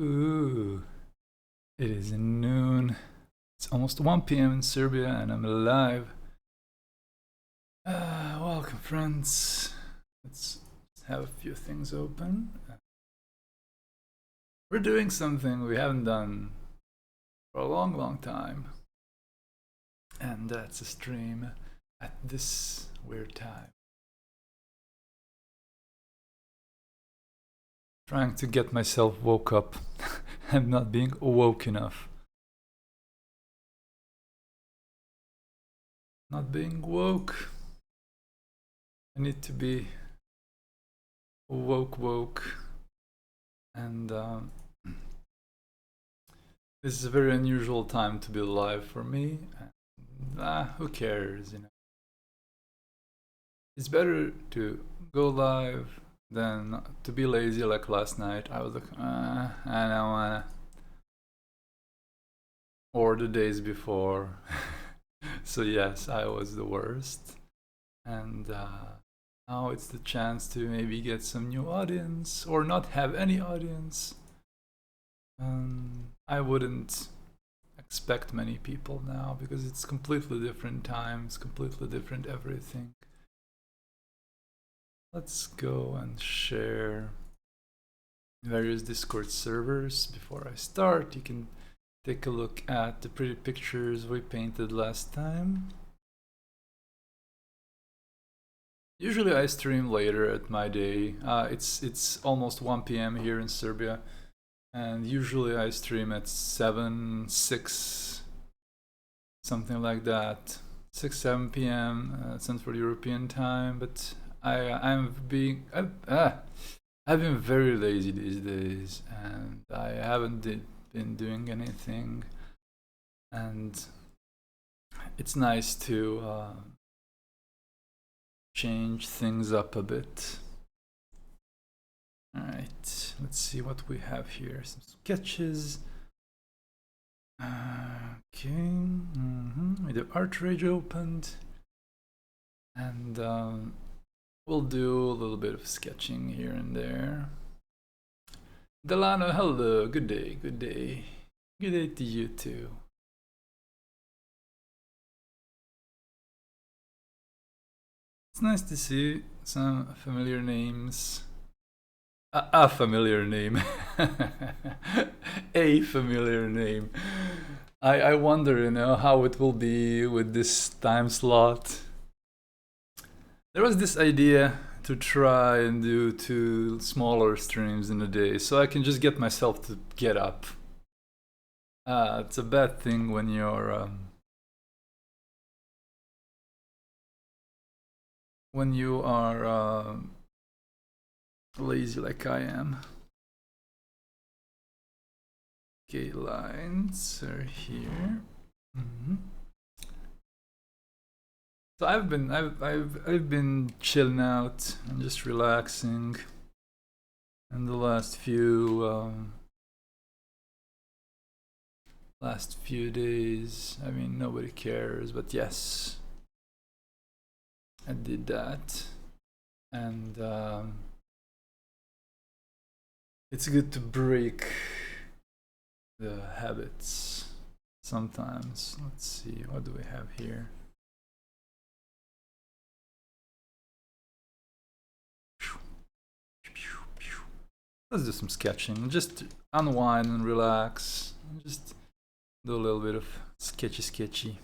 Ooh, it is noon. It's almost 1 p.m. in Serbia and I'm alive. Welcome, friends. Let's have a few things open. We're doing something we haven't done for a long time. And that's a stream at this weird time. Trying to get myself woke up and not being woke enough. Not being woke. I need to be woke. And this is a very unusual time to be alive for me. And, who cares, you know? It's better to go live than to be lazy like last night. I was like, I don't wanna. Or the days before. So yes, I was the worst. And now it's the chance to maybe get some new audience or not have any audience. I wouldn't expect many people now because it's completely different times, completely different everything. Let's go and share various Discord servers. Before I start, you can take a look at the pretty pictures we painted last time. Usually I stream later at my day. It's almost 1 p.m. here in Serbia, and usually I stream at 7, 6, something like that, 6, 7 p.m. Central European time. But I've been very lazy these days, and I haven't been doing anything, and it's nice to change things up a bit. Alright, let's see what we have here. Some sketches. Okay, we have ArtRage opened, and we'll do a little bit of sketching here and there. Delano, hello, good day to you too. It's nice to see some familiar names. A familiar name. A familiar name. I wonder, you know, how it will be with this time slot. There was this idea to try and do 2 smaller streams in a day, so I can just get myself to get up. It's a bad thing when you're when you are lazy like I am. Okay, lines are here. So I've been chilling out and just relaxing in the last few days. I mean, nobody cares, but yes, I did that, and it's good to break the habits sometimes. Let's see, what do we have here? Let's do some sketching, just unwind and relax, and just do a little bit of sketchy.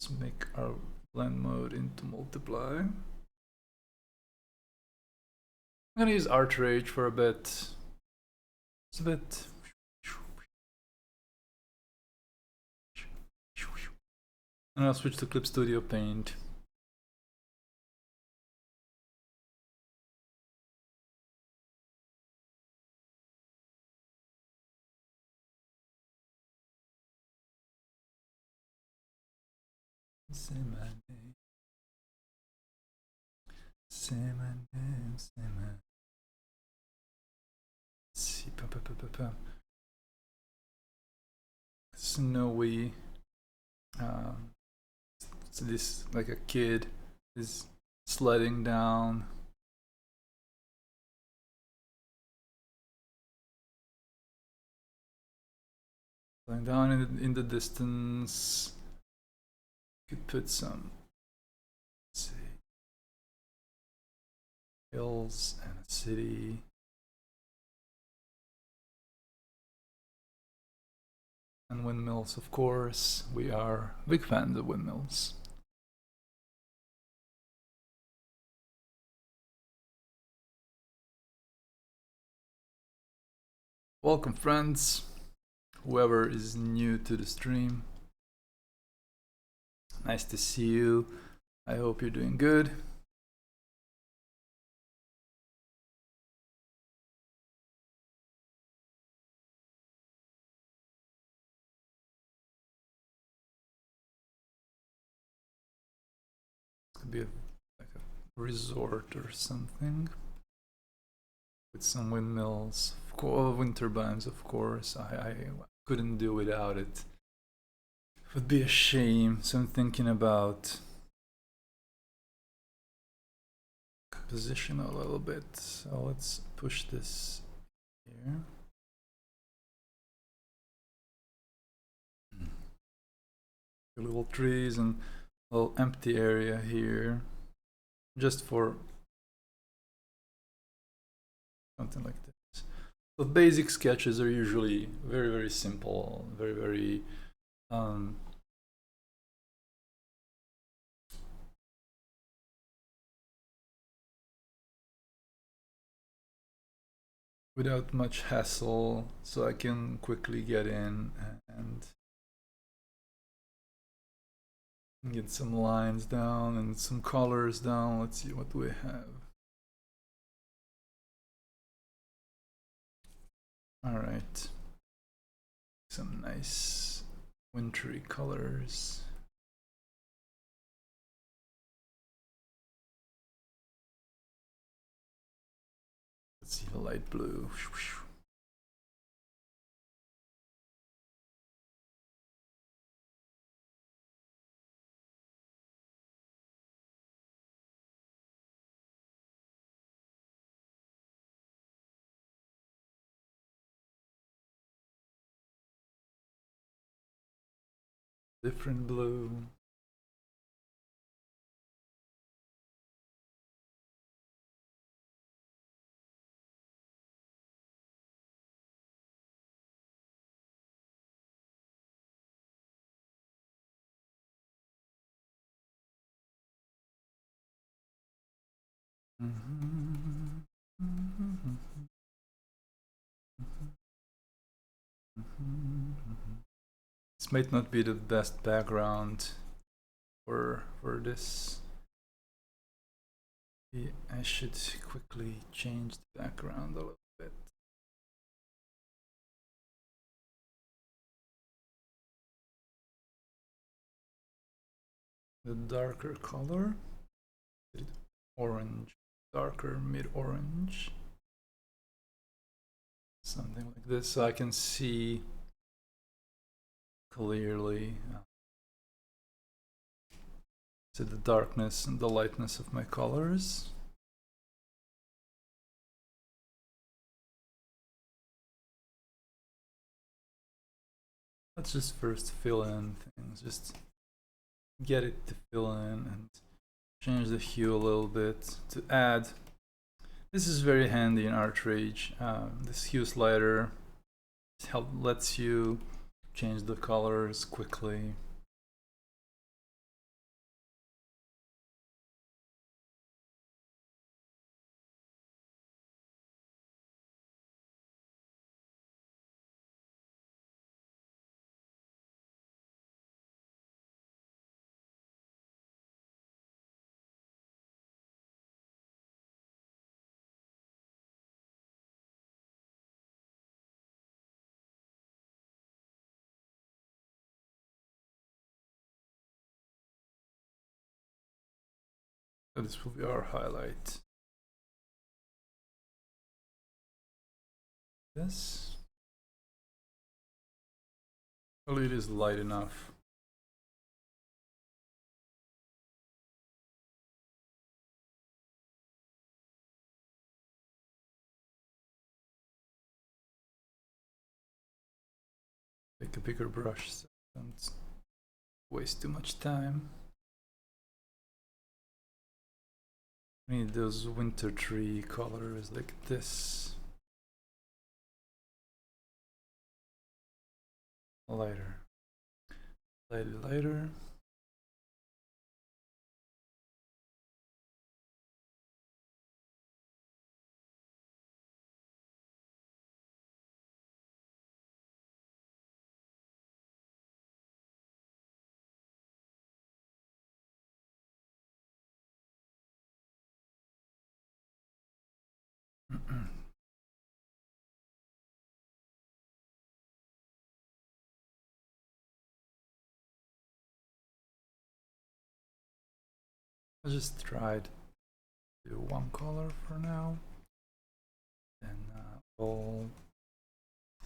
Let's make our blend mode into multiply. I'm gonna use ArtRage for a bit. It's a bit. And I'll switch to Clip Studio Paint. Say my name. Say my name. Say my. Let's see. Snowy. So this, like a kid, is sledding down Going down in the distance. Could put some, let's see, hills and a city. And windmills, of course. We are big fans of windmills. Welcome, friends. Whoever is new to the stream. Nice to see you. I hope you're doing good. This could be like a resort or something with some windmills, wind turbines, of course. I couldn't do without it. It would be a shame. So I'm thinking about composition a little bit. So let's push this here. Little trees and a little empty area here, just for something like this. The basic sketches are usually very, very simple, very, very without much hassle, so I can quickly get in and get some lines down and some colors down. Let's see, what do we have? All right, some nice wintry colors. Let's see, the light blue. Different blue. This might not be the best background for this. I should quickly change the background a little bit. The darker color, orange, darker mid-orange, something like this, so I can see clearly to the darkness and the lightness of my colors. Let's just first fill in things, just get it to fill in and change the hue a little bit to add. This is very handy in ArtRage. This hue slider lets you change the colors quickly. So this will be our highlight. This. Well, it is light enough. take a bigger brush so I don't waste too much time. I need those winter tree colors like this. Lighter. Slightly lighter. I just tried to do one color for now, then we'll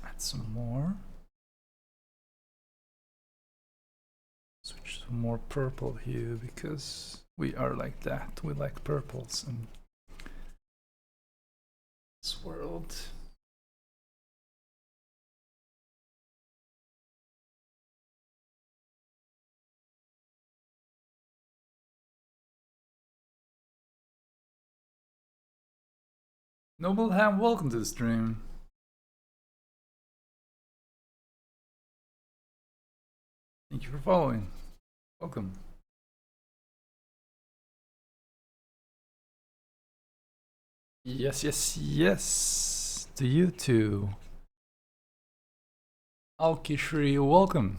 add some more. Switch to more purple hue because we are like that. We like purples in this world. Nobleham, welcome to the stream. Thank you for following. Welcome. Yes, yes, yes. To you too. Alkishri, welcome.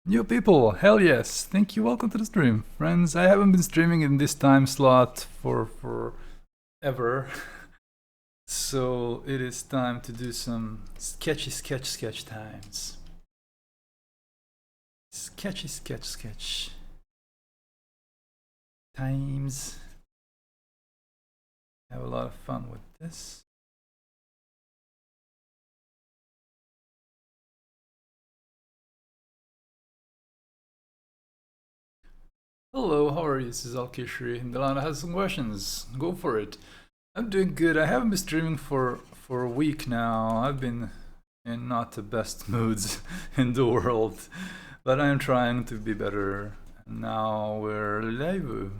New people, hell yes. Thank you, welcome to the stream. Friends, I haven't been streaming in this time slot for ever. So it is time to do some sketchy sketch times. Sketchy sketch times. Have a lot of fun with this. Hello, how are you? This is Alkishri. Delana has some questions. Go for it. I'm doing good. I haven't been streaming for a week now. I've been in not the best moods in the world, but I'm trying to be better. Now we're live.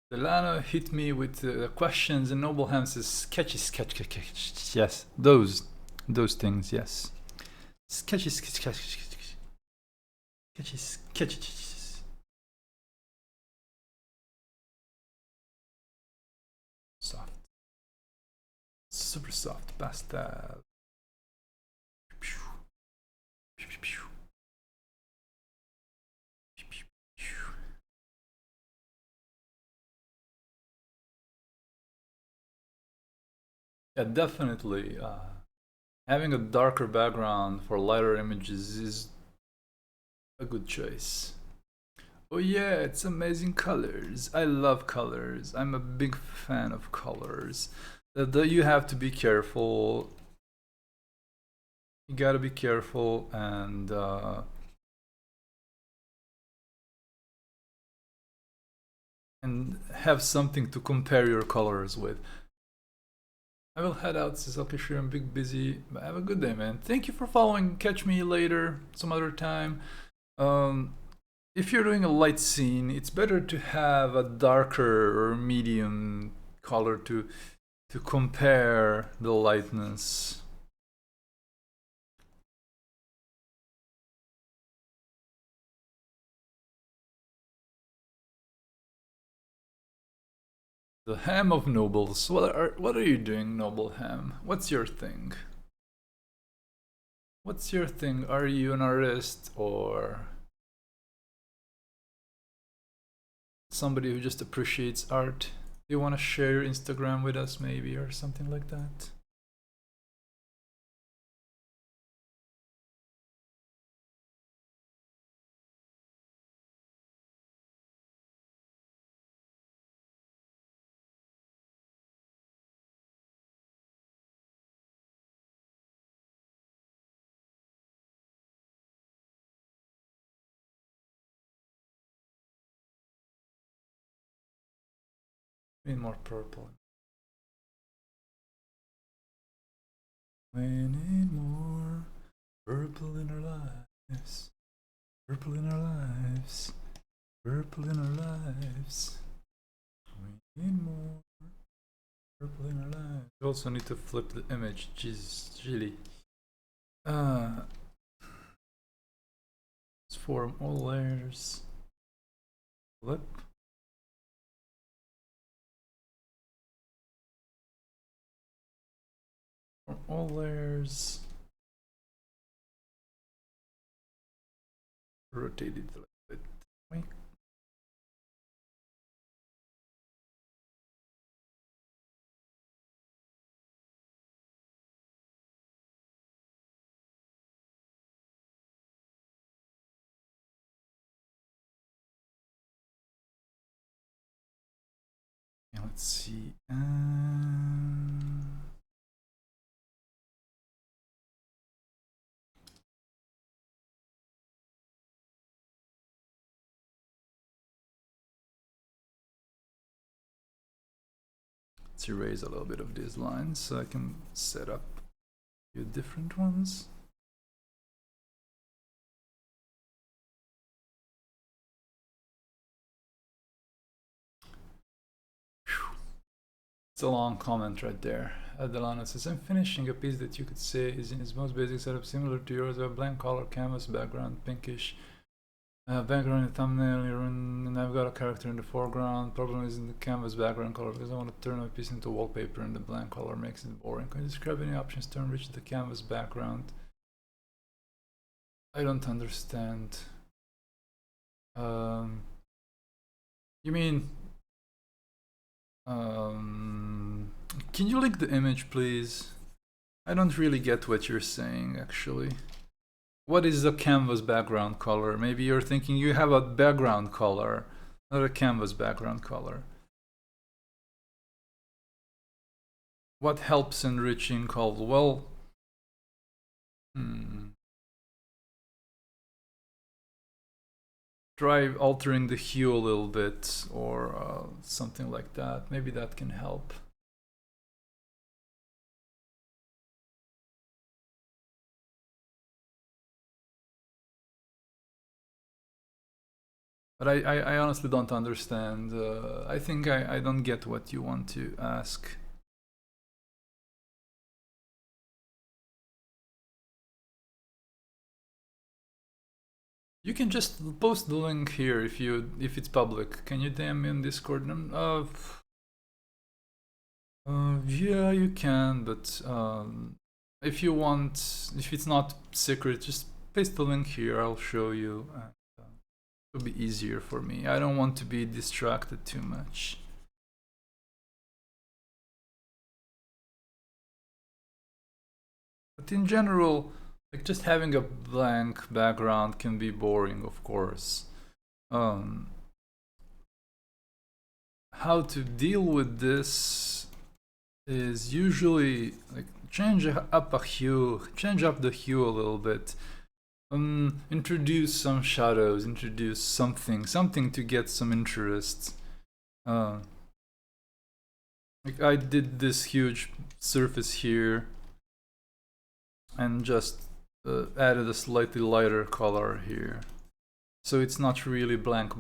Delano hit me with questions, and Nobleham says sketchy sketch. Yes, those things. Yes, sketchy sketchy. Soft, super soft pastel. Yeah, definitely. Having a darker background for lighter images is a good choice. Oh yeah, it's amazing colors. I love colors. I'm a big fan of colors. You have to be careful. You gotta be careful and have something to compare your colors with. I will head out, says Alkishir. I'm big busy, but have a good day, man. Thank you for following. Catch me later, some other time. If you're doing a light scene, it's better to have a darker or medium color to compare the lightness. The Ham of Nobles. What are you doing, Noble Ham? What's your thing? What's your thing? Are you an artist or somebody who just appreciates art? Do you want to share your Instagram with us maybe or something like that? Need more purple. We need more purple in our lives. Purple in our lives. Purple in our lives. We need more purple in our lives. We also need to flip the image. Jeez, really. Let's form all layers. Flip. Form all layers. Rotate it a little bit. Wink. Yeah, let's see. Let's erase a little bit of these lines so I can set up a few different ones. It's a long comment right there. Delano says, I'm finishing a piece that you could say is in its most basic setup similar to yours, a blank color canvas background, pinkish background in the thumbnail, and I've got a character in the foreground. Problem is in the canvas background color because I want to turn my piece into wallpaper and the blank color makes it boring. Can you describe any options to enrich the canvas background? I don't understand. You mean can you link the image, please? I don't really get what you're saying, actually. What is the canvas background color? Maybe you're thinking you have a background color, not a canvas background color. What helps enriching color? Well, try altering the hue a little bit or something like that. Maybe that can help. But I honestly don't understand. I think I don't get what you want to ask. You can just post the link here if it's public. Can you DM me on Discord? Yeah, you can, but if you want, if it's not secret, just paste the link here. I'll show you. It'll be easier for me. I don't want to be distracted too much. But in general, like just having a blank background can be boring, of course. How to deal with this is usually like change up the hue a little bit. Introduce some shadows, introduce something to get some interest. Like I did this huge surface here and just added a slightly lighter color here. So it's not really blank.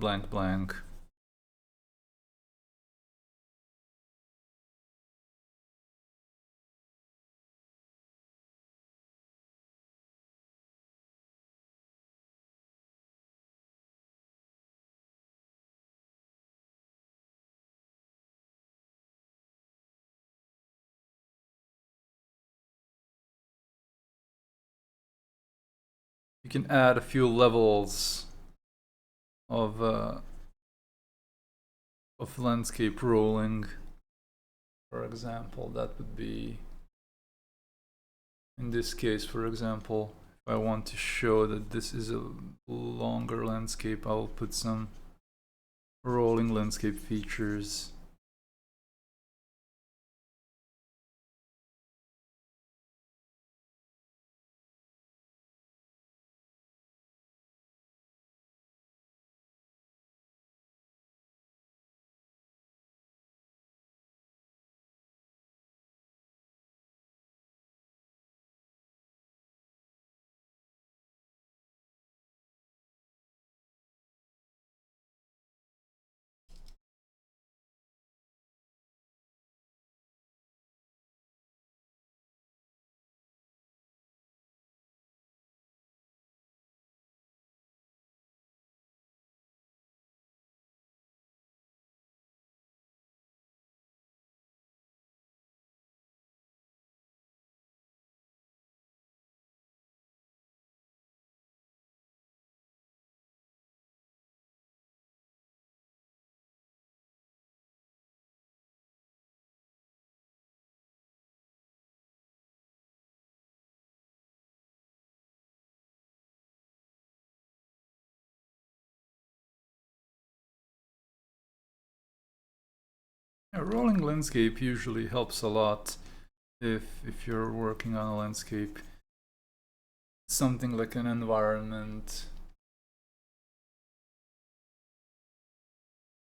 You can add a few levels of landscape rolling, for example. That would be, in this case, for example, if I want to show that this is a longer landscape, I'll put some rolling landscape features. A rolling landscape usually helps a lot if you're working on a landscape. Something like an environment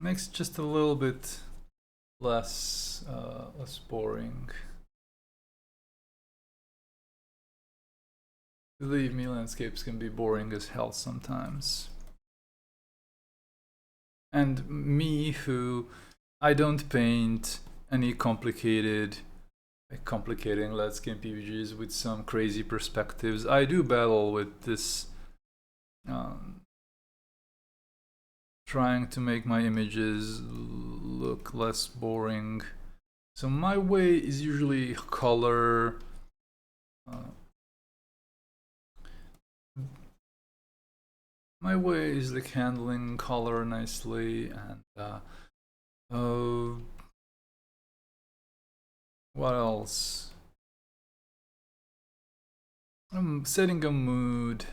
makes just a little bit less boring. Believe me, landscapes can be boring as hell sometimes. And me, who I don't paint any complicating landscape images with some crazy perspectives. I do battle with this, trying to make my images look less boring. So my way is usually color. My way is like handling color nicely, and what else? I'm setting a mood.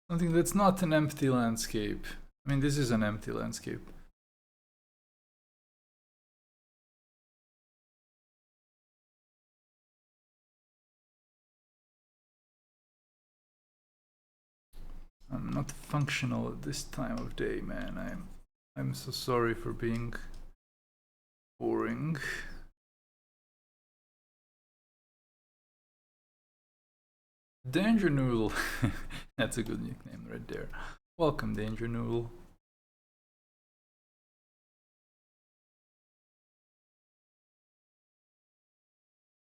Something that's not an empty landscape. I mean, this is an empty landscape. I'm not functional at this time of day, man. I'm so sorry for being boring. Danger Noodle. That's a good nickname right there. Welcome, Danger Noodle.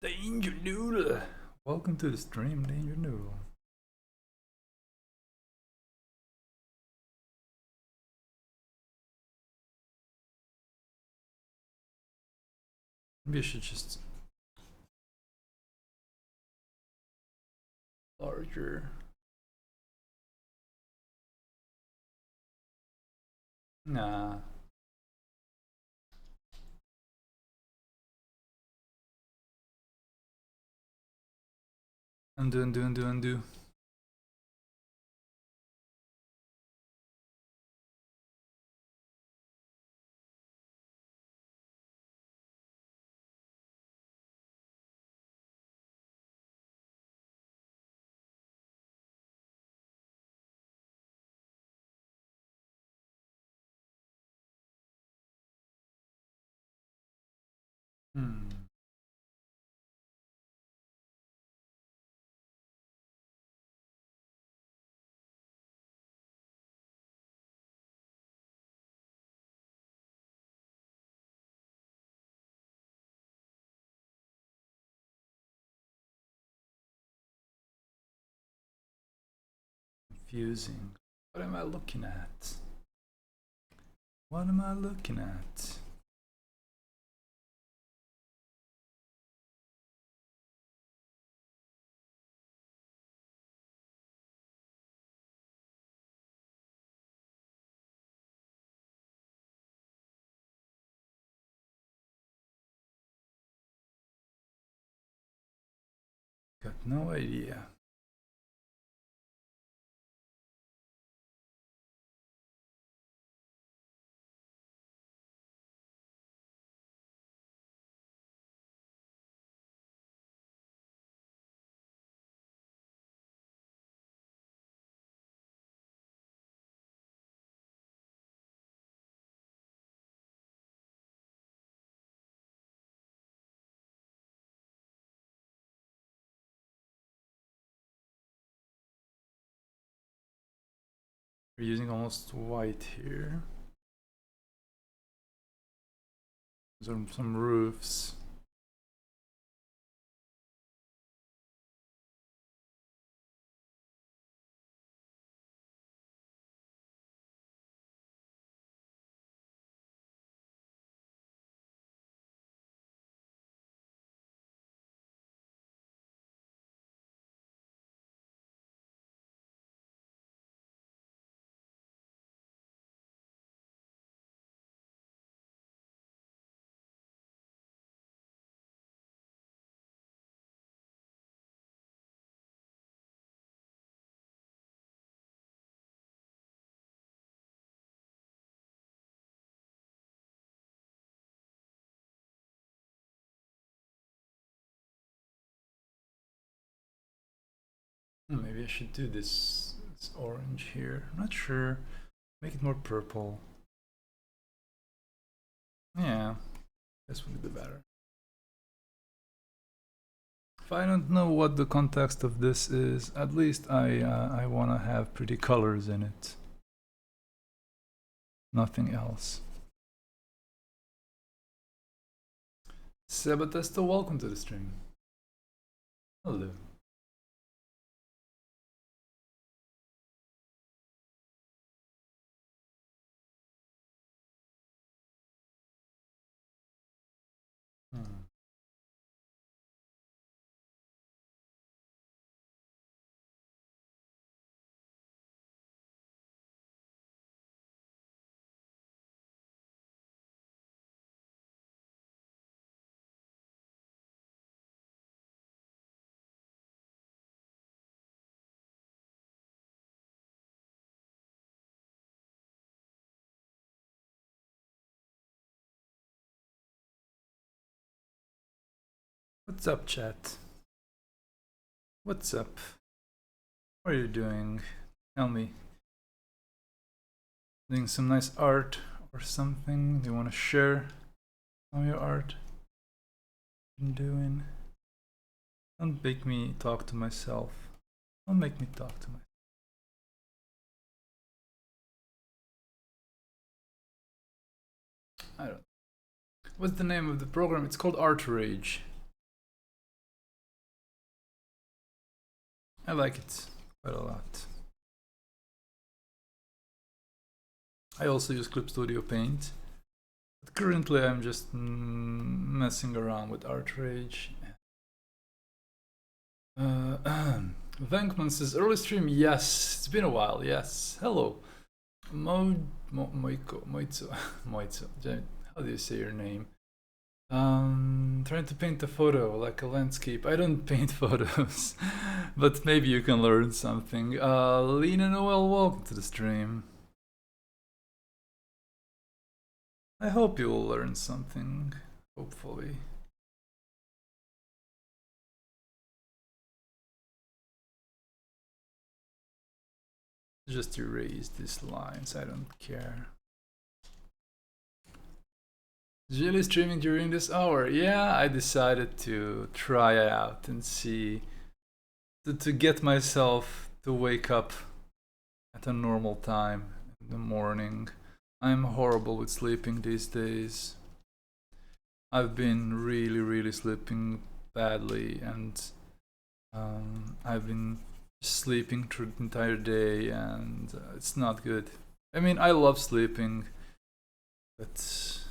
Danger Noodle. Welcome to the stream, Danger Noodle. Maybe I should just larger. Nah. Undo. Confusing. What am I looking at? What am I looking at? Got no idea. We're using almost white here. Some roofs. Maybe I should do this orange here. I'm not sure. Make it more purple. Yeah, this would be better. If I don't know what the context of this is, at least I want to have pretty colors in it. Nothing else. Sebatesto, welcome to the stream. Hello. What's up, chat? What's up? What are you doing? Tell me. Doing some nice art or something? Do you want to share some of your art? Been doing? Don't make me talk to myself. Don't make me talk to myself. I don't know. What's the name of the program? It's called ArtRage. I like it quite a lot. I also use Clip Studio Paint. But currently I'm just messing around with ArtRage. Venkman says, early stream, yes. It's been a while, yes. Hello. Moitzo. How do you say your name? Trying to paint a photo, like a landscape. I don't paint photos, but maybe you can learn something. Lena Noel, welcome to the stream. I hope you will learn something, hopefully. Just erase these lines, I don't care. Jill is streaming during this hour. Yeah, I decided to try out and see, to get myself to wake up at a normal time in the morning. I'm horrible with sleeping these days. I've been really sleeping badly, and I've been sleeping through the entire day, and it's not good. I mean, I love sleeping, but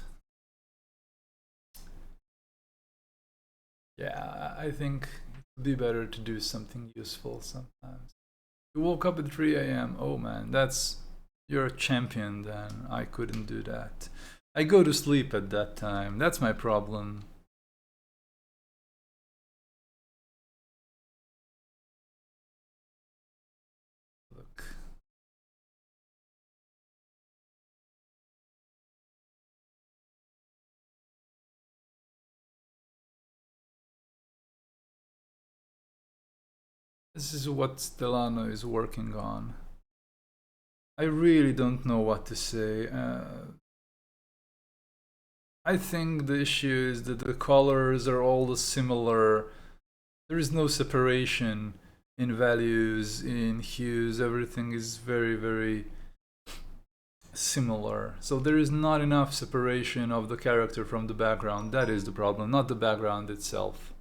yeah, I think it would be better to do something useful sometimes. You woke up at 3 AM. Oh man, you're a champion then. I couldn't do that. I go to sleep at that time. That's my problem. Look. This is what Stellano is working on. I really don't know what to say. I think the issue is that the colors are all similar. There is no separation in values, in hues. Everything is very similar. So there is not enough separation of the character from the background. That is the problem, not the background itself.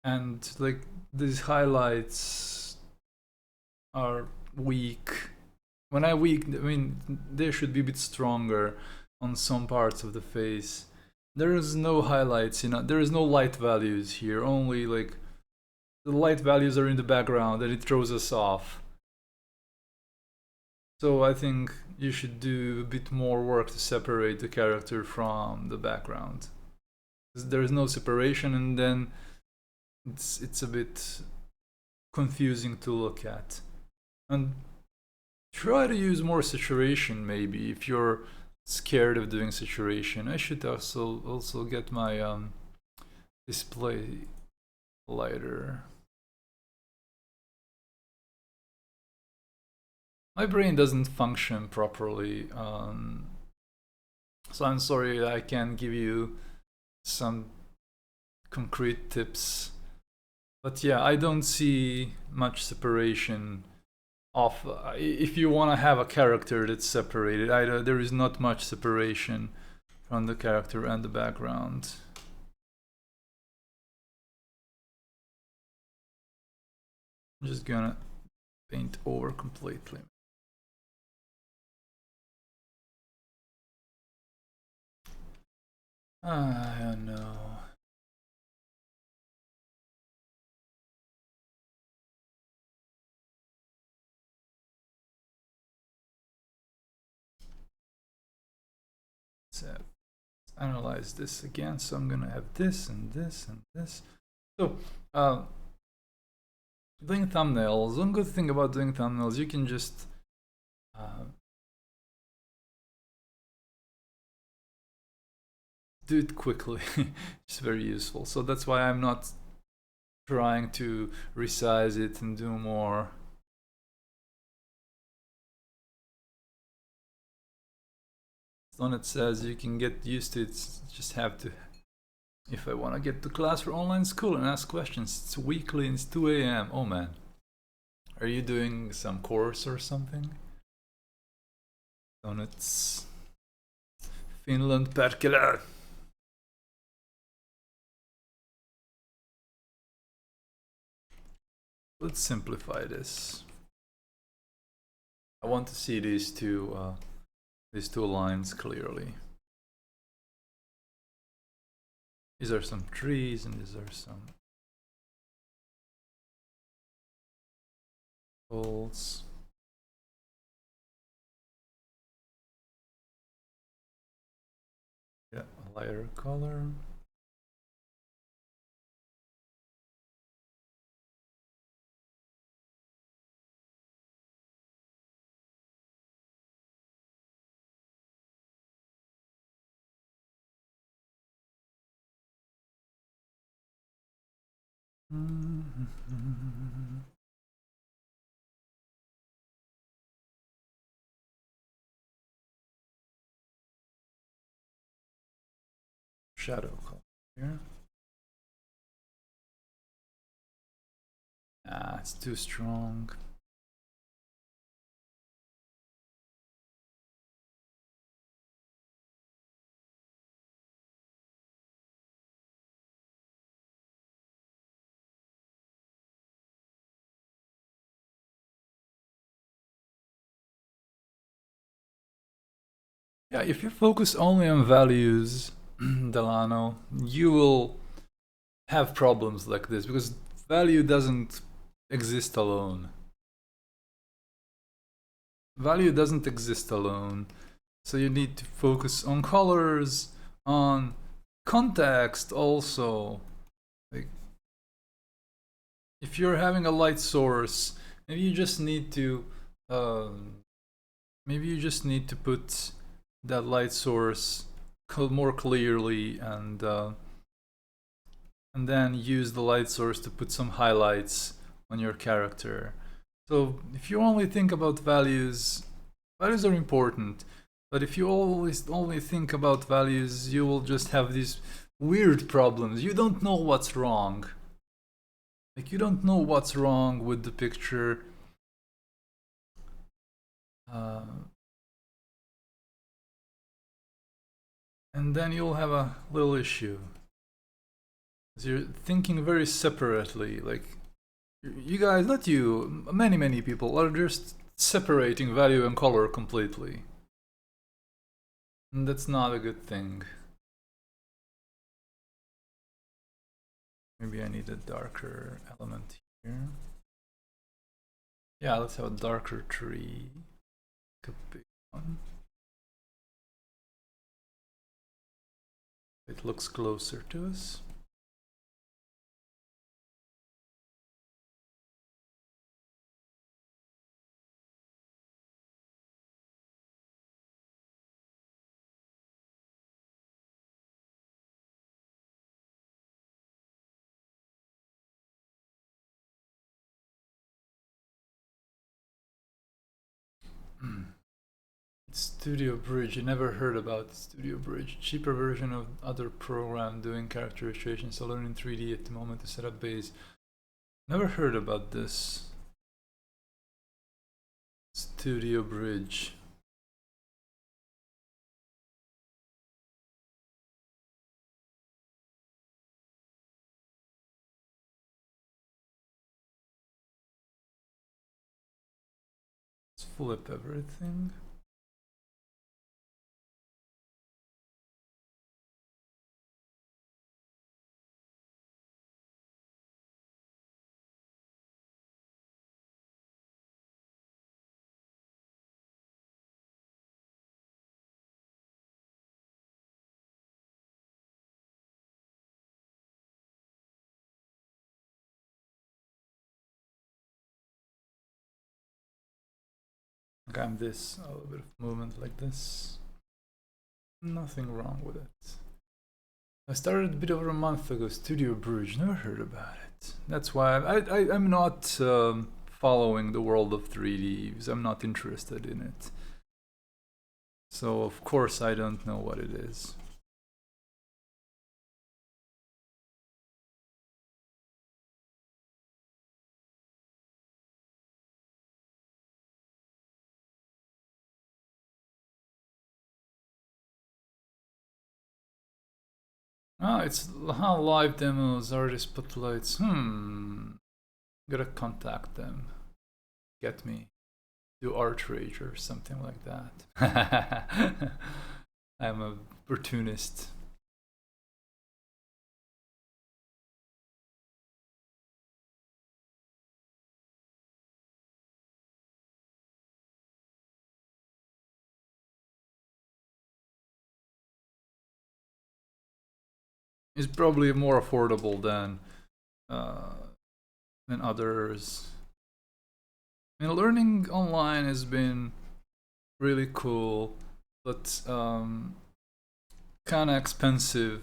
And like these highlights are weak. When I mean they should be a bit stronger on some parts of the face. There is no highlights, there is no light values here, only like the light values are in the background and it throws us off. So I think you should do a bit more work to separate the character from the background. There is no separation, and then it's a bit confusing to look at. And try to use more saturation maybe if you're scared of doing saturation. I should also get my display lighter. My brain doesn't function properly, so I'm sorry I can't give you some concrete tips. But yeah, I don't see much separation of if you want to have a character that's separated. There is not much separation from the character and the background. I'm just gonna paint over completely. I don't know. Let's analyze this again. So I'm gonna have this and this and this. So doing thumbnails, one good thing about doing thumbnails, you can just do it quickly. It's very useful. So that's why I'm not trying to resize it and do more. On it says you can get used to it, just have to. If I want to get to class for online school and ask questions, it's weekly and it's 2 a.m. Oh man. Are you doing some course or something? On it's Finland perkele. Let's simplify this. I want to see these two lines clearly. These are some trees and these are some poles. Yeah, a lighter color. Shadow color here. Ah, it's too strong. Yeah, if you focus only on values, Delano, you will have problems like this because value doesn't exist alone. Value doesn't exist alone. So you need to focus on colors, on context also. Like, if you're having a light source, maybe you just need to put that light source more clearly and then use the light source to put some highlights on your character. So if you only think about values, values are important, but if you always only think about values, you will just have these weird problems. You don't know what's wrong. Like, you don't know what's wrong with the picture. And then you'll have a little issue. You're thinking very separately. Like, you guys, not you, many people are just separating value and color completely. And that's not a good thing. Maybe I need a darker element here. Yeah, let's have a darker tree. A big one. It looks closer to us. Studio Bridge. I never heard about Studio Bridge. Cheaper version of other program doing character illustration. So learning 3D at the moment to set up base. Never heard about this. Studio Bridge. Let's flip everything. Okay, I'm this, a little bit of movement like this. Nothing wrong with it. I started a bit over a month ago, Studio Bridge, never heard about it. That's why I'm not following the world of 3D, because I'm not interested in it. So of course I don't know what it is. Ah, it's how live demos, artist spotlights. Gotta contact them. Get me. Do ArtRage or something like that. I'm an opportunist. It's probably more affordable than others. I mean, learning online has been really cool, but kind of expensive.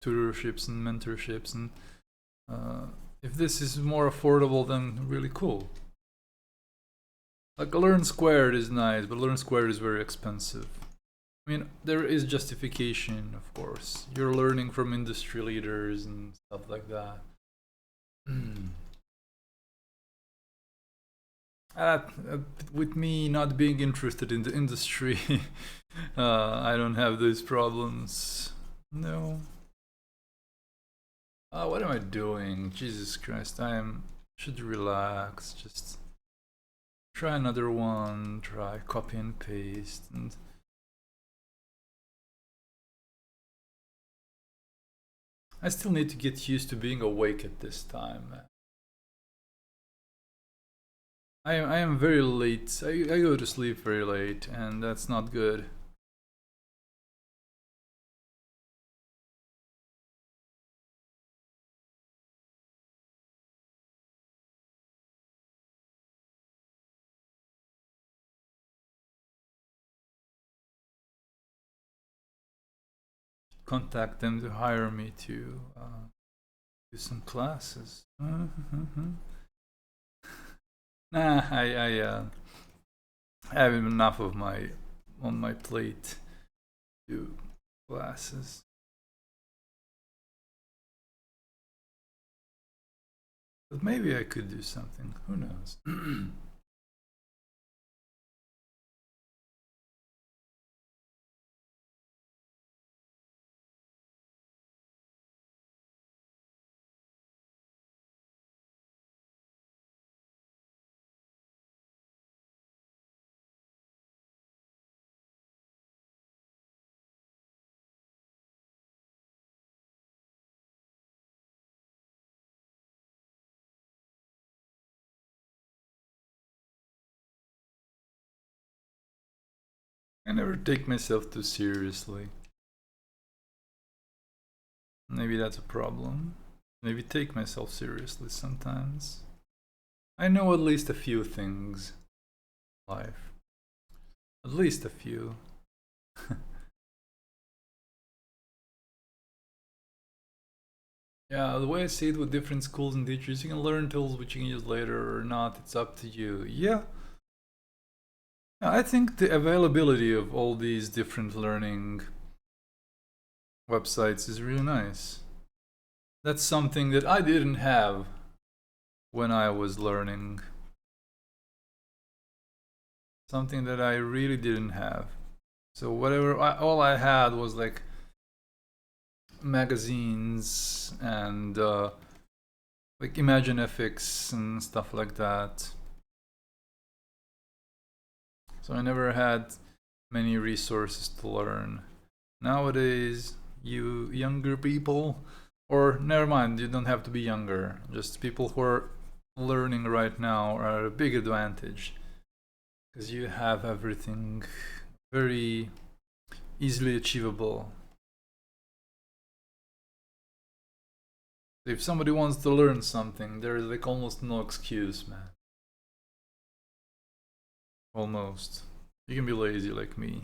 Tutorships and mentorships, and if this is more affordable, then really cool. Like Learn Squared is nice, but Learn Squared is very expensive. I mean, there is justification, of course. You're learning from industry leaders and stuff like that. With me not being interested in the industry, I don't have those problems. No. What am I doing? Jesus Christ, should relax. Just try another one, try copy and paste, and I still need to get used to being awake at this time. I am very late. I go to sleep very late, and that's not good. Contact them to hire me to do some classes. Nah, I have enough of on my plate to do classes. But maybe I could do something. Who knows? I never take myself too seriously. Maybe that's a problem. Maybe take myself seriously sometimes. I know at least a few things in life. At least a few. Yeah, the way I see it with different schools and teachers, you can learn tools which you can use later or not, it's up to you. Yeah, I think the availability of all these different learning websites is really nice. That's something that I didn't have when I was learning. Something that I really didn't have. So all I had was like magazines and like ImagineFX and stuff like that. So I never had many resources to learn. Nowadays, you younger people, or never mind, you don't have to be younger, just people who are learning right now are a big advantage because you have everything very easily achievable. If somebody wants to learn something, there is like almost no excuse, man. Almost. You can be lazy like me.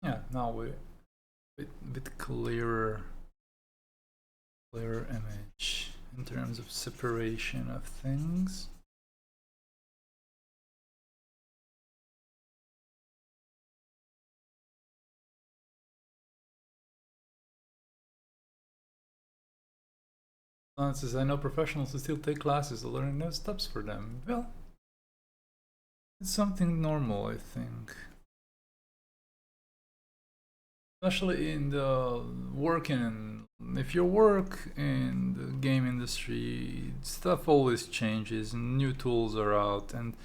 Yeah, now we bit clearer image in terms of separation of things. Says, I know professionals who still take classes to learn new steps for them. Well, it's something normal, I think. Especially in the working, if you work in the game industry, stuff always changes and new tools are out and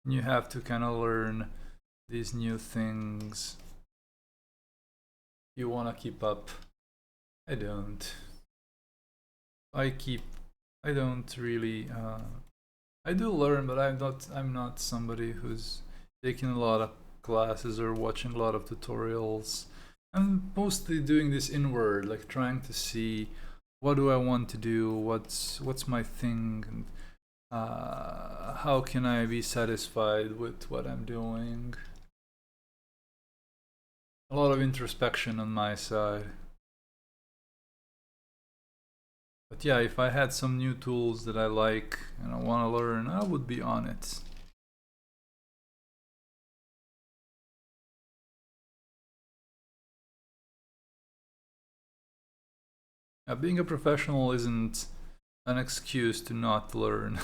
you have to kind of learn these new things. You want to keep up. I don't. I don't really, I do learn, but I'm not somebody who's taking a lot of classes or watching a lot of tutorials. I'm mostly doing this inward, like trying to see what do I want to do, what's my thing, and how can I be satisfied with what I'm doing. A lot of introspection on my side. But yeah, if I had some new tools that I like and I want to learn, I would be on it. Being a professional isn't an excuse to not learn.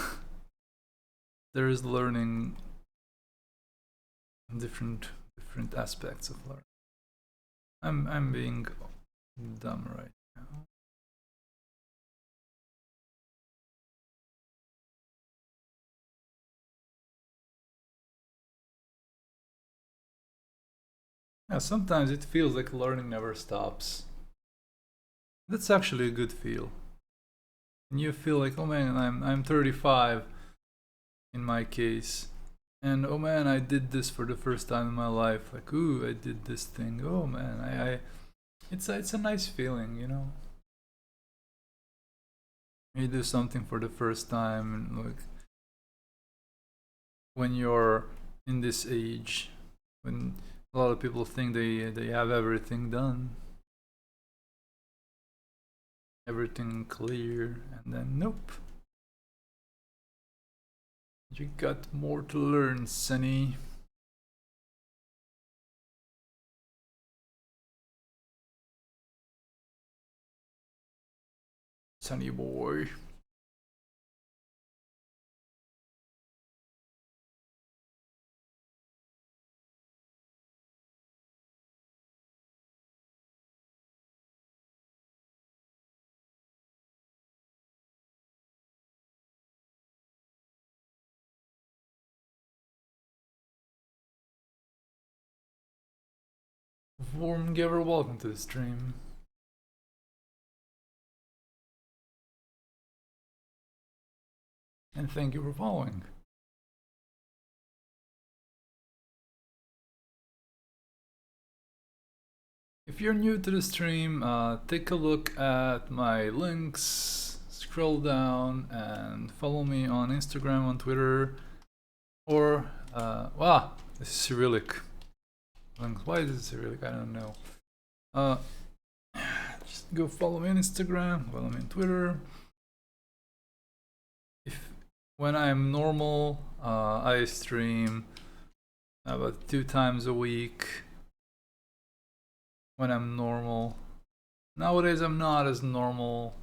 There is learning different aspects of learning. I'm being dumb right now. Yeah, sometimes it feels like learning never stops. That's actually a good feel. And you feel like, oh man, I'm 35 in my case. And oh man, I did this for the first time in my life. Like, ooh, I did this thing. Oh man, it's a nice feeling, you know. You do something for the first time, and like when you're in this age, when a lot of people think they have everything done, everything clear, and then nope. You got more to learn, Sunny. Sunny boy. Warm Giver, welcome to the stream. And thank you for following. If you're new to the stream, take a look at my links, scroll down and follow me on Instagram, on Twitter, or, wow, this is Cyrillic. Why is it Cyrillic? I don't know. Just go follow me on Instagram, follow me on Twitter. When I'm normal, I stream about 2 times a week. When I'm normal. Nowadays I'm not as normal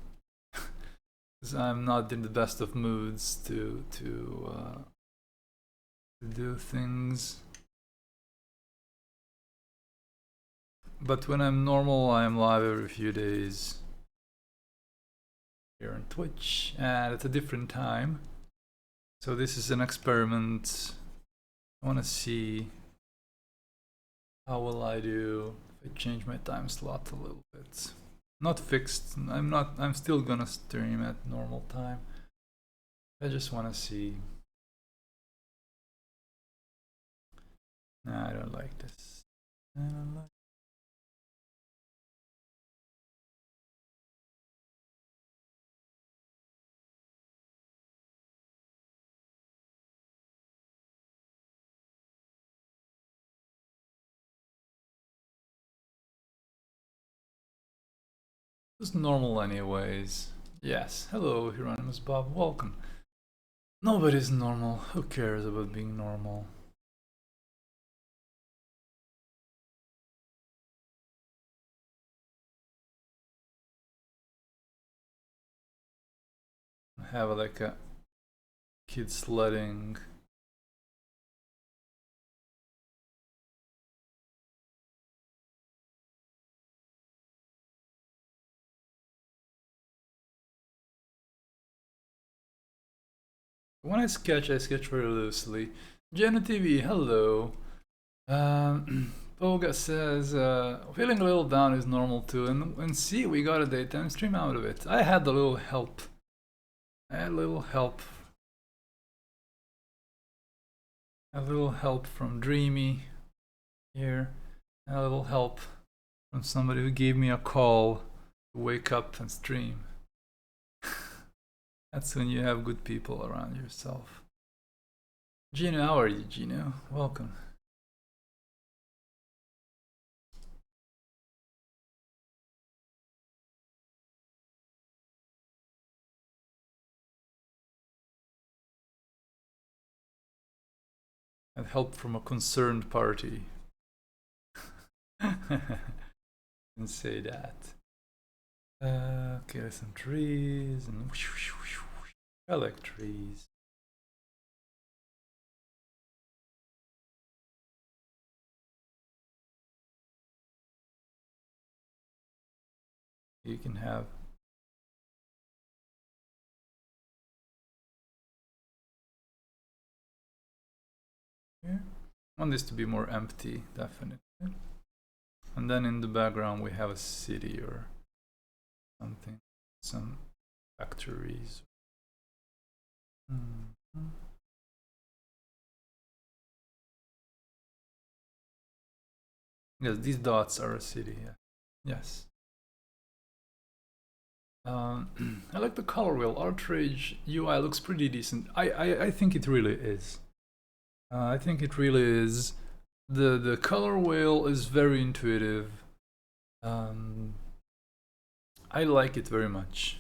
because I'm not in the best of moods to do things. But when I'm normal, I'm live every few days here on Twitch, and at a different time. So this is an experiment. I want to see how will I do if I change my time slot a little bit. Not fixed. I'm still gonna stream at normal time. I just want to see. Nah, I don't like this. I don't like. It's normal anyways. Yes. Hello, Hieronymus Bob. Welcome. Nobody's normal. Who cares about being normal? I have like a kid sledding. When I sketch very loosely. Jenna TV, hello. Boga says, feeling a little down is normal too. And see, we got a daytime stream out of it. I had a little help. A little help from Dreamy here. A little help from somebody who gave me a call to wake up and stream. That's when you have good people around yourself. Gino, how are you, Gino? Welcome. And help from a concerned party. Can say that. Okay, there's some trees and I like trees. You can have here. I want this to be more empty, definitely. And then in the background we have a city or something, some factories. Yes, these dots are a city. Yeah. Yes. I like the color wheel. ArtRage UI looks pretty decent. I think it really is. I think it really is. The color wheel is very intuitive. I like it very much.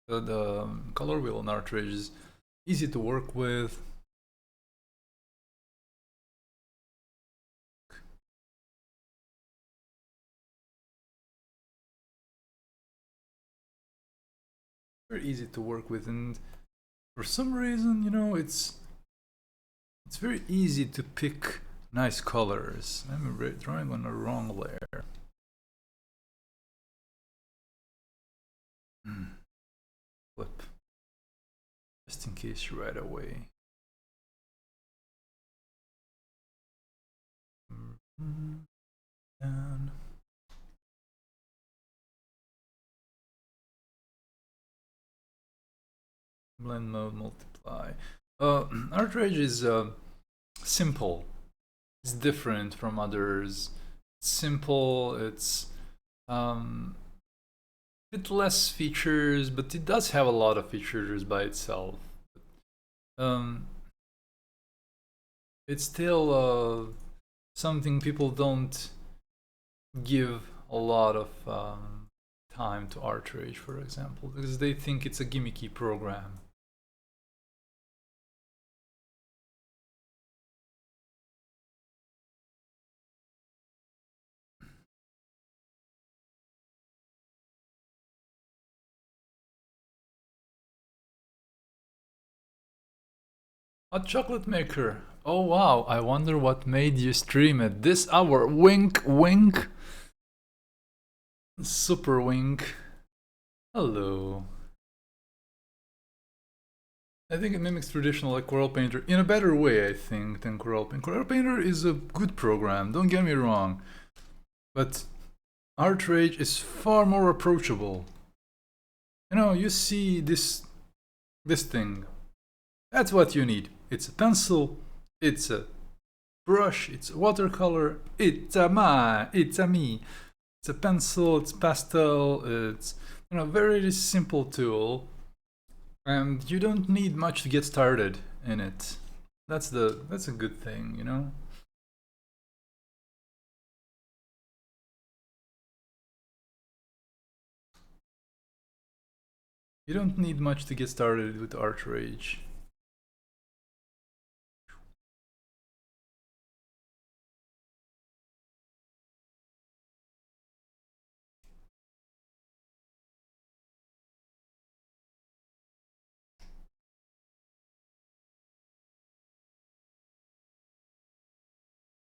The color wheel on ArtRage is easy to work with. Very easy to work with, and for some reason, you know, it's very easy to pick nice colors. I'm drawing on the wrong layer. Flip. just in case right away. And blend mode, multiply. ArtRage is simple. It's different from others. It's simple. It's bit less features, but it does have a lot of features by itself. It's still something people don't give a lot of time to ArtRage, for example, because they think it's a gimmicky program. A chocolate maker. Oh wow, I wonder what made you stream at this hour. Wink, wink. Super wink. Hello. I think it mimics traditional like Corel Painter in a better way, I think, than Corel Painter. Corel Painter is a good program, don't get me wrong. But ArtRage is far more approachable. You know, you see this thing. That's what you need. It's a pencil, it's a brush, it's a watercolor, it's a me. It's a pencil, it's pastel, it's very simple tool. And you don't need much to get started in it. That's a good thing, you know? You don't need much to get started with ArtRage.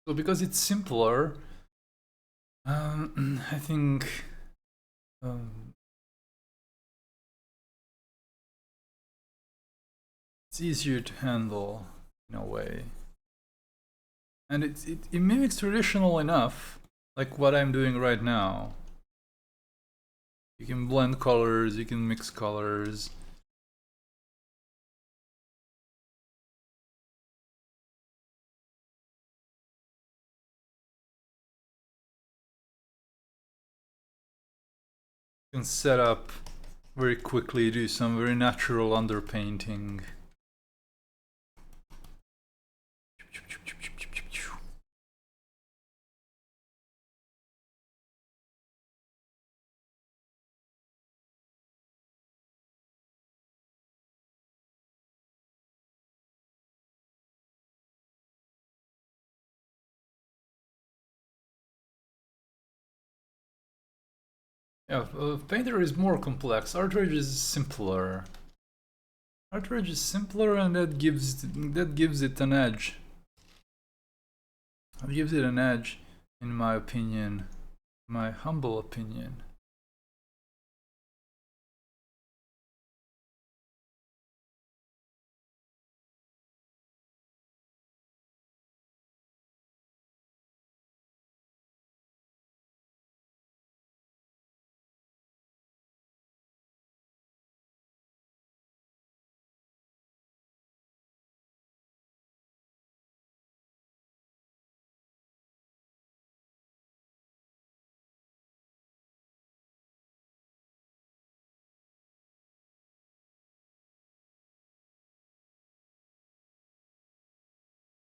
So because it's simpler, I think it's easier to handle in a way. And it mimics traditional enough, like what I'm doing right now. You can blend colors, you can mix colors. You can set up very quickly, do some very natural underpainting. Yeah, Painter is more complex. ArtRage is simpler. ArtRage is simpler, and that gives it an edge. It gives it an edge, in my opinion, my humble opinion.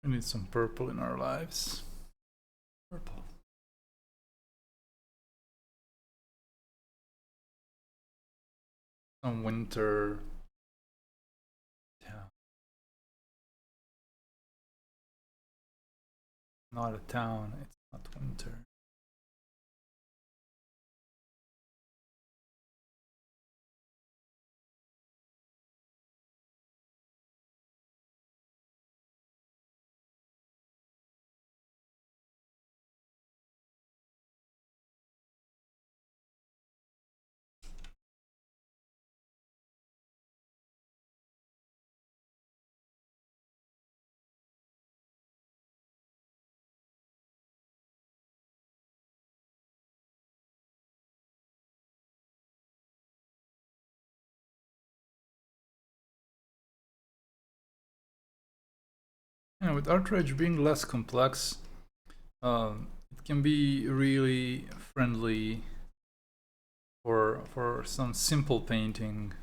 We need some purple in our lives. Purple. Some winter. Town. Not a town, it's not winter. And with ArtRage being less complex, it can be really friendly for some simple painting.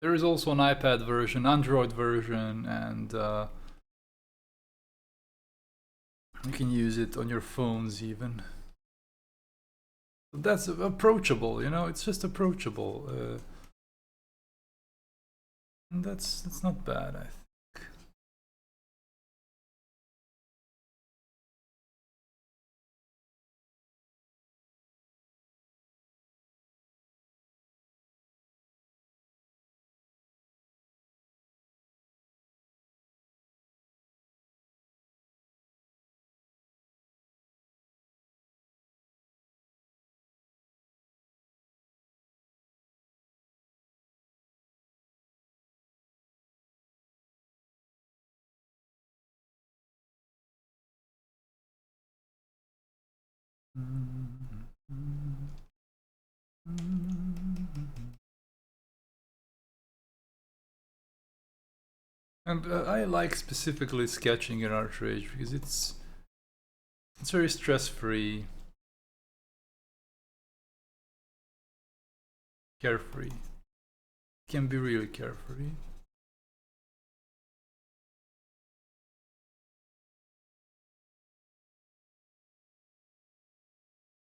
There is also an iPad version, Android version, and you can use it on your phones even. That's approachable, you know, it's just approachable. And that's not bad, I think. And I like specifically sketching in ArtRage because it's very stress-free, carefree. It can be really carefree.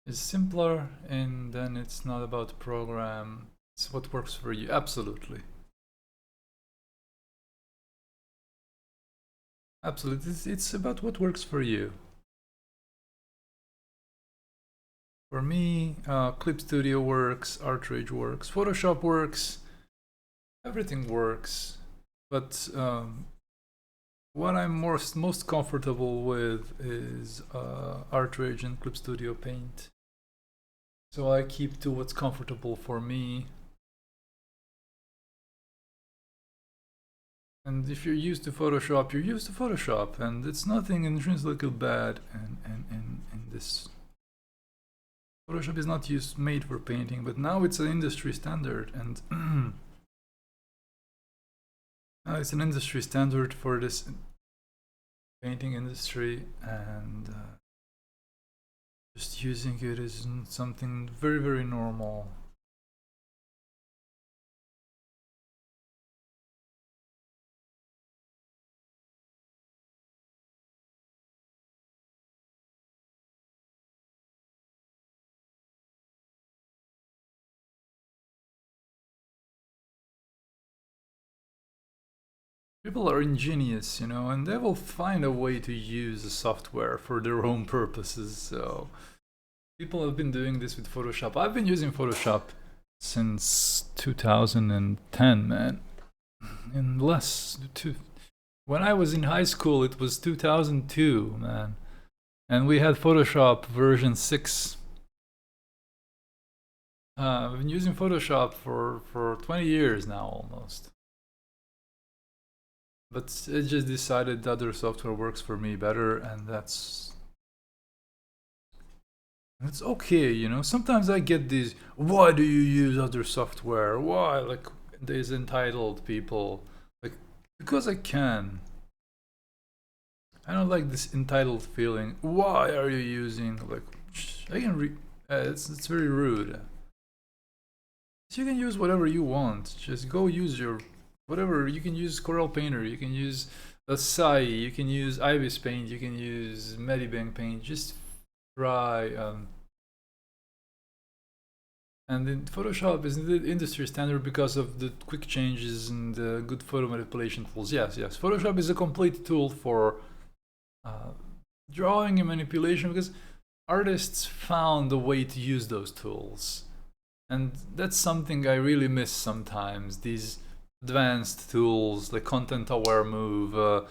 It's simpler, and then it's not about the program. It's what works for you. Absolutely. Absolutely. It's about what works for you. For me, Clip Studio works, ArtRage works, Photoshop works, everything works. But what I'm most comfortable with is ArtRage and Clip Studio Paint. So I keep to what's comfortable for me. And if you're used to Photoshop, you're used to Photoshop, and it's nothing intrinsically bad in this. Photoshop is not made for painting, but now it's an industry standard, and now it's an industry standard for this painting industry, and just using it is something very, very normal. People are ingenious, you know, and they will find a way to use the software for their own purposes. So people have been doing this with Photoshop. I've been using Photoshop since 2010, man. And when I was in high school, it was 2002, man. And we had Photoshop version 6. I've been using Photoshop for 20 years now, almost. But it just decided that other software works for me better, and that's okay, you know. Sometimes I get these, why do you use other software? Why? Like, these entitled people. Like, because I can. I don't like this entitled feeling. Why are you using, like, I can it's very rude. So you can use whatever you want. Just go use your whatever. You can use Corel Painter, you can use Sai, you can use Ibis Paint, you can use Medibank Paint. Just try. And then Photoshop is the industry standard because of the quick changes and the good photo manipulation tools. Yes, yes. Photoshop is a complete tool for drawing and manipulation because artists found a way to use those tools. And that's something I really miss sometimes. These advanced tools like Content Aware Move,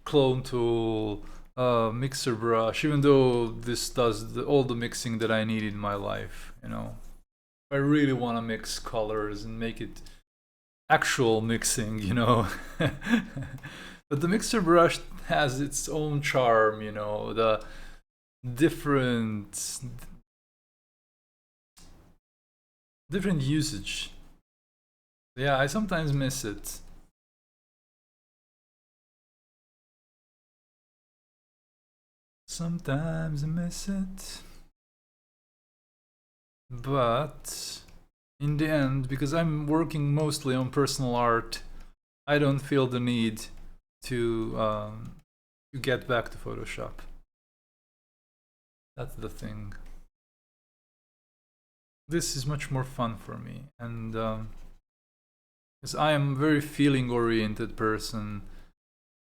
Clone Tool, Mixer Brush, even though this does all the mixing that I need in my life, you know. I really want to mix colors and make it actual mixing, you know. But the Mixer Brush has its own charm, you know, the different usage. Yeah, I sometimes miss it. Sometimes I miss it. But in the end, because I'm working mostly on personal art, I don't feel the need to get back to Photoshop. That's the thing. This is much more fun for me, and because I am a very feeling-oriented person.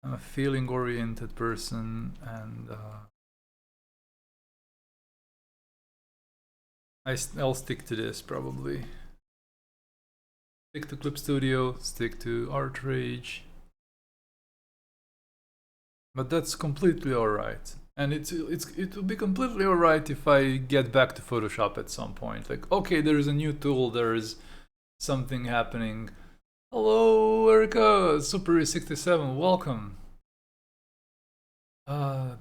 I'm a feeling-oriented person, and I'll stick to this probably. Stick to Clip Studio, stick to ArtRage. But that's completely alright. And it will be completely alright if I get back to Photoshop at some point. Like, okay, there is a new tool, there is something happening. Hello, Erica, Super67, welcome.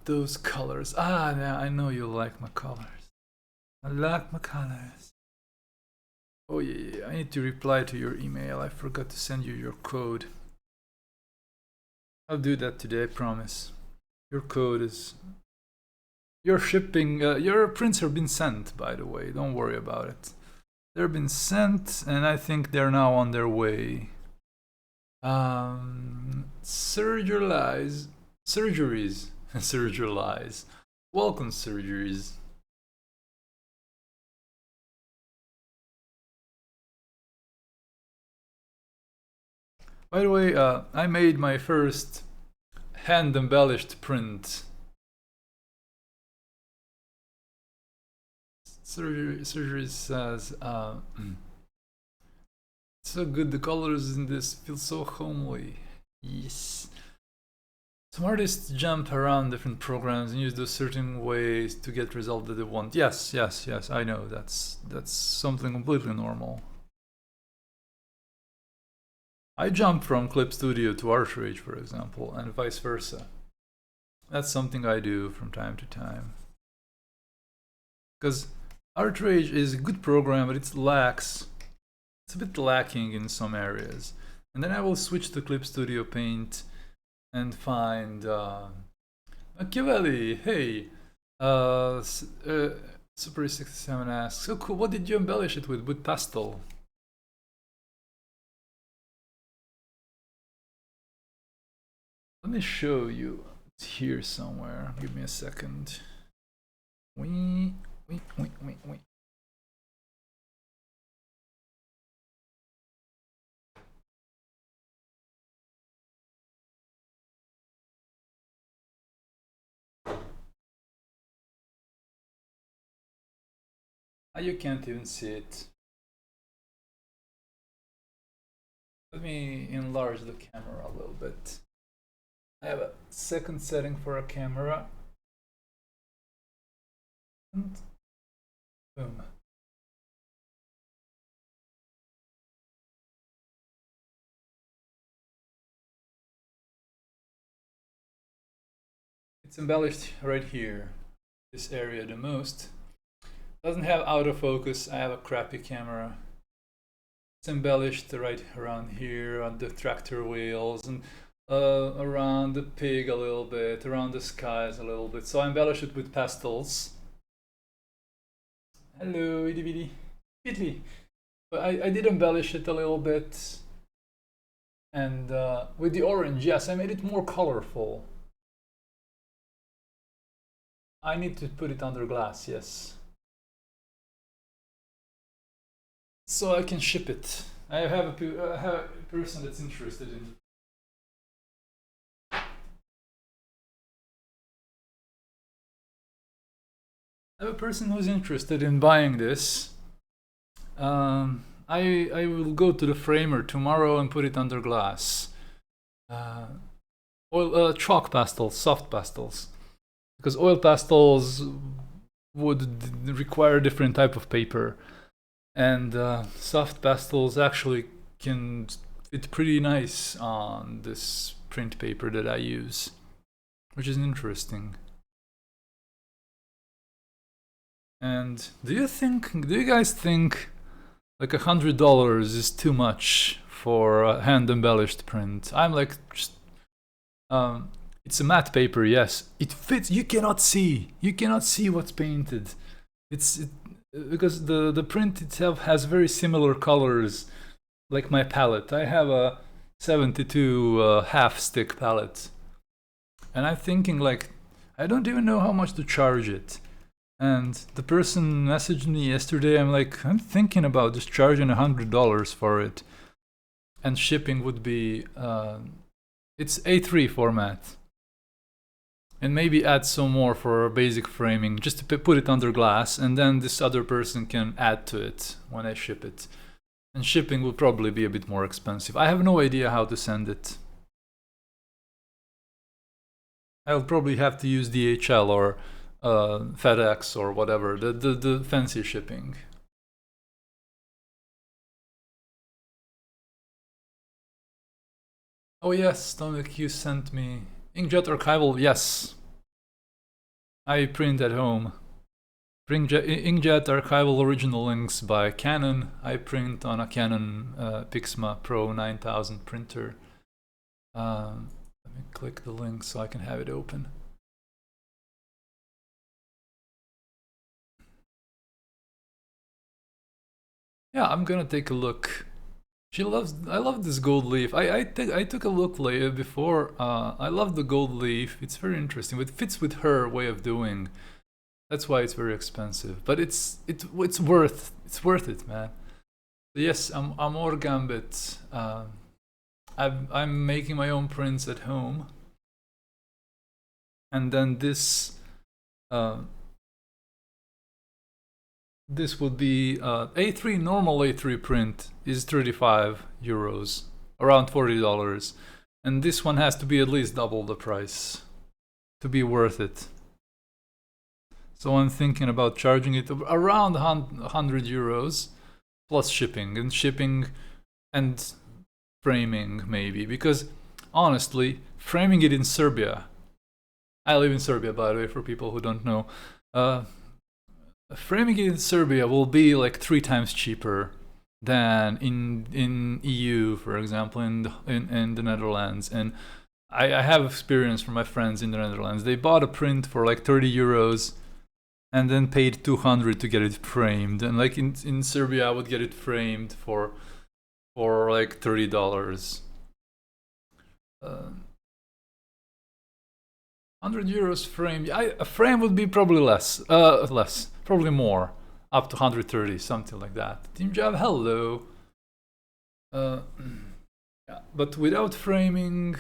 Those colors. Yeah, I know you like my colors. I like my colors. Oh yeah, I need to reply to your email. I forgot to send you your code. I'll do that today, I promise. Your code is... Your shipping... your prints have been sent, by the way. Don't worry about it. They've been sent, and I think they're now on their way. Surgeries. Surgeries. Welcome, surgeries. By the way, I made my first hand-embellished print. Surgery says, so good, the colors in this feel so homely. Yes. Some artists jump around different programs and use those certain ways to get results that they want. Yes, I know, that's something completely normal. I jump from Clip Studio to ArtRage, for example, and vice versa. That's something I do from time to time. Because ArtRage is a good program, but it's a bit lacking in some areas. And then I will switch to Clip Studio Paint and find Machiavelli. Hey, Super67 asks, so cool, what did you embellish it with? With pastel? Let me show you. It's here somewhere. Give me a second. Wait. You can't even see it. Let me enlarge the camera a little bit. I have a second setting for a camera. And boom. It's embellished right here, this area the most. Doesn't have autofocus, I have a crappy camera. It's embellished right around here on the tractor wheels and around the pig a little bit, around the skies a little bit. So I embellish it with pastels. Hello, itty bitty. Bitly. But I did embellish it a little bit. And with the orange, yes, I made it more colorful. I need to put it under glass, yes. So I can ship it. I have a person that's interested in it. I have a person who's interested in buying this. I will go to the framer tomorrow and put it under glass. Chalk pastels, soft pastels. Because oil pastels would require a different type of paper. And soft pastels actually can fit pretty nice on this print paper that I use, which is interesting. And do you guys think like $100 is too much for a hand embellished print. I'm like, just, it's a matte paper, yes. It fits. You cannot see what's painted. Because the print itself has very similar colors, like my palette. I have a 72 half stick palette, and I'm thinking like, I don't even know how much to charge it. And the person messaged me yesterday. I'm like, I'm thinking about just charging $100 for it, and shipping would be it's A3 format, and maybe add some more for basic framing, just to put it under glass, and then this other person can add to it when I ship it. And shipping will probably be a bit more expensive. I have no idea how to send it. I'll probably have to use DHL or FedEx or whatever, the fancy shipping. Oh yes, Stomach, you sent me inkjet archival. Yes, I print at home. Inkjet archival original inks by Canon. I print on a Canon Pixma Pro 9000 printer. Let me click the link so I can have it open. Yeah, I'm gonna take a look. I love this gold leaf. I took a look later before. I love the gold leaf. It's very interesting. It fits with her way of doing. That's why it's very expensive. But it's worth it, man. Yes, I'm more Gambit. I'm making my own prints at home, and then this would be A3. Normal A3 print is 35 euros, around $40, and this one has to be at least double the price to be worth it. So I'm thinking about charging it around 100 euros plus shipping and framing maybe, because honestly, framing it in Serbia, I live in Serbia by the way for people who don't know, framing it in Serbia will be like 3 times cheaper than in EU, for example, in the Netherlands. And I have experience from my friends in the Netherlands. They bought a print for like 30 euros and then paid 200 to get it framed. And like in Serbia, I would get it framed for like $30. 100 euros frame. A frame would be probably less, probably more, up to 130, something like that. Team Jab, hello. Yeah, but without framing,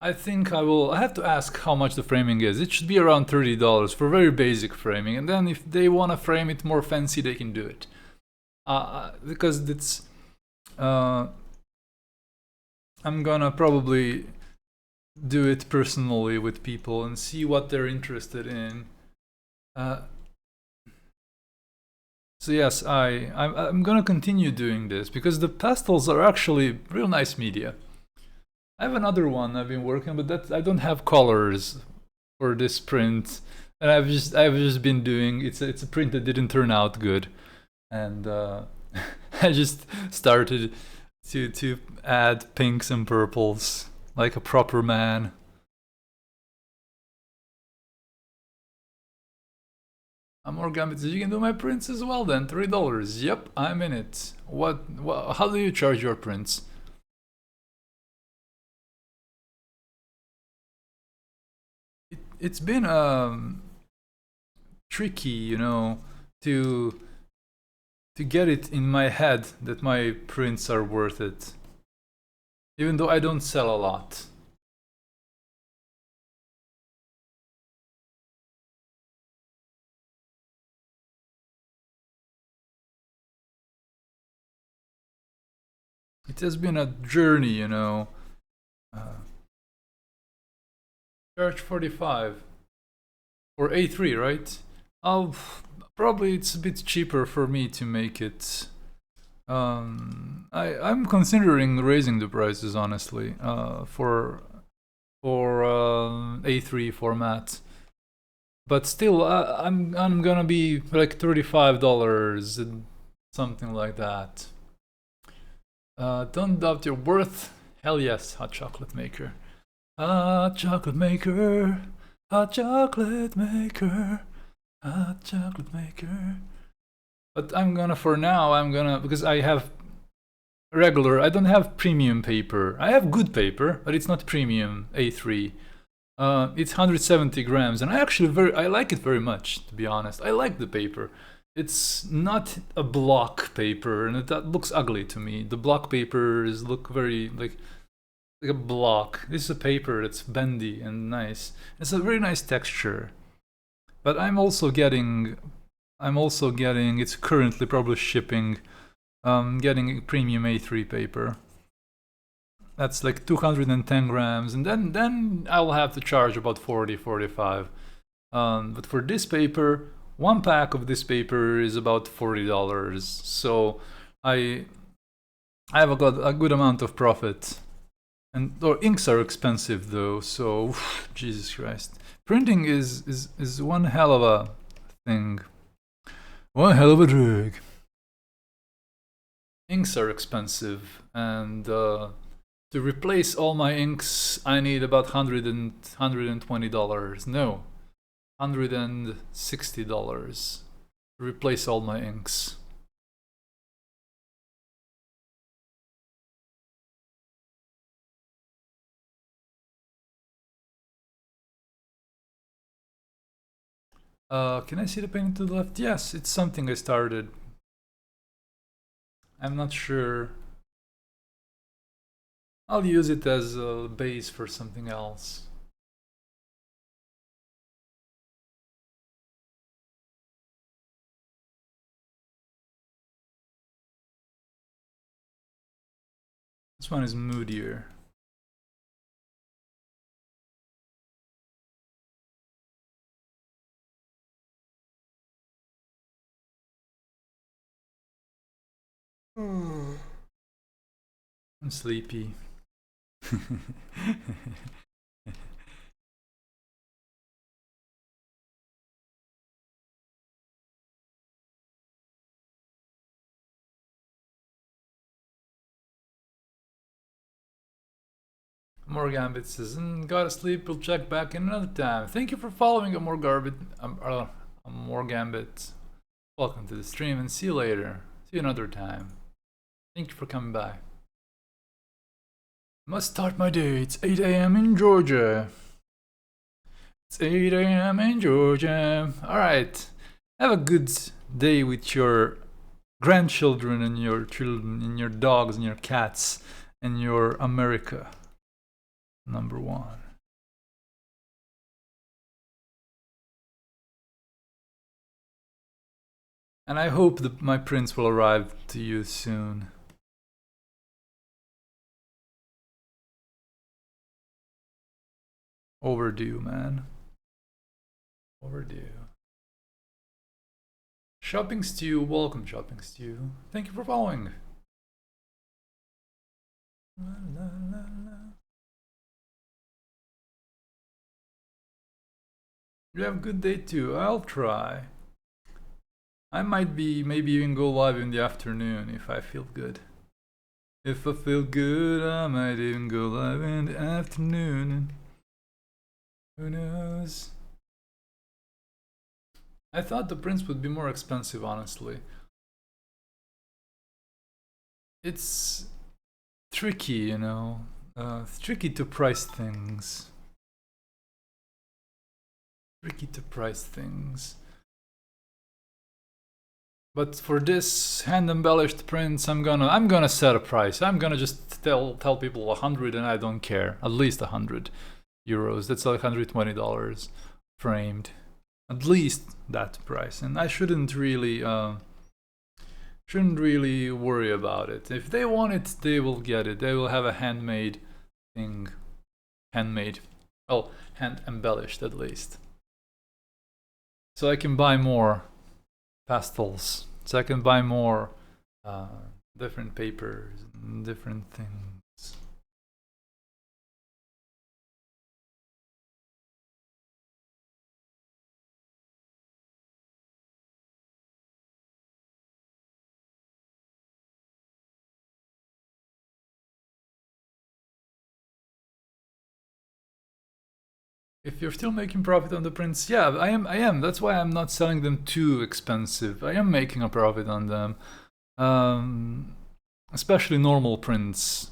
I think I have to ask how much the framing is. It should be around $30 for very basic framing, and then if they want to frame it more fancy, they can do it. Because it's I'm gonna probably do it personally with people and see what they're interested in. So yes, I'm gonna continue doing this because the pastels are actually real nice media. I have another one I've been working, but that I don't have colors for this print, and I've just been doing. It's a print that didn't turn out good, and I just started to add pinks and purples like a proper man. I'm more Gambit. You can do my prints as well then. $3. Yep, I'm in it. What? How do you charge your prints? It's been tricky, you know, to get it in my head that my prints are worth it, even though I don't sell a lot. It has been a journey, you know. Charge 45 or A3, right? Probably it's a bit cheaper for me to make it. I'm considering raising the prices honestly for A3 format, but still I'm gonna be like $35 something like that. Don't doubt your worth. Hell yes, hot chocolate maker. Hot chocolate maker. Hot chocolate maker. Hot chocolate maker. But I'm gonna, for now, because I have regular, I don't have premium paper. I have good paper, but it's not premium A3. It's 170 grams, and I like it very much, to be honest. I like the paper. It's not a block paper, and that looks ugly to me. The block papers look very like a block. This is a paper that's bendy and nice. It's a very nice texture. But I'm also getting, it's currently probably shipping, getting premium A3 paper. That's like 210 grams, and then I'll have to charge about 40, 45. But for this paper, one pack of this paper is about $40. So I have a good amount of profit. And inks are expensive though, so Jesus Christ. Printing is one hell of a thing. One hell of a drug. Inks are expensive, and to replace all my inks, I need about $120. No, $160 to replace all my inks. Can I see the painting to the left? Yes, it's something I started. I'm not sure. I'll use it as a base for something else. This one is moodier. I'm sleepy. More Gambit says, gotta sleep, we'll check back in another time. Thank you for following More Gambit. More Gambit. Welcome to the stream, and see you later. See you another time. Thank you for coming by. Must start my day. It's 8 a.m. in Georgia. It's 8 a.m. in Georgia. Alright. Have a good day with your grandchildren and your children and your dogs and your cats and your America. Number one. And I hope that my prince will arrive to you soon. Overdue, man. Overdue. Shopping Stew, welcome Shopping Stew. Thank you for following. La, la, la, la. You have a good day too. I'll try. I might maybe even go live in the afternoon if I feel good. If I feel good, I might even go live in the afternoon. Who knows? I thought the prints would be more expensive, honestly. It's tricky, you know. It's tricky to price things. But for this hand embellished prints, I'm gonna set a price. I'm gonna just tell people 100, and I don't care. At least 100 euros. That's like $120 framed. At least that price. And I shouldn't really worry about it. If they want it, they will get it. They will have a handmade thing. Handmade. Well, hand embellished at least. So I can buy more pastels. So I can buy more different papers and different things. If you're still making profit on the prints, yeah, I am. That's why I'm not selling them too expensive. I am making a profit on them, especially normal prints,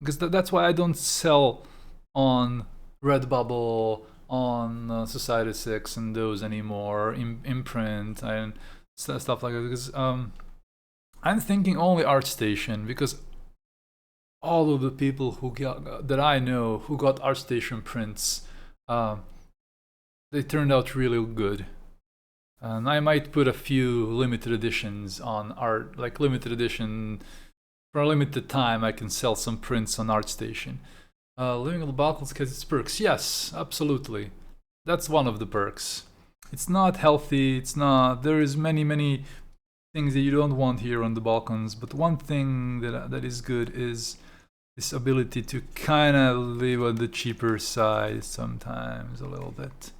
because that's why I don't sell on Redbubble, on Society 6 and those anymore, imprint and stuff like that, because I'm thinking only ArtStation, because all of the people that I know who got ArtStation prints, they turned out really good. And I might put a few limited editions on art, like limited edition for a limited time. I can sell some prints on ArtStation. Living on the balcony has its perks. Yes, absolutely. That's one of the perks. It's not healthy. It's not. There is many things that you don't want here on the Balkans. But one thing that is good is this ability to kind of live on the cheaper side sometimes a little bit.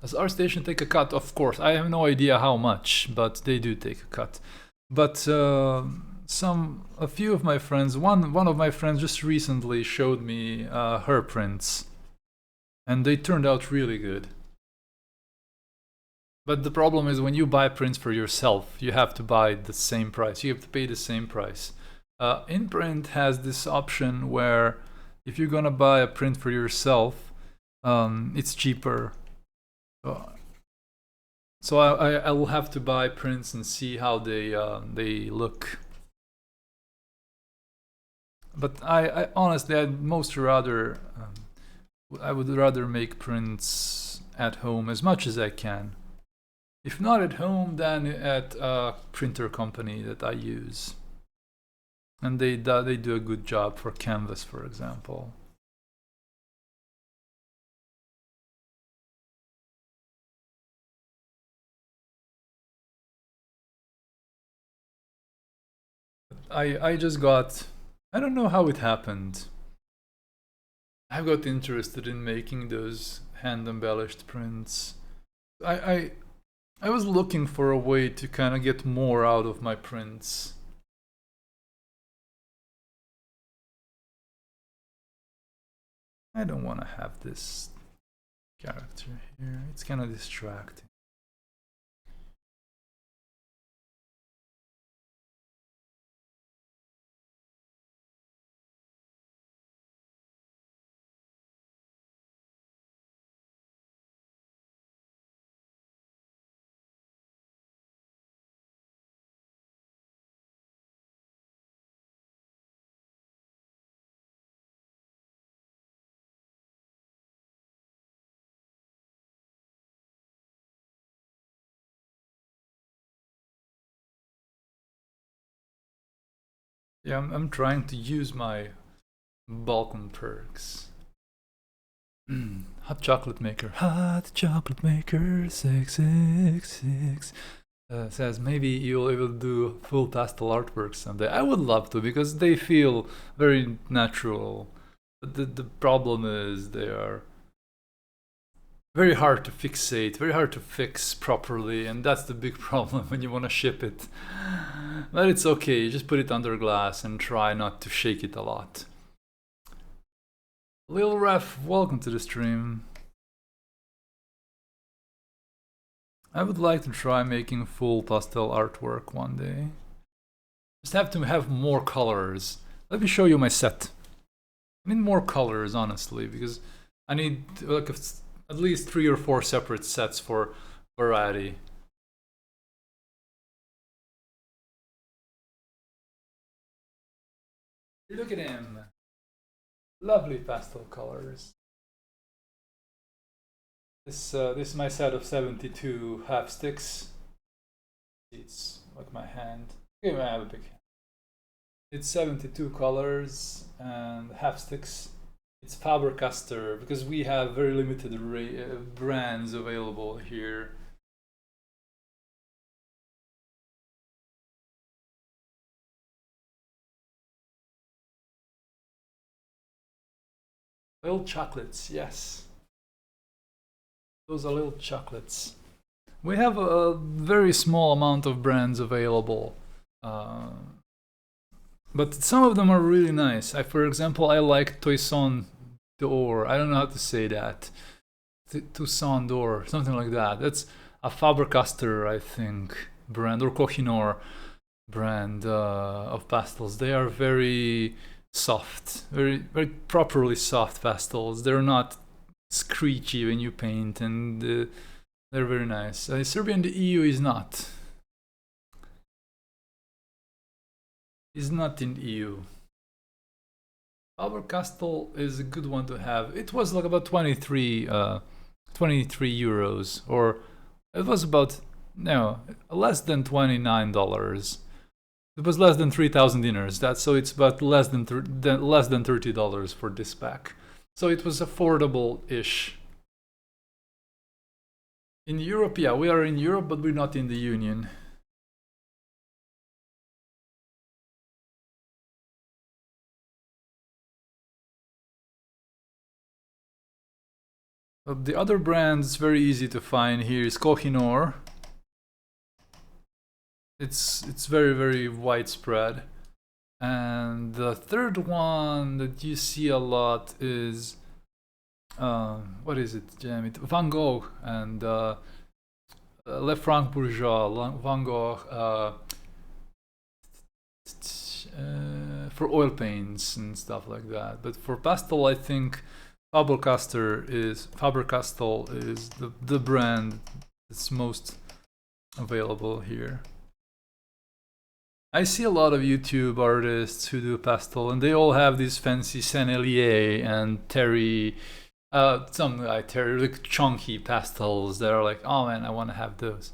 Does ArtStation take a cut? Of course. I have no idea how much, but they do take a cut. But a few of my friends, one of my friends just recently showed me her prints, and they turned out really good. But the problem is when you buy prints for yourself, you have to buy the same price. You have to pay the same price. Imprint has this option where if you're gonna buy a print for yourself, it's cheaper. So I will have to buy prints and see how they look. But I honestly, I would rather make prints at home as much as I can. If not at home, then at a printer company that I use. And they do a good job for canvas, for example. I just got, I don't know how it happened. I got interested in making those hand embellished prints. I was looking for a way to kind of get more out of my prints. I don't want to have this character here. It's kind of distracting. Yeah, I'm trying to use my Balkan perks. Hot chocolate maker. Hot chocolate maker 666 says maybe you'll able to do full pastel artwork someday. I would love to because they feel very natural. But the problem is they are very hard to fixate, very hard to fix properly, and that's the big problem when you want to ship it. But it's okay, you just put it under glass and try not to shake it a lot. Lil Ref, welcome to the stream. I would like to try making full pastel artwork one day. Just have to have more colors. Let me show you my set. I need more colors, honestly, because I need like at least 3 or 4 separate sets for variety. Look at him. Lovely pastel colors. This is my set of 72 half sticks. It's like my hand. Okay, I have a big hand. It's 72 colors and half sticks. It's Faber-Castell because we have very limited brands available here. Little chocolates, yes. Those are little chocolates. We have a very small amount of brands available. But some of them are really nice. For example, I like Toison d'Or. I don't know how to say that. Toussaint d'Or, something like that. That's a Faber-Castell, I think, brand, or Kohinoor brand of pastels. They are very soft, very properly soft pastels. They're not screechy when you paint, and they're very nice. Serbia in the EU is not. Is not in the EU. Faber-Castell is a good one to have. It was like about 23 euros, or it was about less than $29. It was less than 3,000 dinars. So it's about less than $30 for this pack. So it was affordable-ish. In Europe, yeah, we are in Europe, but we're not in the Union. The other brands very easy to find here is Kohinoor. It's very widespread. And the third one that you see a lot is what is it? Damn it, Van Gogh and Lefranc Bourgeois, Van Gogh for oil paints and stuff like that. But for pastel, I think Faber-Castell is the brand that's most available here. I see a lot of YouTube artists who do pastel, and they all have these fancy Sennelier and Terry, something like Terry, like chunky pastels that are like, oh man, I want to have those.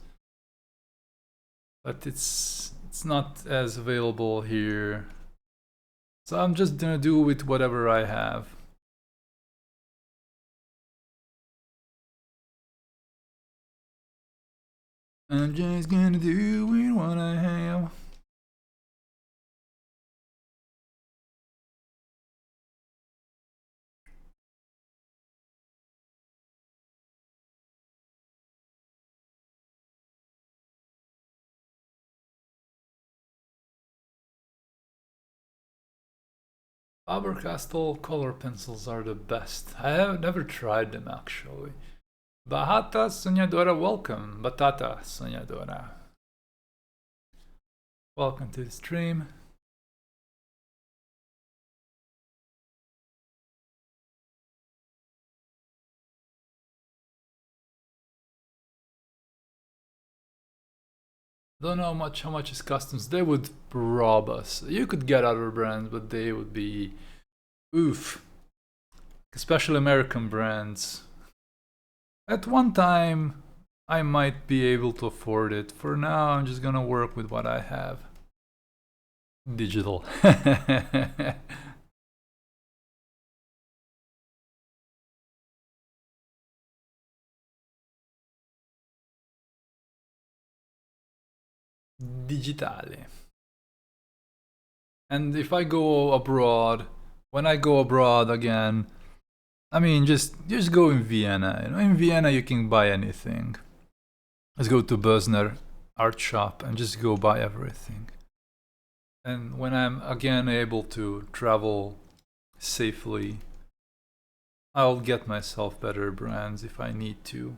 But it's not as available here, so I'm just gonna do with whatever I have. I'm just gonna do with what I have. Faber-Castell color pencils are the best. I have never tried them actually. Batata Soñadora, welcome. Batata Soñadora. Welcome to the stream. Don't know how much is customs. They would rob us. You could get other brands, but they would be oof. Especially American brands. At one time, I might be able to afford it. For now, I'm just gonna work with what I have. Digital. Digitale. And if I go abroad, when I go abroad again, I mean, just go in Vienna. You know, in Vienna you can buy anything. Let's go to Bösner art shop and just go buy everything. And when I'm again able to travel safely, I'll get myself better brands if I need to.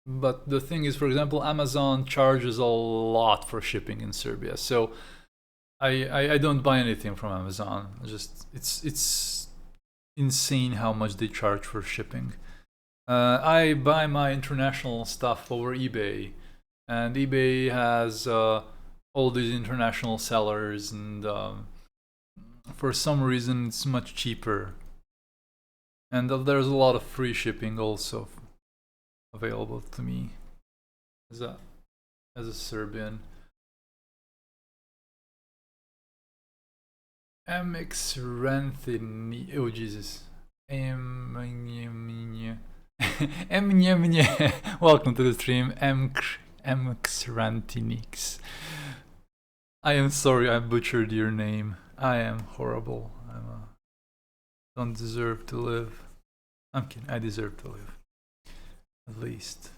But the thing is, for example, Amazon charges a lot for shipping in Serbia, so I don't buy anything from Amazon. Just it's insane how much they charge for shipping. I buy my international stuff over eBay, and eBay has all these international sellers, and for some reason it's much cheaper. And there's a lot of free shipping also available to me as a Serbian. MX Ranthini. Oh Jesus. Welcome to the stream, MX Rantinix. I am sorry I butchered your name. I am horrible. Don't deserve to live. I'm kidding. I deserve to live. At least.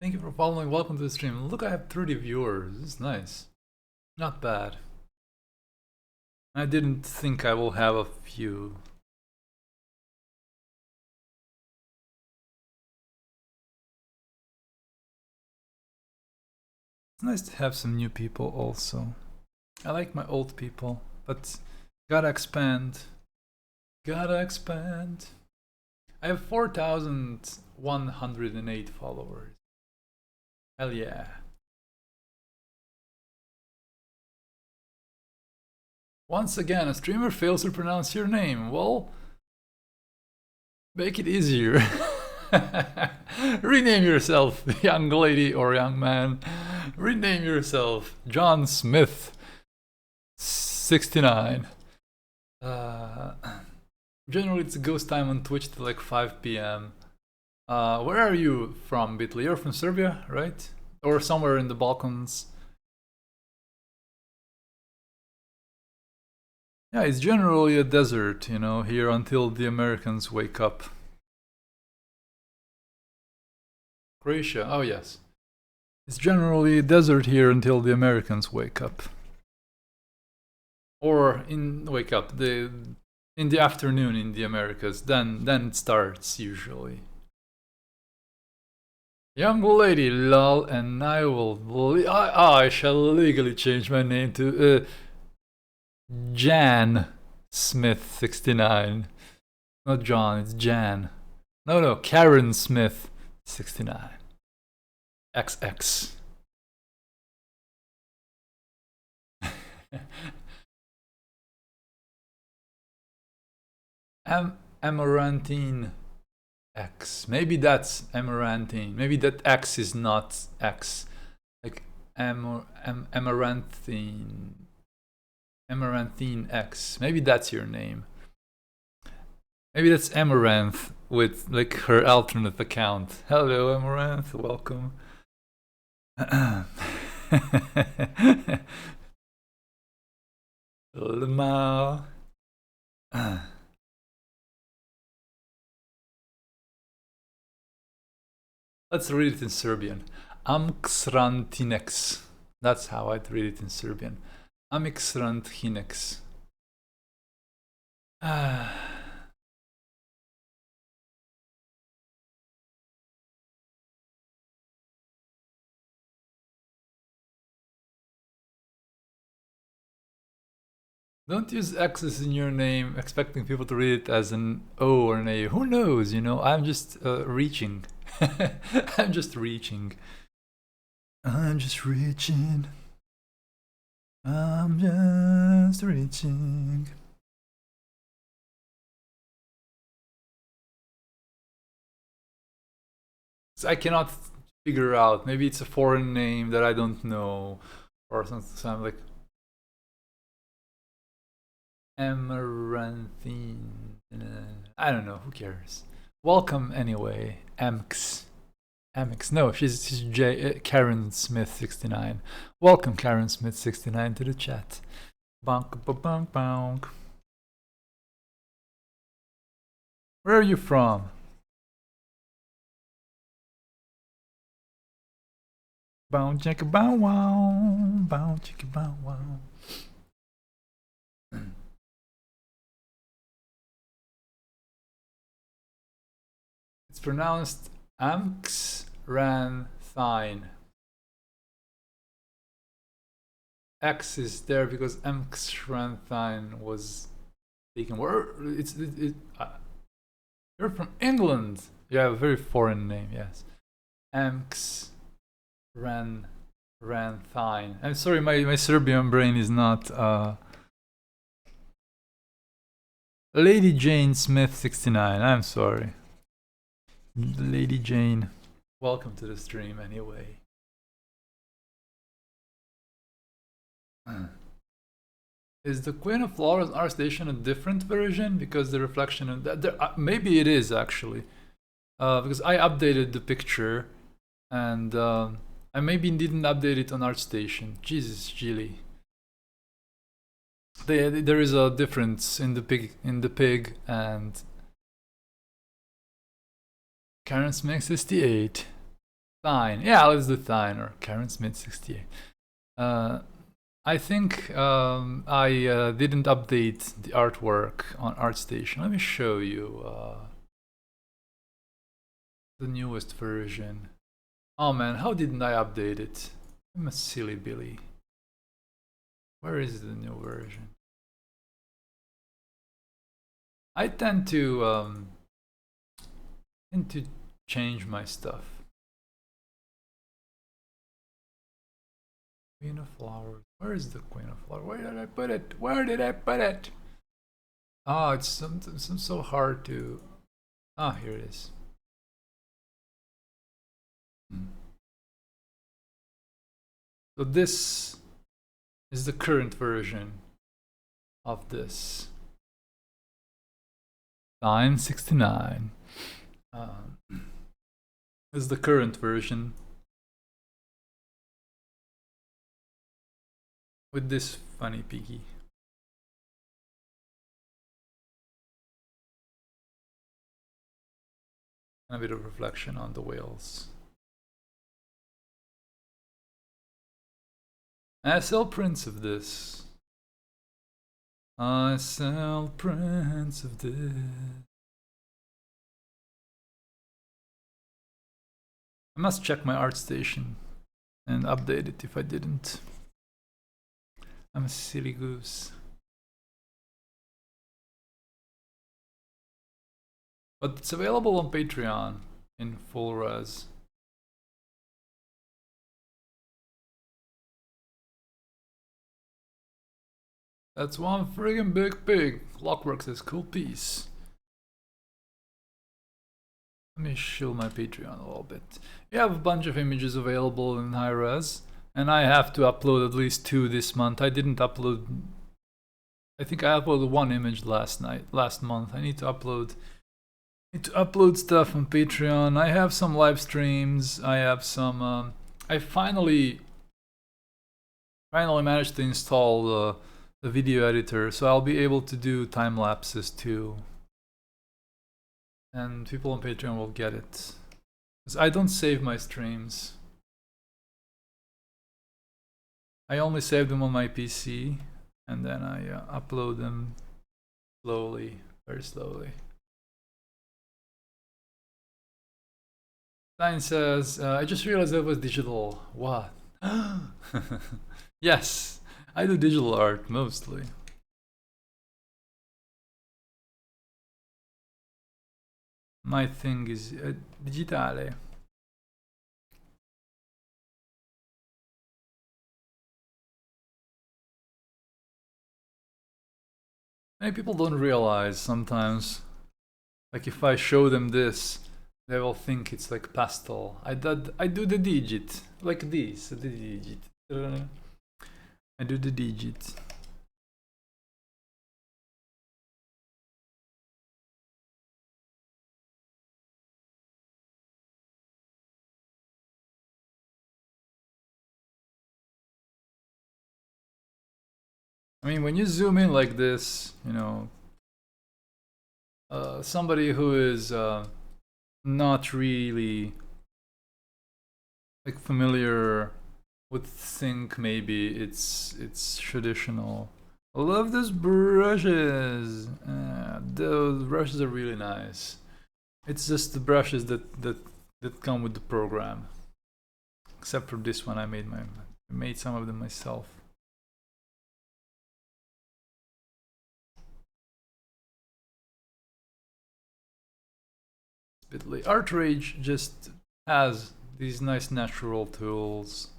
Thank you for following. Welcome to the stream. Look, I have 30 viewers. This is nice. Not bad. I didn't think I will have a few. It's nice to have some new people also. I like my old people, but gotta expand. Gotta expand. I have 4,108 followers. Hell yeah. Once again, a streamer fails to pronounce your name. Well, make it easier. Rename yourself, young lady or young man. Rename yourself John Smith 69. Generally it's a ghost time on Twitch till like 5 p.m. Where are you from, Bitly? You're from Serbia, right? Or somewhere in the Balkans? Yeah, it's generally a desert, you know, here until the Americans wake up. Croatia, oh yes. It's generally a desert here until the Americans wake up. Or wake up in the afternoon in the Americas, then it starts usually. Young lady, lol, and I shall legally change my name to Jan Smith 69. Not John, it's Jan. No, Karen Smith 69. XX. Amaranthine X. Maybe that's amaranthine. Maybe that X is not X. Like amaranthine. Amaranthine X. Maybe that's your name. Maybe that's Amaranth with like her alternate account. Hello, Amaranth. Welcome. Lemao. Let's read it in Serbian. Amksrantinex. That's how I'd read it in Serbian. Amksrantinex. Don't use X's in your name expecting people to read it as an O or an A. Who knows, you know? I'm just reaching. I'm just reaching. I'm just reaching. I'm just reaching. I cannot figure out. Maybe it's a foreign name that I don't know, or something like Amaranthine. I don't know. Who cares? Welcome anyway, Amx. No, she's Karen Smith 69. Welcome, Karen Smith 69 to the chat. Bonk, bonk, bonk. Where are you from? Bow chicka bow wow, bow chicka bow wow. It's pronounced Amksranthine. X is there because Amksranthine was taken. Where you're from England. You have a very foreign name, yes. Amksranthine. I'm sorry, my Serbian brain is not. Lady Jane Smith 69. I'm sorry. Lady Jane, welcome to the stream anyway. Is the Queen of Flowers ArtStation a different version? Because the reflection of that, maybe it is actually. Because I updated the picture and I maybe didn't update it on ArtStation. Jesus, Gilly. There is a difference in the pig and Karen Smith 68. Thine. Yeah, let's do Thine or Karen Smith 68. I think I didn't update the artwork on ArtStation. Let me show you the newest version. Oh man, how didn't I update it? I'm a silly Billy. Where is the new version? I tend to change my stuff. Queen of Flowers. Where is the Queen of Flowers? Where did I put it? Where did I put it? Oh, it's some so hard to. Ah, here it is. So this is the current version of this. Line 69. This is the current version with this funny piggy. And a bit of reflection on the whales. I sell prints of this. I sell prints of this. I must check my ArtStation and update it if I didn't. I'm a silly goose. But it's available on Patreon in full res. That's one friggin' big pig. Clockworks is cool piece. Let me shield my Patreon a little bit. You have a bunch of images available in high res, and I have to upload at least 2 this month. I didn't upload. I think I uploaded 1 image last month. I need to upload stuff on Patreon. I have some live streams. I have some. I finally managed to install the video editor, so I'll be able to do time lapses too. And people on Patreon will get it. Because I don't save my streams. I only save them on my PC, and then I upload them slowly, very slowly. Stein says, I just realized that was digital. What? Yes, I do digital art mostly. My thing is digitale. Many people don't realize sometimes, like if I show them this, they will think it's like pastel. I do the digit, like this, the digit. I do the digit. I mean, when you zoom in like this, you know, somebody who is not really like familiar would think maybe it's traditional. I love those brushes. Those brushes are really nice. It's just the brushes that come with the program. Except for this one, I made some of them myself. Bitly. ArtRage just has these nice natural tools,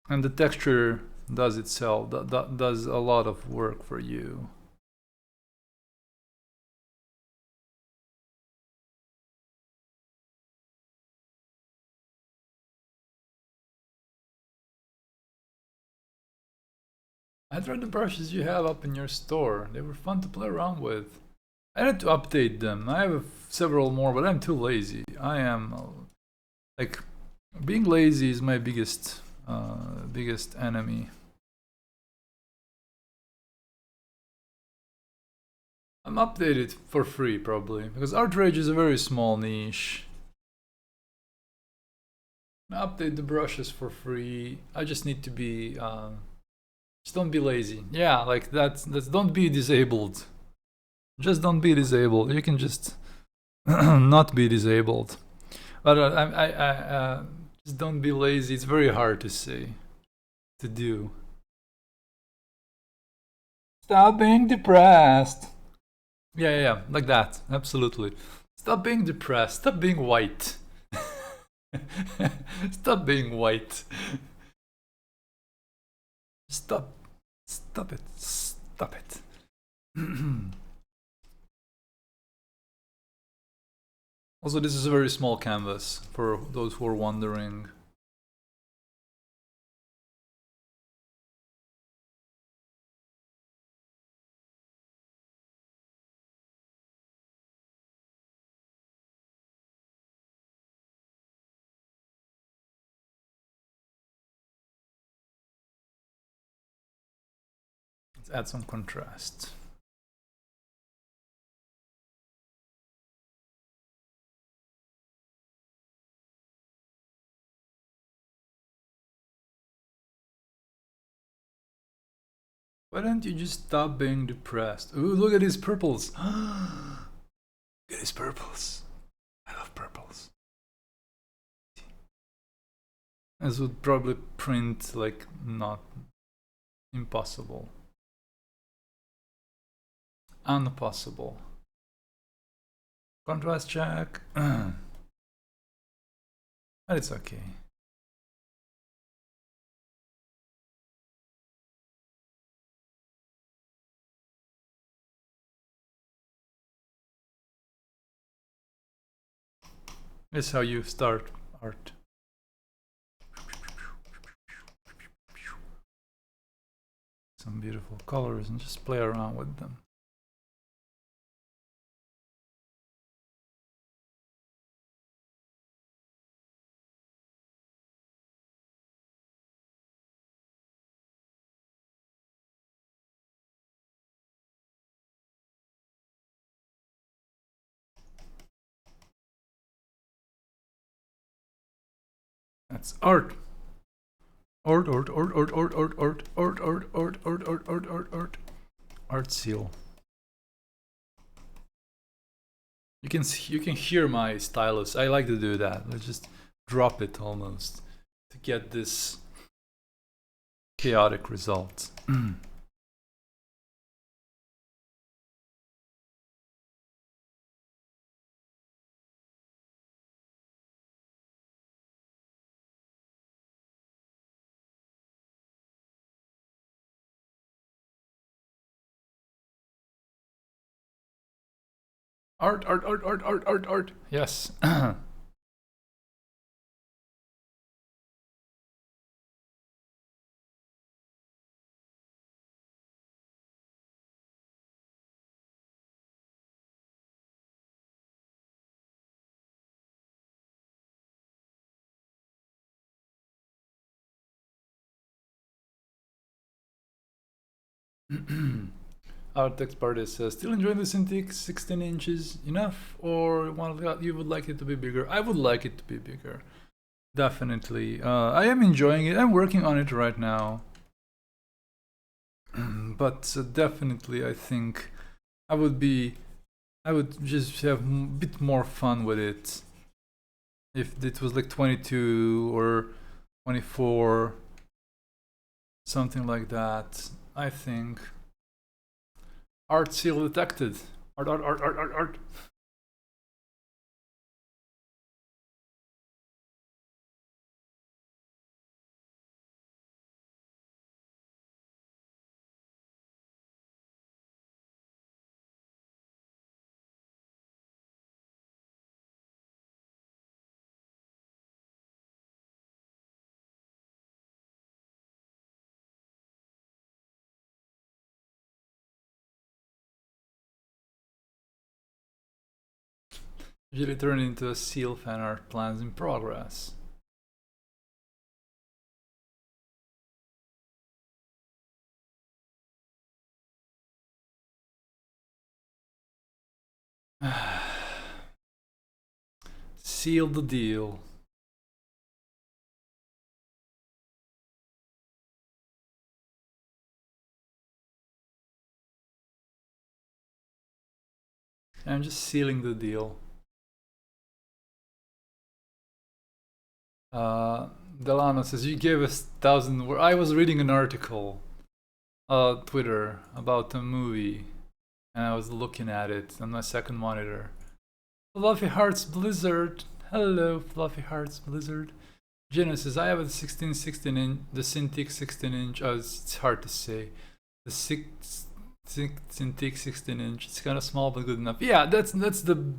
and the texture does itself. That does a lot of work for you. I tried the brushes you have up in your store. They were fun to play around with. I need to update them. I have several more, but I'm too lazy. I am like being lazy is my biggest enemy. I'm updated for free probably because ArtRage is a very small niche. Update the brushes for free. I just need to be just don't be lazy. Yeah, like that's don't be disabled. Just don't be disabled. You can just not be disabled. But I just don't be lazy. It's very hard to say, to do. Stop being depressed. Yeah, like that. Absolutely. Stop being depressed. Stop being white. Stop being white. Stop it. Stop it. Also, this is a very small canvas for those who are wondering. Let's add some contrast. Why don't you just stop being depressed? Ooh, look at these purples. Look at these purples. I love purples. This would probably print like not impossible. Impossible. Contrast check. But it's okay. That's how you start art. Some beautiful colors and just play around with them. That's art. Art. Art seal. You can hear my stylus. I like to do that. Let's just drop it almost to get this chaotic result. Art. Yes. Our text part is still enjoying the Cintiq 16 inches enough, or you would like it to be bigger? I would like it to be bigger. Definitely. I am enjoying it. I'm working on it right now. But definitely I think I would just have a bit more fun with it if it was like 22 or 24, something like that. I think. Art seal detected. Art. Usually turn into a seal fan art plans in progress. Seal the deal. I'm just sealing the deal. Delano says, you gave us 1,000 words. I was reading an article on Twitter about a movie, and I was looking at it on my second monitor. Fluffy Hearts Blizzard. Hello, Fluffy Hearts Blizzard. Genesis, I have a 16-inch, the Cintiq 16-inch. Oh, it's hard to say. The Cintiq 16-inch. It's kind of small but good enough. Yeah, that's the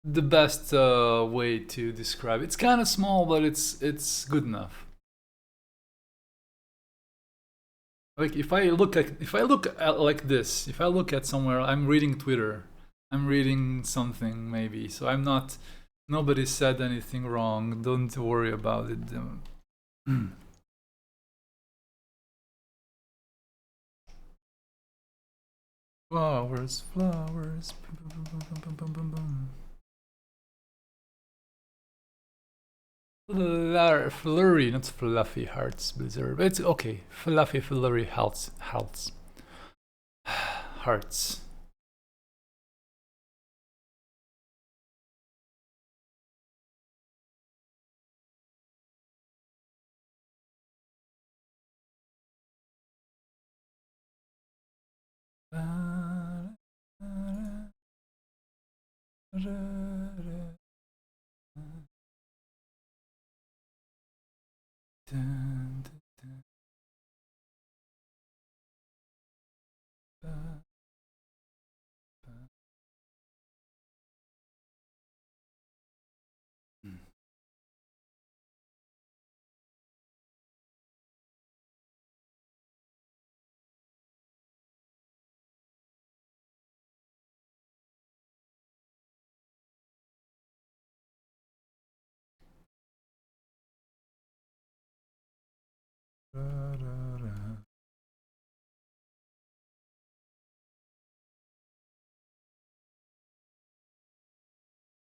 best way to describe it. It's kind of small, but it's good enough. Like if I look at like this, if I look at somewhere, I'm reading Twitter, I'm reading something maybe. So I'm not. Nobody said anything wrong. Don't worry about it. Flowers, flowers. Flurry, not Fluffy Hearts Blizzard. It's okay. Fluffy Flurry Hearts. Hearts.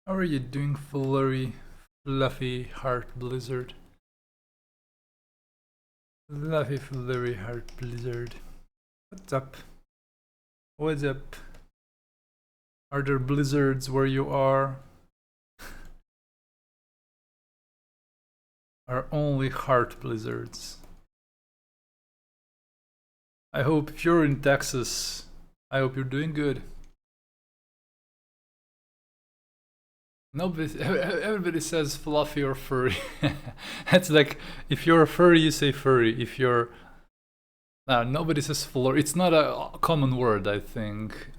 How are you doing, Fluffy Heart Blizzard? Fluffy Flurry Heart Blizzard. What's up? What's up? Are there blizzards where you are? Are only heart blizzards? I hope if you're in Texas, I hope you're doing good. Nobody, everybody says fluffy or furry. It's like if you're a furry, you say furry. If you're nobody says flurry. It's not a common word, I think.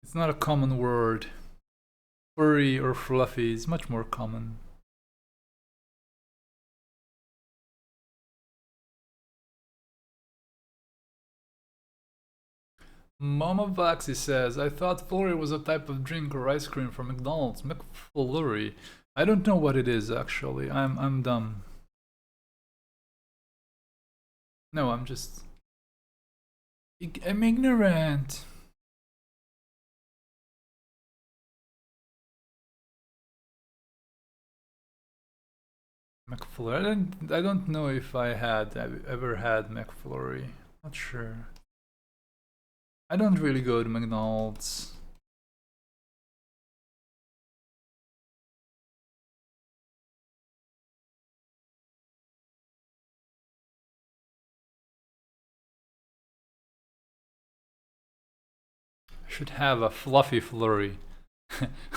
It's not a common word. Furry or fluffy is much more common. Mama Vaxi says, I thought flurry was a type of drink or ice cream from McDonald's. McFlurry. I don't know what it is actually. I'm dumb. No, I'm ignorant. McFlurry. I don't know if I've ever had McFlurry. Not sure. I don't really go to McDonald's. I should have a fluffy flurry.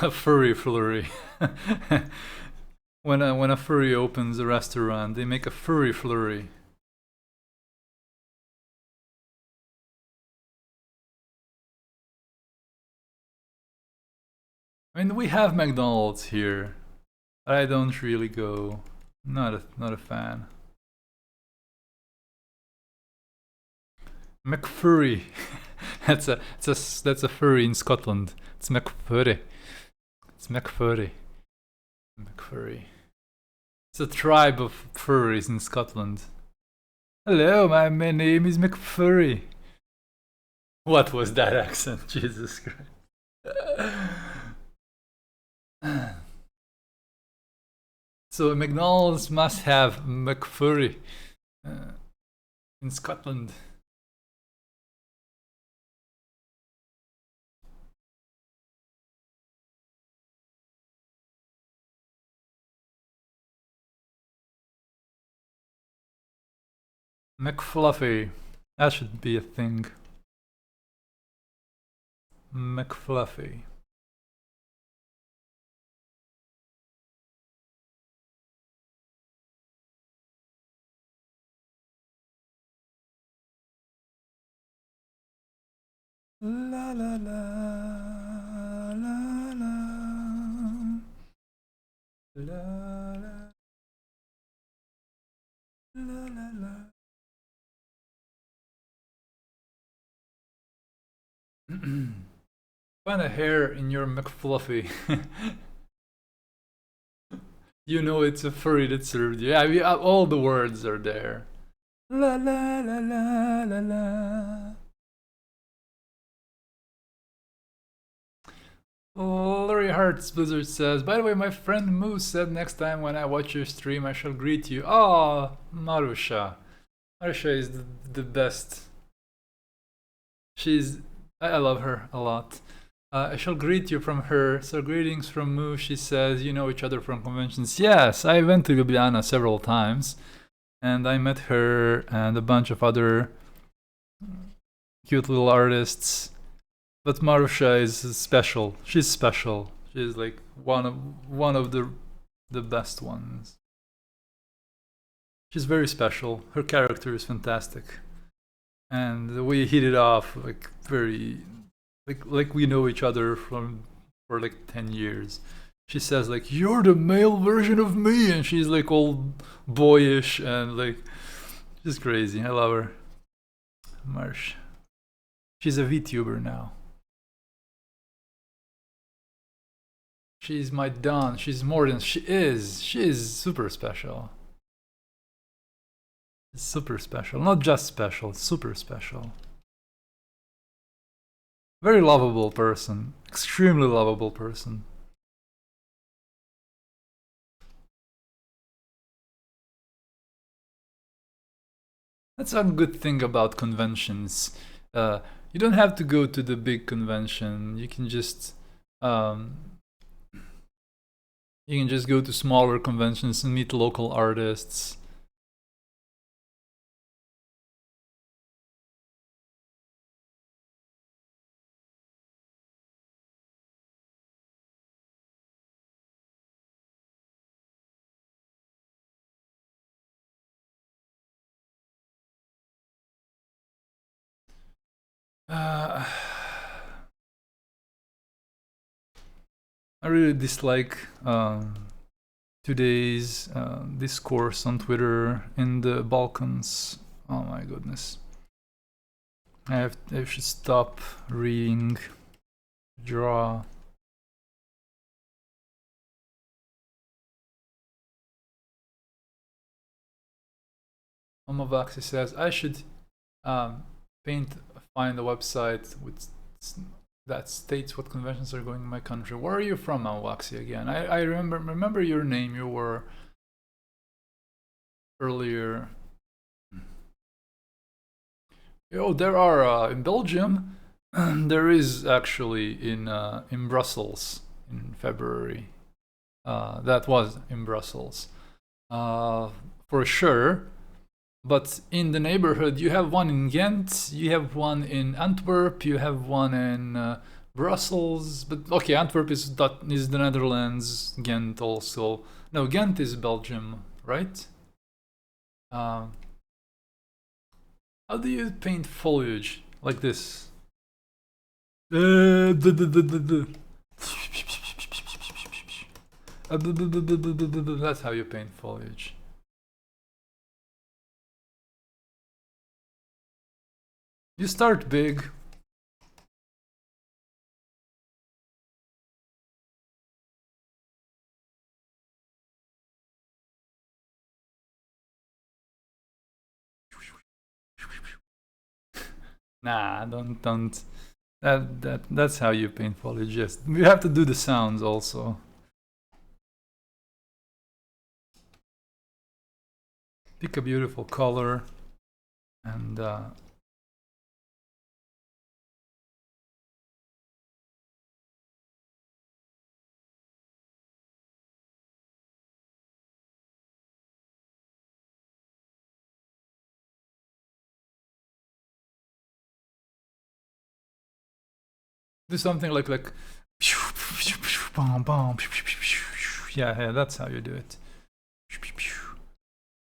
A furry flurry. When a furry opens a restaurant, they make a furry flurry. I mean, we have McDonald's here, but I don't really go. Not a fan. McFurry. that's a furry in Scotland. It's McFurry. It's McFurry. McFurry. It's a tribe of furries in Scotland. Hello, my name is McFurry. What was that accent? Jesus Christ. So McDonald's must have McFlurry in Scotland. McFluffy. That should be a thing. McFluffy. La la la la la la la la la. Find a hair in your McFluffy. You know it's a furry that served you. Yeah, all the words are there. La la la la la la. Larry Hearts Blizzard says, by the way, my friend Moose said next time when I watch your stream I shall greet you. Oh, Marusha. Marusha is the best. I love her a lot. I shall greet you from her. So greetings from Moose. She says, you know each other from conventions. Yes, I went to Ljubljana several times. And I met her and a bunch of other cute little artists. But Marusha is special. She's special. She's like one of the best ones. She's very special. Her character is fantastic, and we hit it off like very like we know each other for like 10 years. She says like, you're the male version of me, and she's like all boyish and like she's crazy. I love her. Marsh. She's a VTuber now. She's my Dawn. She's more than she is. She is super special. Super special. Not just special, super special. Very lovable person. Extremely lovable person. That's a good thing about conventions. You don't have to go to the big convention. You can just go to smaller conventions and meet local artists. I really dislike today's discourse on Twitter in the Balkans. Oh my goodness. I should stop reading, draw. Omavaxi says I should find a website that states what conventions are going in my country. Where are you from, Omavaxi? Again, I remember your name. You were earlier. Oh, there are in Belgium. There is actually in Brussels in February. That was in Brussels, for sure. But in the neighborhood, you have one in Ghent, you have one in Antwerp, you have one in Brussels. But okay, Antwerp is the Netherlands. Ghent also. No, Ghent is Belgium, right? How do you paint foliage like this? That's how you paint foliage. You start big. Nah, don't. That's how you paint foliage. Yes, you have to do the sounds also. pick a beautiful color and do something like yeah, that's how you do it.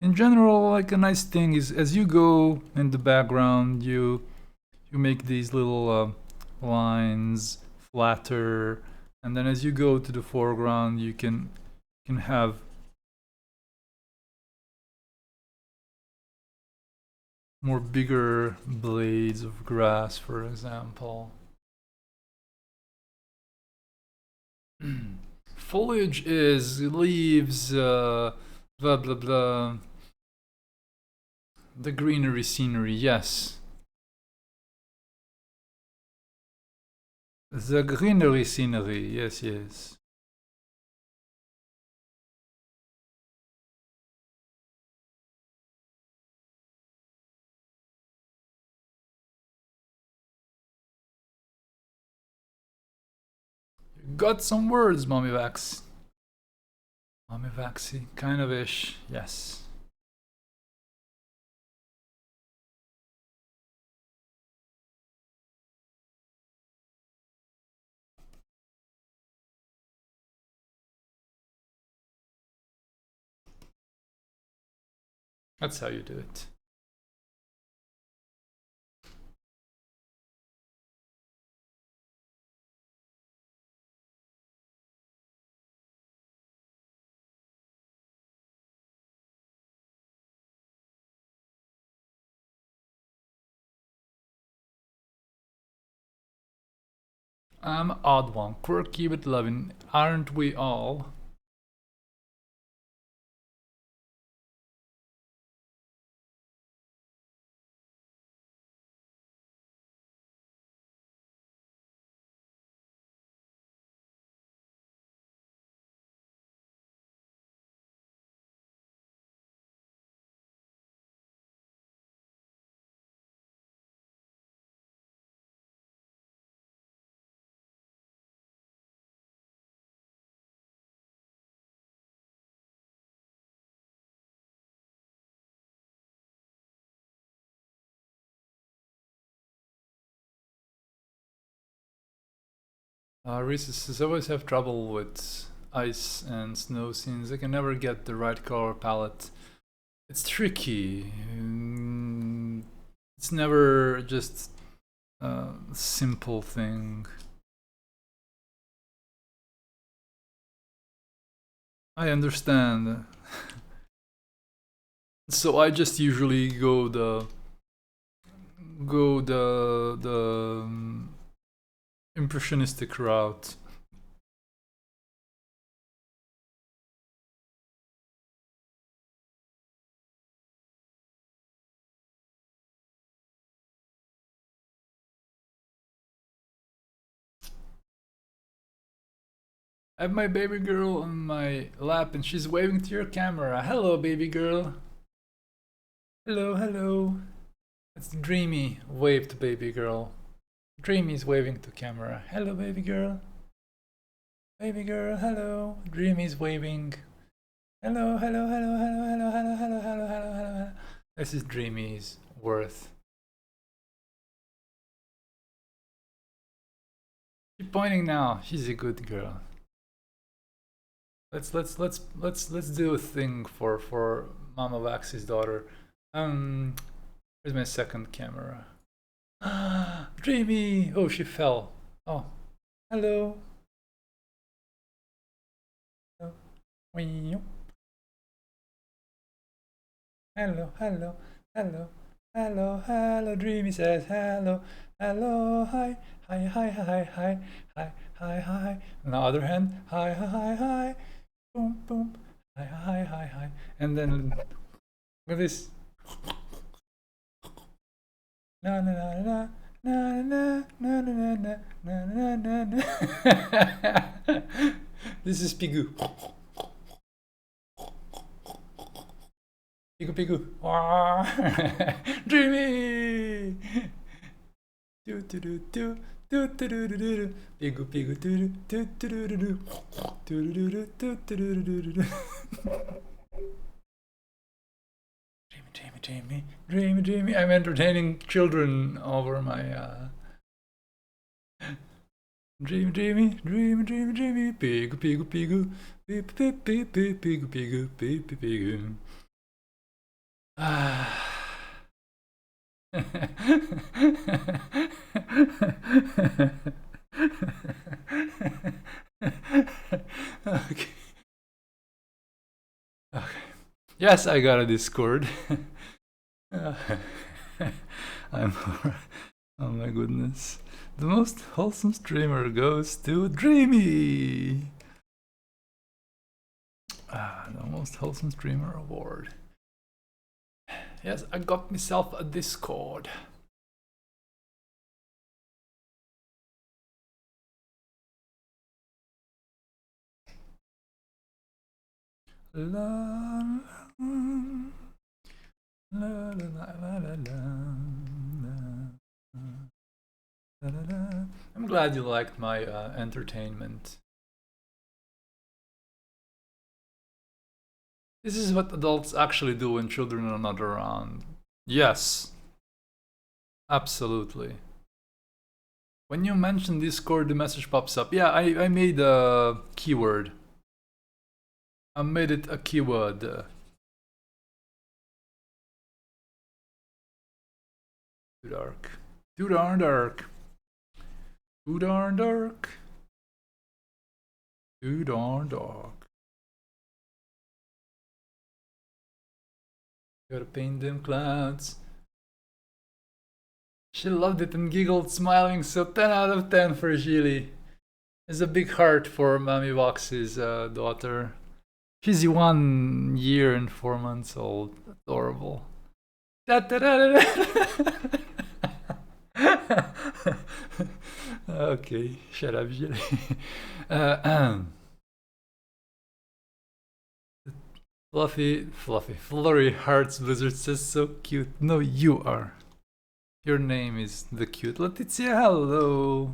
In general, like a nice thing is as you go in the background, you make these little lines flatter, and then as you go to the foreground, you can have more bigger blades of grass, for example. Foliage is leaves, blah blah blah. The greenery scenery, yes. The greenery scenery, yes, yes. Got some words, Mommy Vax. Mommy Vaxy, kind of ish, yes. That's how you do it. I'm an odd one, quirky but loving, aren't we all? Reese's always have trouble with ice and snow scenes. They can never get the right color palette. It's tricky. It's never just a simple thing. I understand. So I just usually go the impressionistic route. I have my baby girl on my lap and she's waving to your camera. Hello, baby girl. Hello, hello. It's Dreamy. Wave to baby girl. Dreamy's waving to camera. Hello, baby girl. Baby girl, hello. Dreamy's waving. Hello, hello, hello, hello, hello, hello, hello, hello, hello, hello. This is Dreamy's worth. She's pointing now. She's a good girl. Let's do a thing for Mama Vax's daughter. Where's my second camera? Dreamy! Oh, she fell. Oh, hello. Hello, hello, hello, hello, hello. Dreamy says hello, hello, hi, hi, hi, hi, hi, hi, hi, hi. On the other hand, hi, hi, hi, hi, boom, boom, hi, hi, hi, hi. And then look at this. Na na na na. Na na na na na na na na. This is Pigou. Pigu pigu. Dreamy. Do do do do. Do do do do do. Pigu pigu do do do do do do. Do do do do do do do do. Dreamy, dreamy, dreamy, dreamy. I'm entertaining children over my dreamy, dreamy, dreamy, dreamy, dreamy. Pigu pigu pigu. Pip pip pip pip pigu pigu pip pip pigu. Okay. Okay. Yes, I got a Discord. I'm. Oh my goodness. The most wholesome streamer goes to Dreamy. The most wholesome streamer award. Yes, I got myself a Discord. La la la la la la la. I'm glad you liked my entertainment. This is what adults actually do when children are not around. Yes. Absolutely. When you mention Discord, the message pops up. Yeah, I made a keyword. I made it a keyword. Too dark. Too darn dark. Too darn dark. Too darn dark. Gotta paint them clouds. She loved it and giggled, smiling, so 10 out of 10 for Gilly. There's a big heart for Mami Vox's daughter. She's 1 year and 4 months old. Adorable. Okay, shut up, Gilly. Fluffy, Flurry Hearts Blizzard says so cute. No, you are. Your name is the cute Letizia. Hello.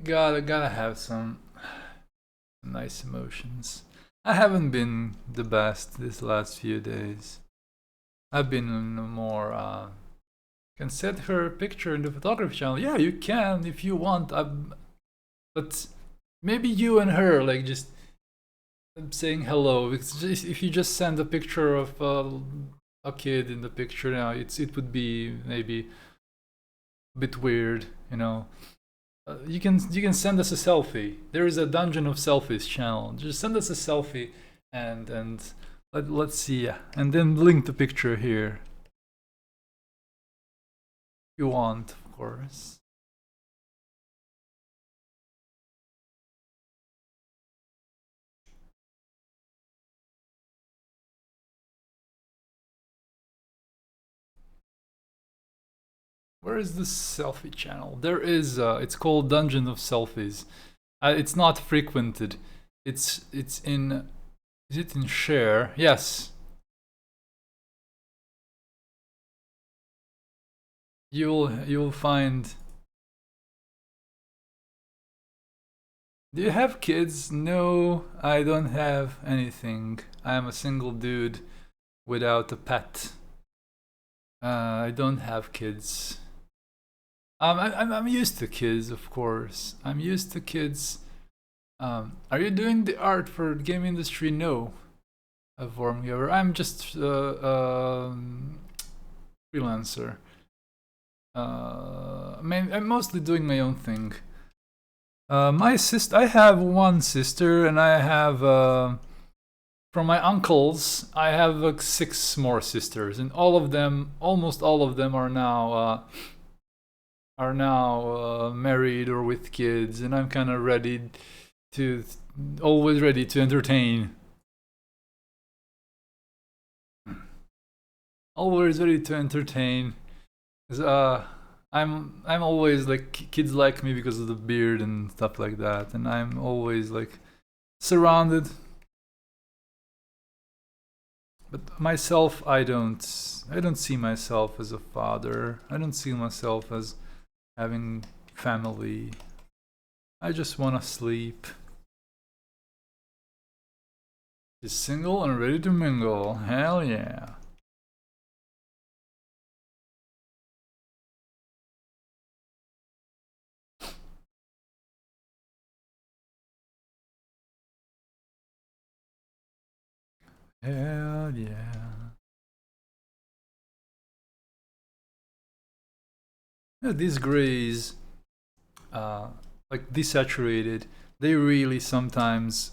Gotta have some nice emotions. I haven't been the best this last few days. I've been more can set her picture in the photography channel. Yeah, you can if you want. But maybe you and her, like, just saying hello. It's just, if you just send a picture of a kid in the picture now, it would be maybe a bit weird, you know. You can send us a selfie. There is a Dungeon of Selfies channel. Just send us a selfie and let's see, and then link the picture here. If you want, of course. Where is the selfie channel? There is. It's called Dungeon of Selfies. It's not frequented. It's in. Is it in share? Yes. You'll find. Do you have kids? No, I don't have anything. I'm a single dude without a pet. I don't have kids. I'm used to kids, of course. I'm used to kids. Are you doing the art for the game industry? No. I'm just freelancer. I'm mostly doing my own thing. I have one sister, and I have from my uncles, I have like 6 more sisters, and almost all of them are now married or with kids, and I'm kind of always ready to entertain. Always ready to entertain. 'Cause, I'm always like, kids like me because of the beard and stuff like that, and I'm always like surrounded. But myself, I don't see myself as a father. I don't see myself as having family. I just wanna sleep. Is single and ready to mingle. Hell yeah. Hell yeah. Yeah, these grays, like desaturated, they really sometimes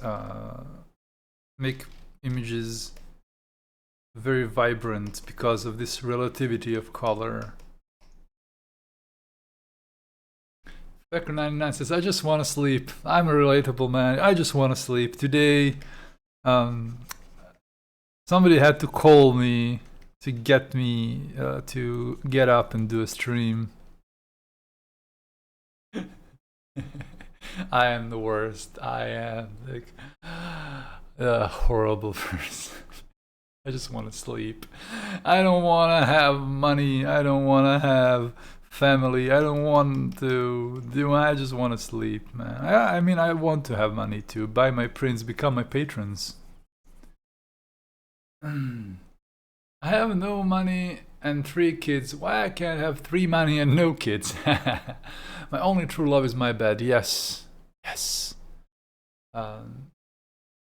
make images very vibrant because of this relativity of color. Becker99 says, I just want to sleep. I'm a relatable man. I just want to sleep. Today, somebody had to call me to get me to get up and do a stream. I am the worst. I am like a horrible person. I just want to sleep. I don't want to have money. I don't want to have family. I don't want to do. I just want to sleep, man. I mean, I want to have money to buy my prints, become my patrons. I have no money and 3 kids. Why I can't have 3 money and no kids? My only true love is my bed. Yes. Yes. Mama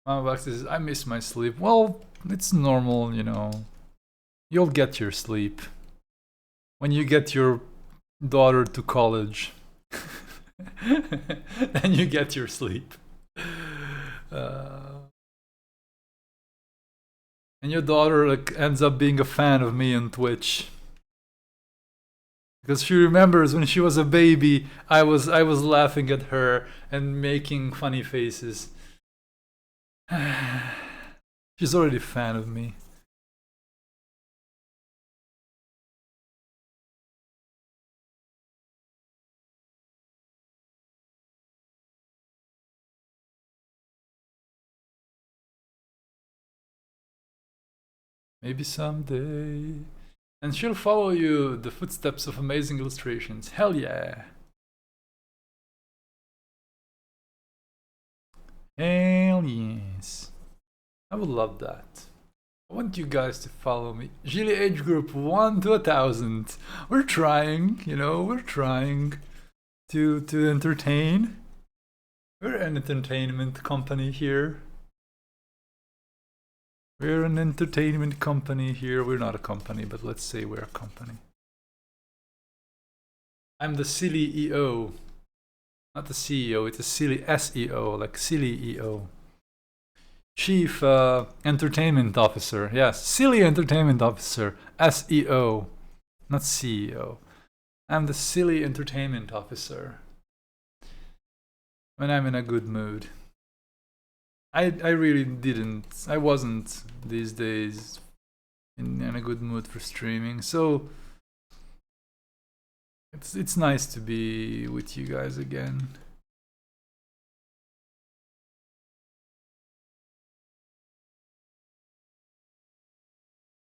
Buck says, I miss my sleep. Well, it's normal, you know. You'll get your sleep. When you get your daughter to college, then you get your sleep. And your daughter like ends up being a fan of me on Twitch. Because she remembers when she was a baby, I was laughing at her and making funny faces. She's already a fan of me. Maybe someday. And she'll follow you the footsteps of amazing illustrations. Hell yeah. Hell yes. I would love that. I want you guys to follow me. Gilly Age Group 1 to 1,000. We're trying, you know, we're trying to entertain. We're an entertainment company here. We're an entertainment company here. We're not a company, but let's say we're a company. I'm the silly EO. Not the CEO, it's a silly SEO, like silly EO. Chief Entertainment Officer. Yes, silly Entertainment Officer. SEO, not CEO. I'm the silly Entertainment Officer. When I'm in a good mood. I really didn't. I wasn't these days in a good mood for streaming. So it's nice to be with you guys again.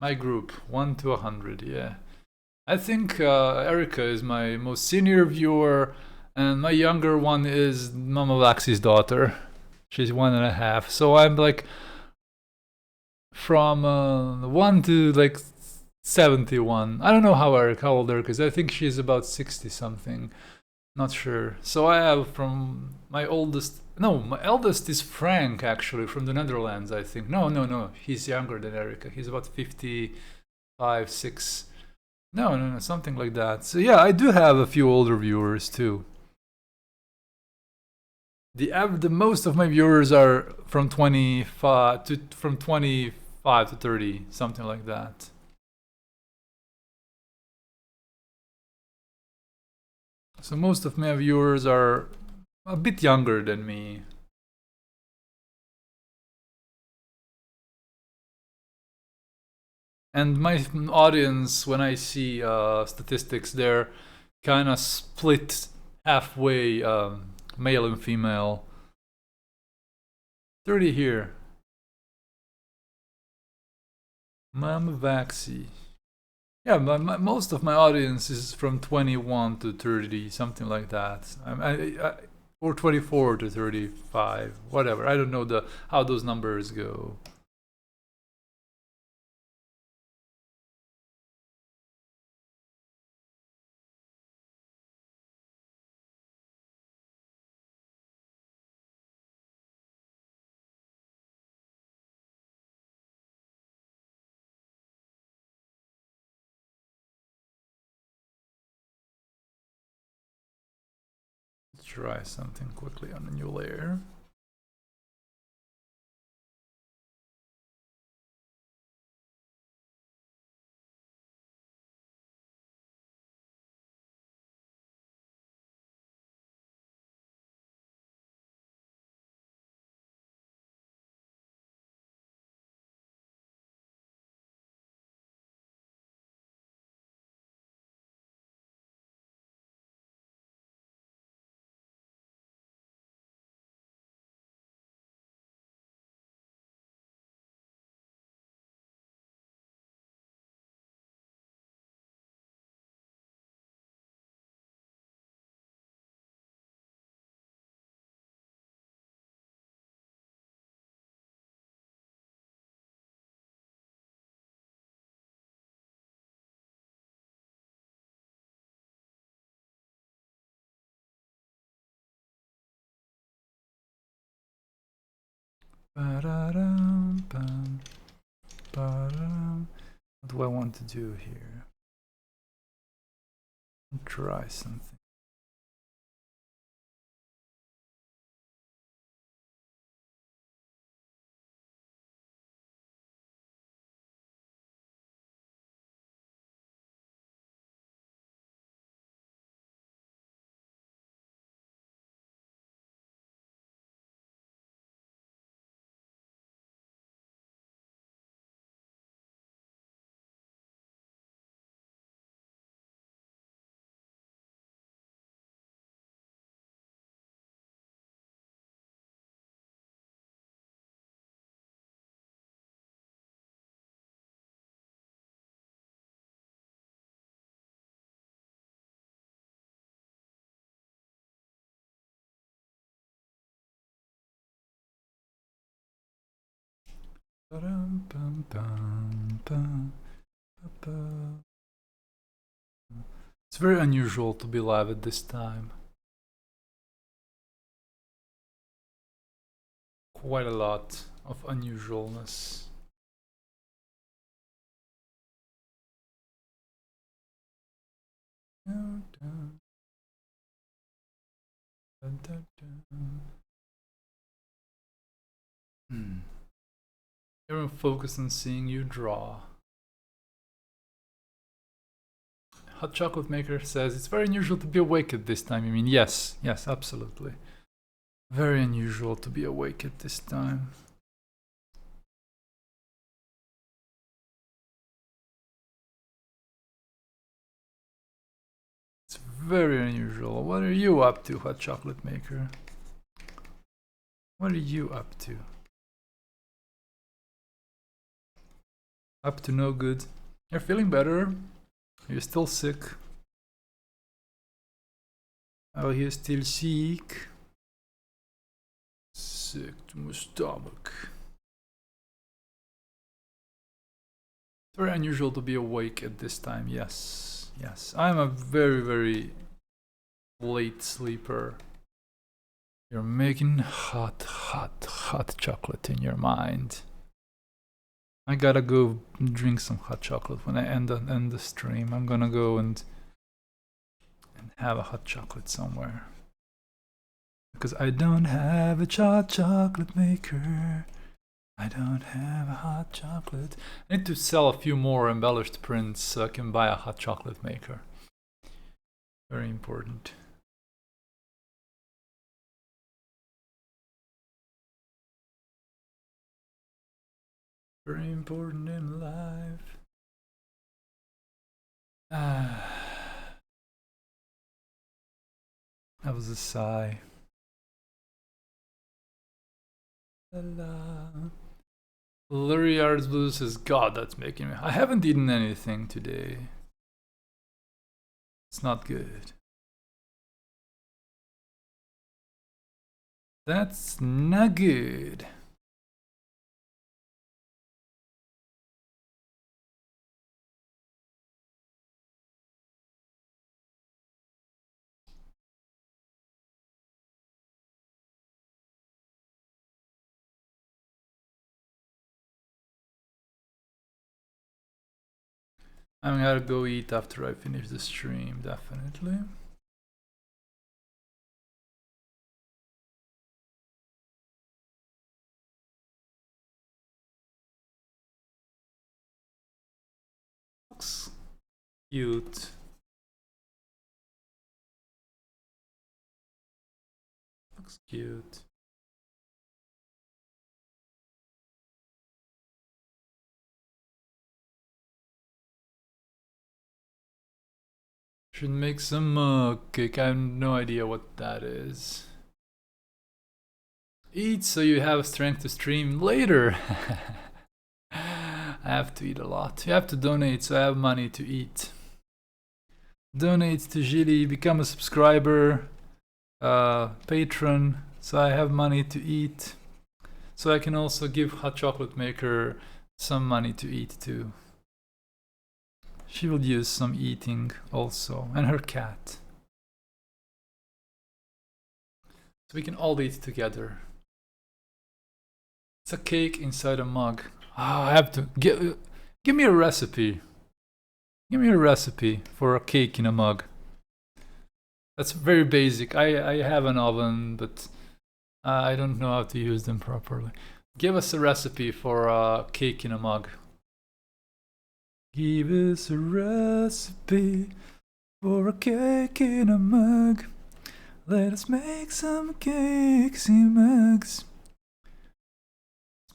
My group 1 to 100. Yeah, I think Erica is my most senior viewer, and my younger one is Mama Vaxi's daughter. She's 1.5. So I'm like from 1 to like 71. I don't know how old Erica is. I think she's about 60 something. Not sure. So I have from my oldest. No, my eldest is Frank, actually, from the Netherlands, I think. No. He's younger than Erica. He's about 55, 6. No, something like that. So yeah, I do have a few older viewers too. The most of my viewers are from 25 to 30, something like that. So most of my viewers are a bit younger than me. And my audience, when I see statistics, they're kind of split halfway, male and female. 30 here. Mama Vaxi. Yeah, most of my audience is from 21 to 30, something like that. Or 24 to 35, whatever. I don't know how those numbers go. Let's try something quickly on a new layer. What do I want to do here? Try something. It's very unusual to be live at this time. Quite a lot of unusualness. Everyone focus on seeing you draw. Hot Chocolate Maker says it's very unusual to be awake at this time. I mean, yes, absolutely. Very unusual to be awake at this time. It's very unusual. What are you up to, Hot Chocolate Maker? What are you up to? Up to no good. You're feeling better? You're still sick? Oh, you're still sick? Sick to my stomach. It's very unusual to be awake at this time. Yes. I'm a very, very late sleeper. You're making hot chocolate in your mind. I gotta go drink some hot chocolate when I end the stream. I'm gonna go and have a hot chocolate somewhere. Because I don't have a hot chocolate maker. I don't have a hot chocolate. I need to sell a few more embellished prints so I can buy a hot chocolate maker. Very important. Very important in life. That was a sigh. Blurry Arts Blue says, God, that's making me... I haven't eaten anything today. It's not good. That's not good. I'm gonna go eat after I finish the stream, definitely. Looks cute. Looks cute. Should make some mug cake. I have no idea what that is. Eat so you have strength to stream later. I have to eat a lot. You have to donate so I have money to eat. Donate to Zhilli, become a subscriber, patron, so I have money to eat. So I can also give Hot Chocolate Maker some money to eat too. She will use some eating also, and her cat. So we can all eat together. It's a cake inside a mug. Oh, I have to give me a recipe. Give me a recipe for a cake in a mug. That's very basic. I have an oven, but I don't know how to use them properly. Give us a recipe for a cake in a mug. Give us a recipe for a cake in a mug. Let us make some cakes in mugs.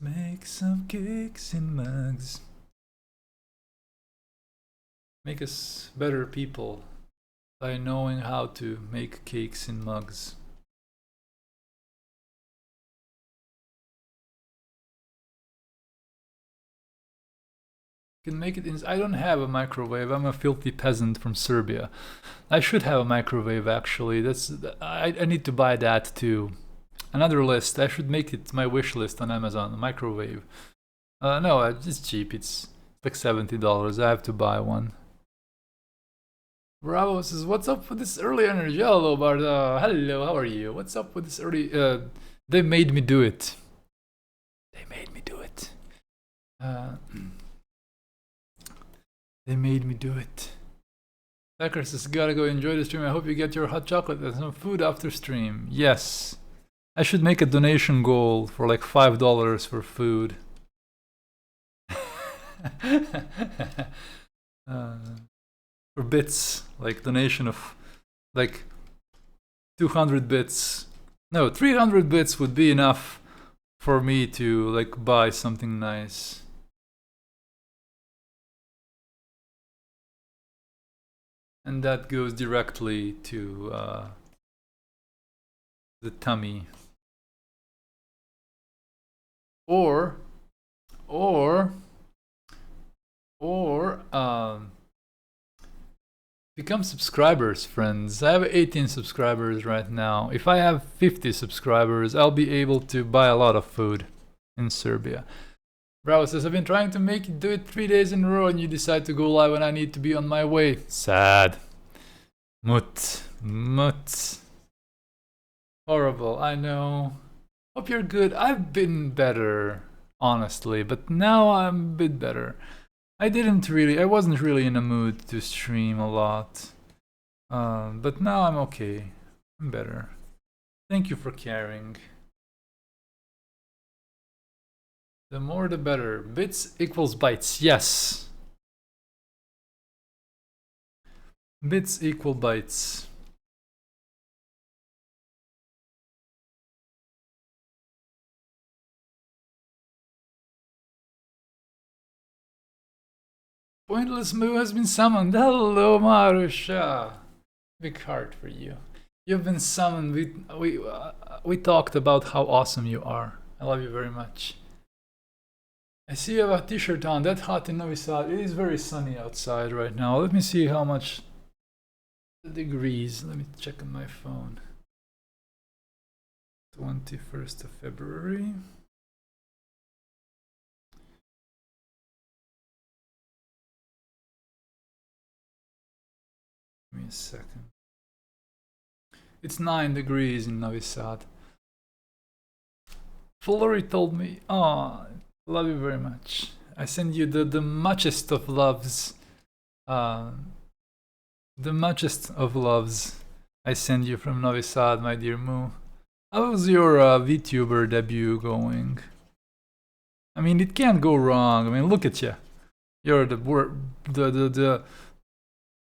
Let's make some cakes in mugs. Make us better people by knowing how to make cakes in mugs. Can make it in. I don't have a microwave. I'm a filthy peasant from Serbia. I should have a microwave actually. I need to buy that too. Another list. I should make it my wish list on Amazon. A microwave. No, it's cheap. It's like $70. I have to buy one. Bravo says, "What's up with this early energy?" Hello, Barda. Hello, how are you? What's up with this early? They made me do it. They made me do it. They made me do it. Becker says, gotta go enjoy the stream. I hope you get your hot chocolate and some food after stream. Yes. I should make a donation goal for like $5 for food. For bits. Like donation of like 200 bits. No, 300 bits would be enough for me to like buy something nice. And that goes directly to the tummy. Or become subscribers, friends. I have 18 subscribers right now. If I have 50 subscribers, I'll be able to buy a lot of food in Serbia. Bravo says, I've been trying to make you do it 3 days in a row and you decide to go live when I need to be on my way. Sad. Mut. Horrible, I know. Hope you're good. I've been better, honestly, but now I'm a bit better. I wasn't really in a mood to stream a lot. But now I'm okay. I'm better. Thank you for caring. The more the better. Bits equals bytes. Yes. Bits equal bytes. Pointless Moo has been summoned. Hello, Marusha. Big heart for you. You've been summoned. We talked about how awesome you are. I love you very much. I see you have a t-shirt on. That hot in Novi Sad. It is very sunny outside right now. Let me see how much degrees. Let me check on my phone. 21st of February. Give me a second. It's 9 degrees in Novi Sad. Fullery told me, oh, love you very much. I send you the muchest of loves. The muchest of loves I send you from Novi Sad, my dear Moo. How was your VTuber debut going? I mean, it can't go wrong. I mean, look at you. You're the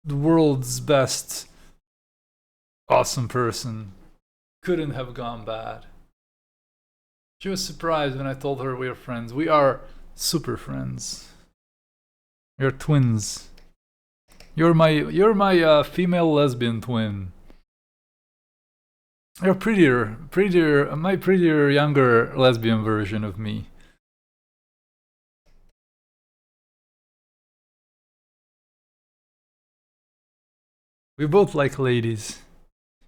world's best awesome person. Couldn't have gone bad. She was surprised when I told her we are friends. We are super friends. You're twins. You're my female lesbian twin. You're my prettier younger lesbian version of me. We both like ladies.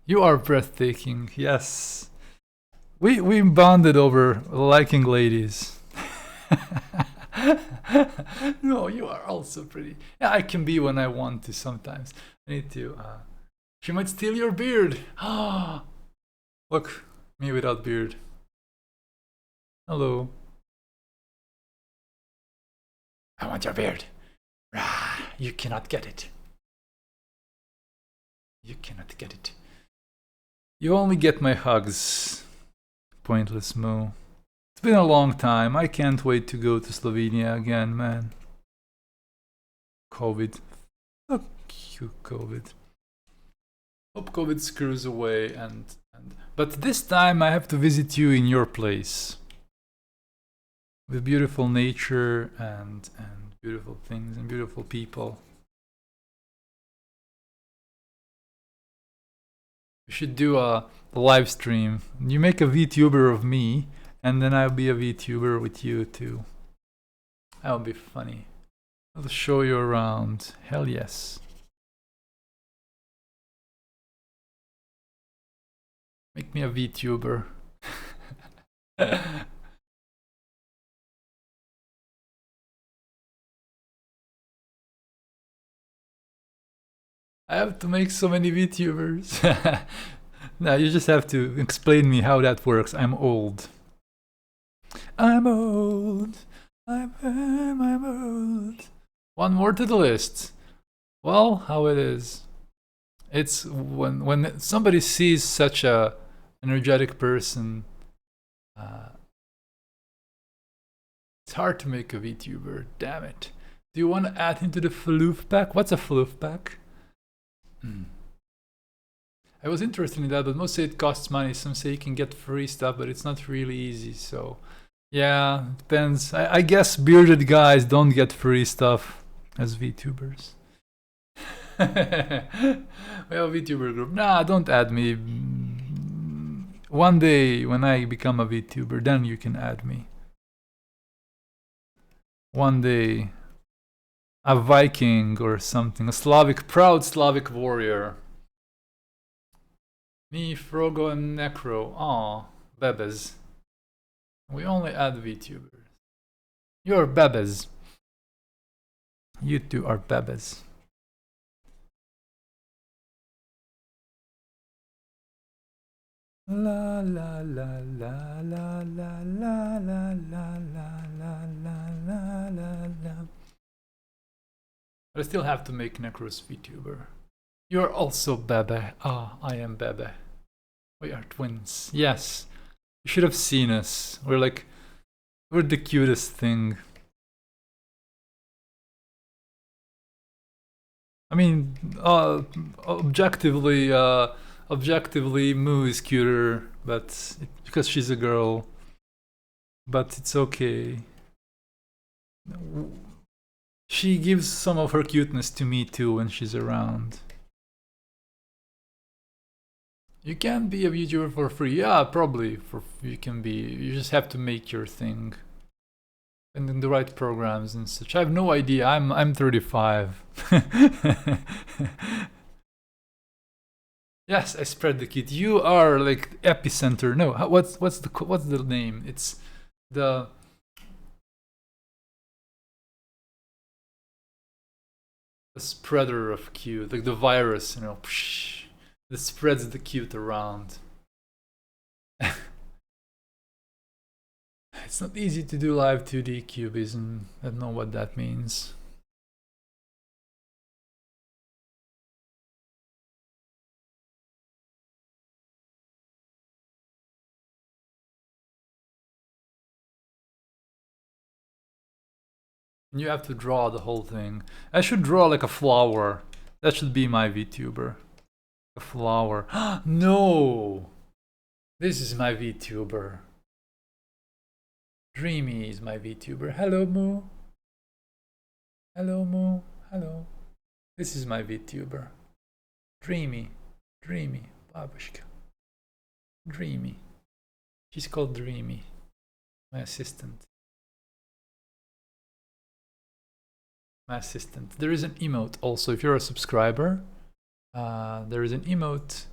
You are breathtaking, yes. We bonded over liking ladies. No, you are also pretty. Yeah, I can be when I want to sometimes. I need to. She might steal your beard. Look, me without beard. Hello. I want your beard. You cannot get it. You cannot get it. You only get my hugs. Pointless Moo. It's been a long time. I can't wait to go to Slovenia again, man. COVID. Fuck you, COVID. Hope COVID screws away but this time I have to visit you in your place. With beautiful nature and beautiful things and beautiful people. We should do a live stream. You make a VTuber of me, and then I'll be a VTuber with you too. That'll be funny. I'll show you around. Hell yes. Make me a VTuber. I have to make so many VTubers. Now you just have to explain me how that works. I'm old. I'm old. I'm old. One more to the list. Well, how it is. It's when somebody sees such a energetic person, it's hard to make a VTuber. Damn it. Do you want to add him to the floof pack? What's a floof pack? I was interested in that, but most say it costs money. Some say you can get free stuff, but it's not really easy. So, yeah, it depends. I guess bearded guys don't get free stuff as VTubers. We have a VTuber group. Nah, don't add me. One day when I become a VTuber, then you can add me. One day. A Viking or something, a proud Slavic warrior. Me, Frogo, and Necro. Aw, bebes. We only add VTubers. You're bebes. You two are bebes. La la la la la la la la la la la la la. But I still have to make Necros VTuber. You're also Bebe. Ah, I am Bebe. We are twins. Yes. You should have seen us. We're the cutest thing. I mean, objectively, Moo is cuter, but because she's a girl. But it's okay. She gives some of her cuteness to me too when she's around. You can be a YouTuber for free. Yeah, probably. You can be. You just have to make your thing, and in the right programs and such. I have no idea. I'm 35. Yes, I spread the kit. You are like epicenter. No, what's the name? It's the spreader of Q, like the virus, you know, that spreads the Qt around. It's not easy to do live 2D cubism. I don't know what that means. You have to draw the whole thing. I should draw like a flower. That should be my VTuber. A flower. No! This is my VTuber. Dreamy is my VTuber. Hello, Moo. Hello, Moo. Hello. This is my VTuber. Dreamy. Dreamy. Babushka. Dreamy. She's called Dreamy. My assistant. My assistant. There is an emote also. If you're a subscriber, there is an emote.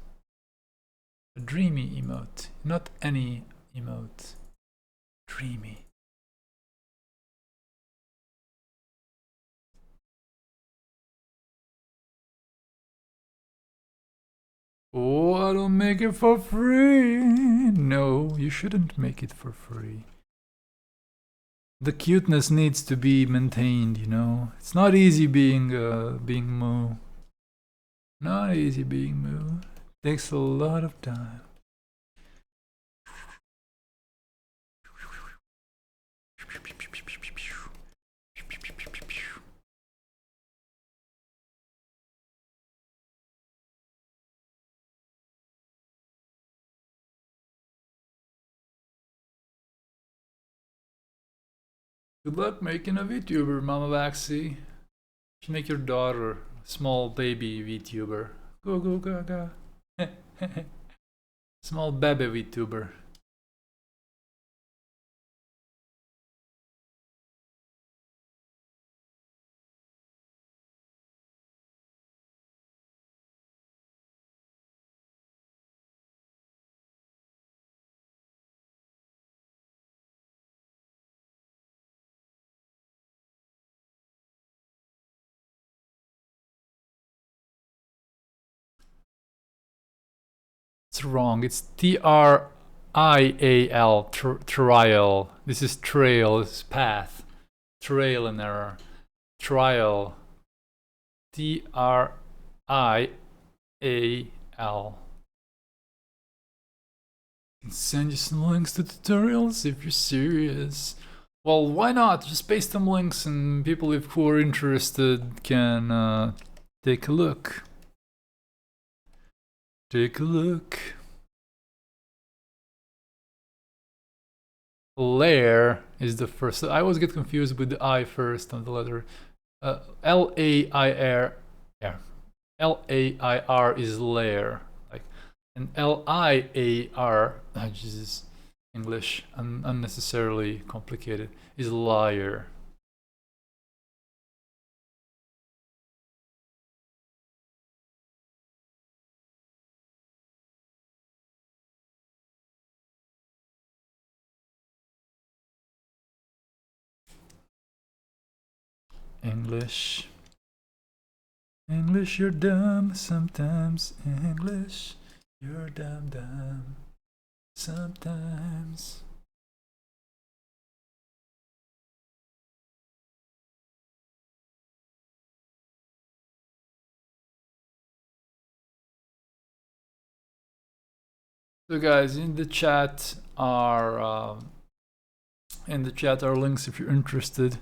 A dreamy emote. Not any emote. Dreamy. Oh, I don't make it for free. No, you shouldn't make it for free. The cuteness needs to be maintained, you know. It's not easy being Moo. Not easy being Moo. Takes a lot of time. Good luck making a VTuber, Mama Vaxi. You should make your daughter a small baby VTuber. Go go gaga. Small baby VTuber. It's wrong. It's TRIAL. Trial. This is trail. This is path. Trail in error. Trial. TRIAL. Can send you some links to tutorials if you're serious. Well, why not? Just paste some links and people who are interested can take a look. Take a look. Lair is the first. I always get confused with the I first on the letter. L-A-I-R. Yeah. L-A-I-R is lair. Like, and L-I-A-R. Oh, Jesus. English. Unnecessarily complicated. Is liar. English. English, you're dumb sometimes. English, you're dumb sometimes. So guys, in the chat are links if you're interested.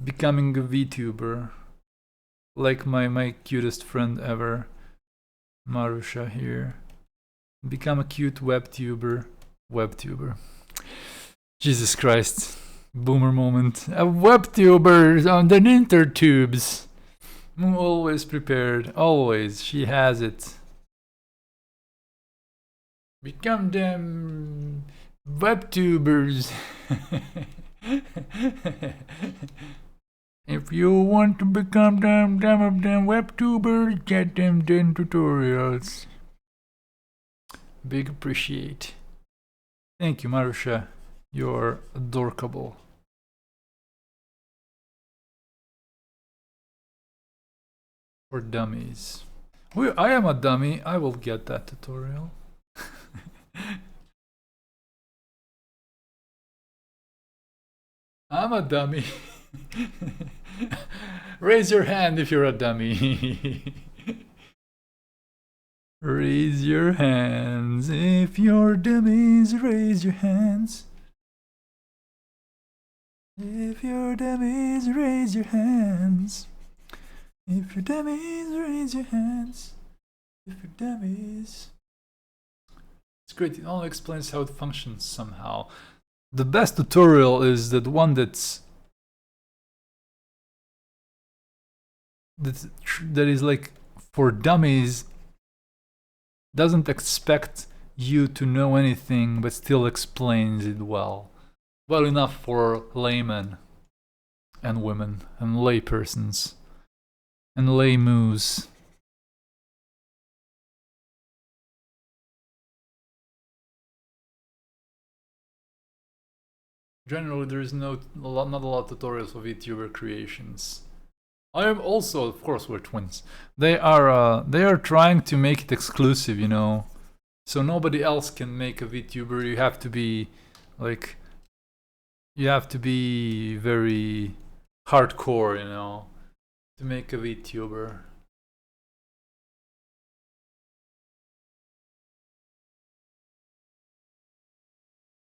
Becoming a VTuber, like my cutest friend ever, Marusha here. Become a cute webtuber. Jesus Christ, boomer moment. A webtuber on the intertubes. Always prepared, always. She has it. Become them webtubers. If you want to become them webtubers, get them tutorials. Big appreciate. Thank you, Marusha. You're adorable. For dummies. I am a dummy. I will get that tutorial. I'm a dummy. Raise your hand if you're a dummy. Raise your hands if you're dummies. Raise your hands. If you're dummies, raise your hands. If you're dummies, raise your hands. If you're dummies. It's great. It all explains how it functions somehow. The best tutorial is that one that is like for dummies, doesn't expect you to know anything but still explains it well enough for laymen and women and laypersons and lay moos. Generally, there is not a lot of tutorials for VTuber creations. I am also, of course, we're twins. They are trying to make it exclusive, you know, so nobody else can make a VTuber. You have to be like, you have to be very hardcore, you know, to make a VTuber.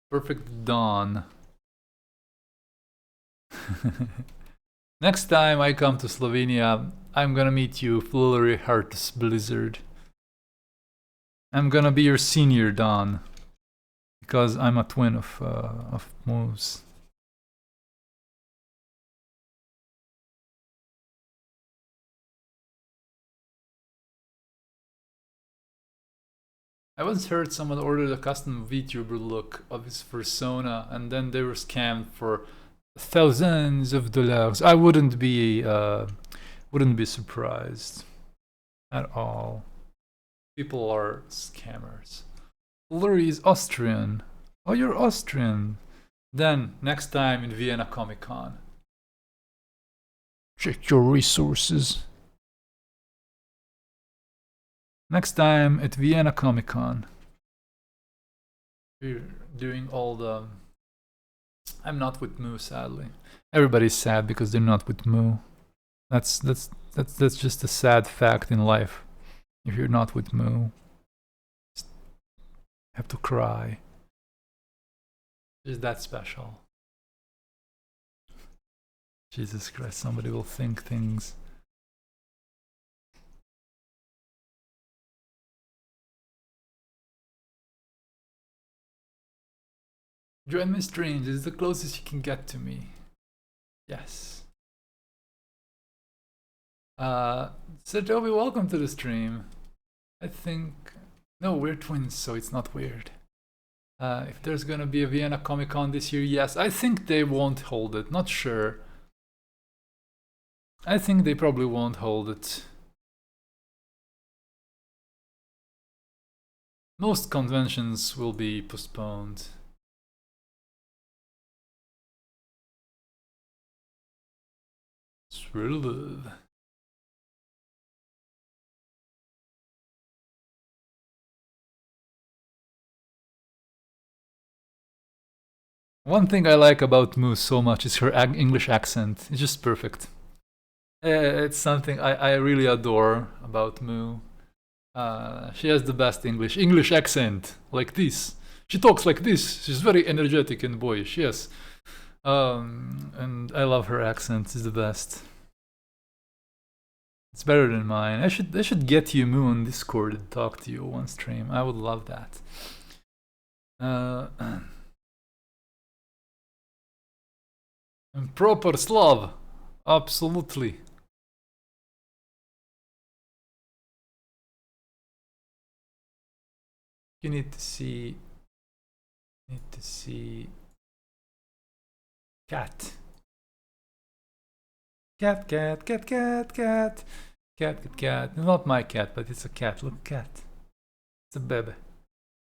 Perfect Dawn. Next time I come to Slovenia, I'm gonna meet you, Flulery Hearts Blizzard. I'm gonna be your senior, Dawn, because I'm a twin of Moose. I once heard someone ordered a custom VTuber look of his persona, and then they were scammed for thousands of dollars. I wouldn't be surprised at all. People are scammers. Lurie is Austrian. Oh, you're Austrian. Then next time in Vienna Comic Con, check your resources. Next time at Vienna Comic Con, we're doing all the. I'm not with Moo, sadly. Everybody's sad because they're not with Moo. That's just a sad fact in life. If you're not with Moo, you have to cry. Is that special? Jesus Christ! Somebody will think things. Join my streams. It's the closest you can get to me. Yes. Toby, welcome to the stream. I think... No, we're twins, so it's not weird. If there's gonna be a Vienna Comic Con this year, yes. I think they won't hold it. Not sure. I think they probably won't hold it. Most conventions will be postponed. Love. One thing I like about Moose so much is her English accent. It's just perfect. It's something I really adore about Moo. She has the best English accent, like this. She talks like this. She's very energetic and boyish, yes. And I love her accent. It's the best. It's better than mine. I should get you, Moo, on Discord and talk to you one stream. I would love that. And proper Slav. Absolutely. You need to see cat. Cat, cat, cat, cat, cat. Cat, cat, cat. Not my cat, but it's a cat. Look, cat. It's a baby.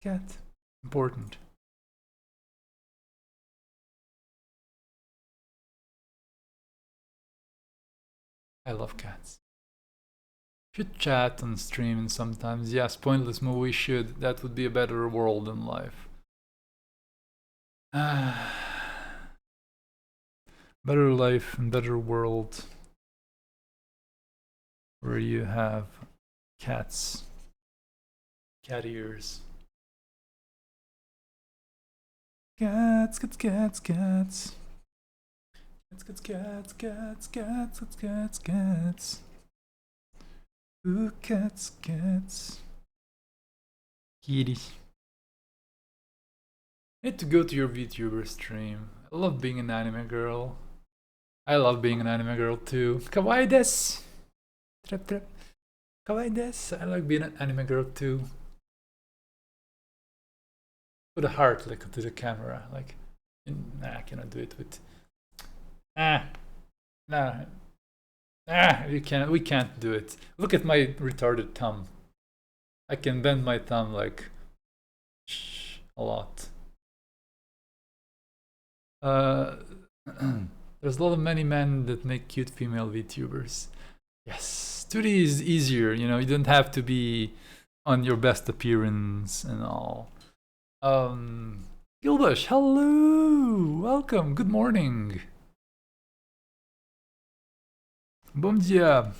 Cat. Important. I love cats. Should chat on stream sometimes. Yes, pointless movie should. That would be a better world in life. Better life and better world where you have cats. Cat ears. Cats, cats, cats, cats. Cats, cats, cats, cats, cats, cats, cats, cats. Ooh, cats, cats. Kitties. I need to go to your VTuber stream. I love being an anime girl. I love being an anime girl too. Kawaii desu. Trap trap. Kawaii desu. I like being an anime girl too. Put a heart like to the camera. Like, nah, I cannot do it with. Nah. We can't do it. Look at my retarded thumb. I can bend my thumb like a lot. There's a lot of many men that make cute female VTubers. Yes, 2D is easier, you know, you don't have to be on your best appearance and all. Gilbush, hello! Welcome, good morning. Bom dia.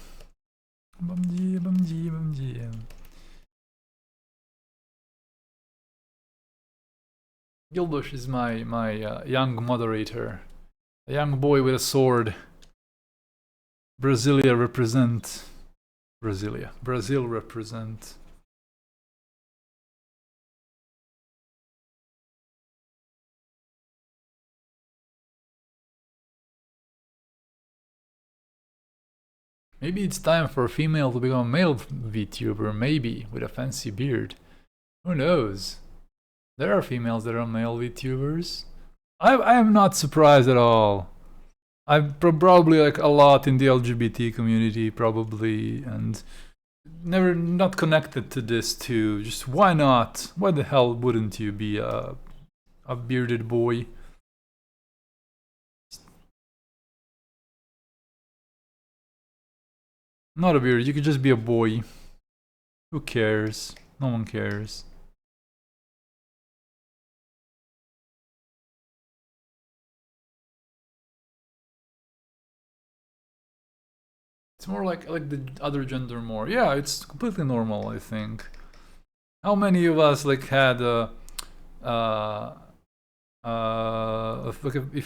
Bom dia, bom dia, bom dia. Gilbush is my young moderator. A young boy with a sword. Brasilia represent. Brazil represent. Maybe it's time for a female to become a male VTuber, maybe, with a fancy beard. Who knows? There are females that are male VTubers. I am not surprised at all. I'm probably like a lot in the LGBT community, probably, and not connected to this too. Just why not? Why the hell wouldn't you be a bearded boy? Not a beard, you could just be a boy. Who cares? No one cares. It's more like the other gender more. Yeah, it's completely normal, I think. How many of us like had if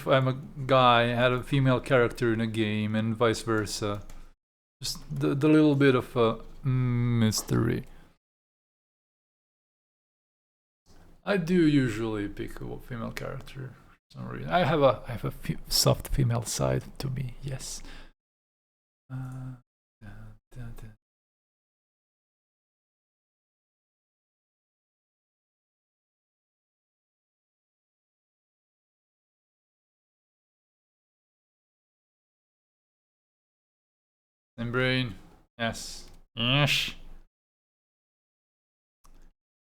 I'm a guy, had a female character in a game and vice versa. Just the little bit of mystery. I do usually pick a female character for some reason. I have a soft female side to me. Yes. And brain. Yes. Yes.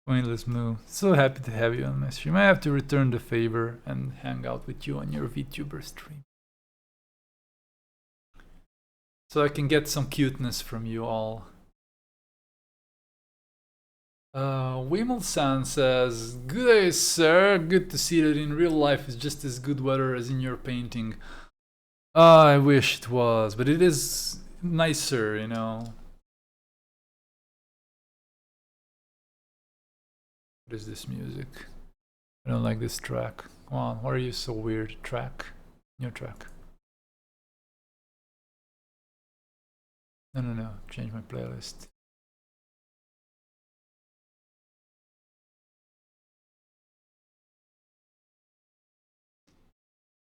Pointless move. So happy to have you on my stream. I have to return the favor and hang out with you on your VTuber stream. So I can get some cuteness from you all. Wimel-san says, "Good day, sir. Good to see that in real life is just as good weather as in your painting." I wish it was, but it is nicer, you know. What is this music? I don't like this track. Come on, why are you so weird? Track? New track. No. Change my playlist.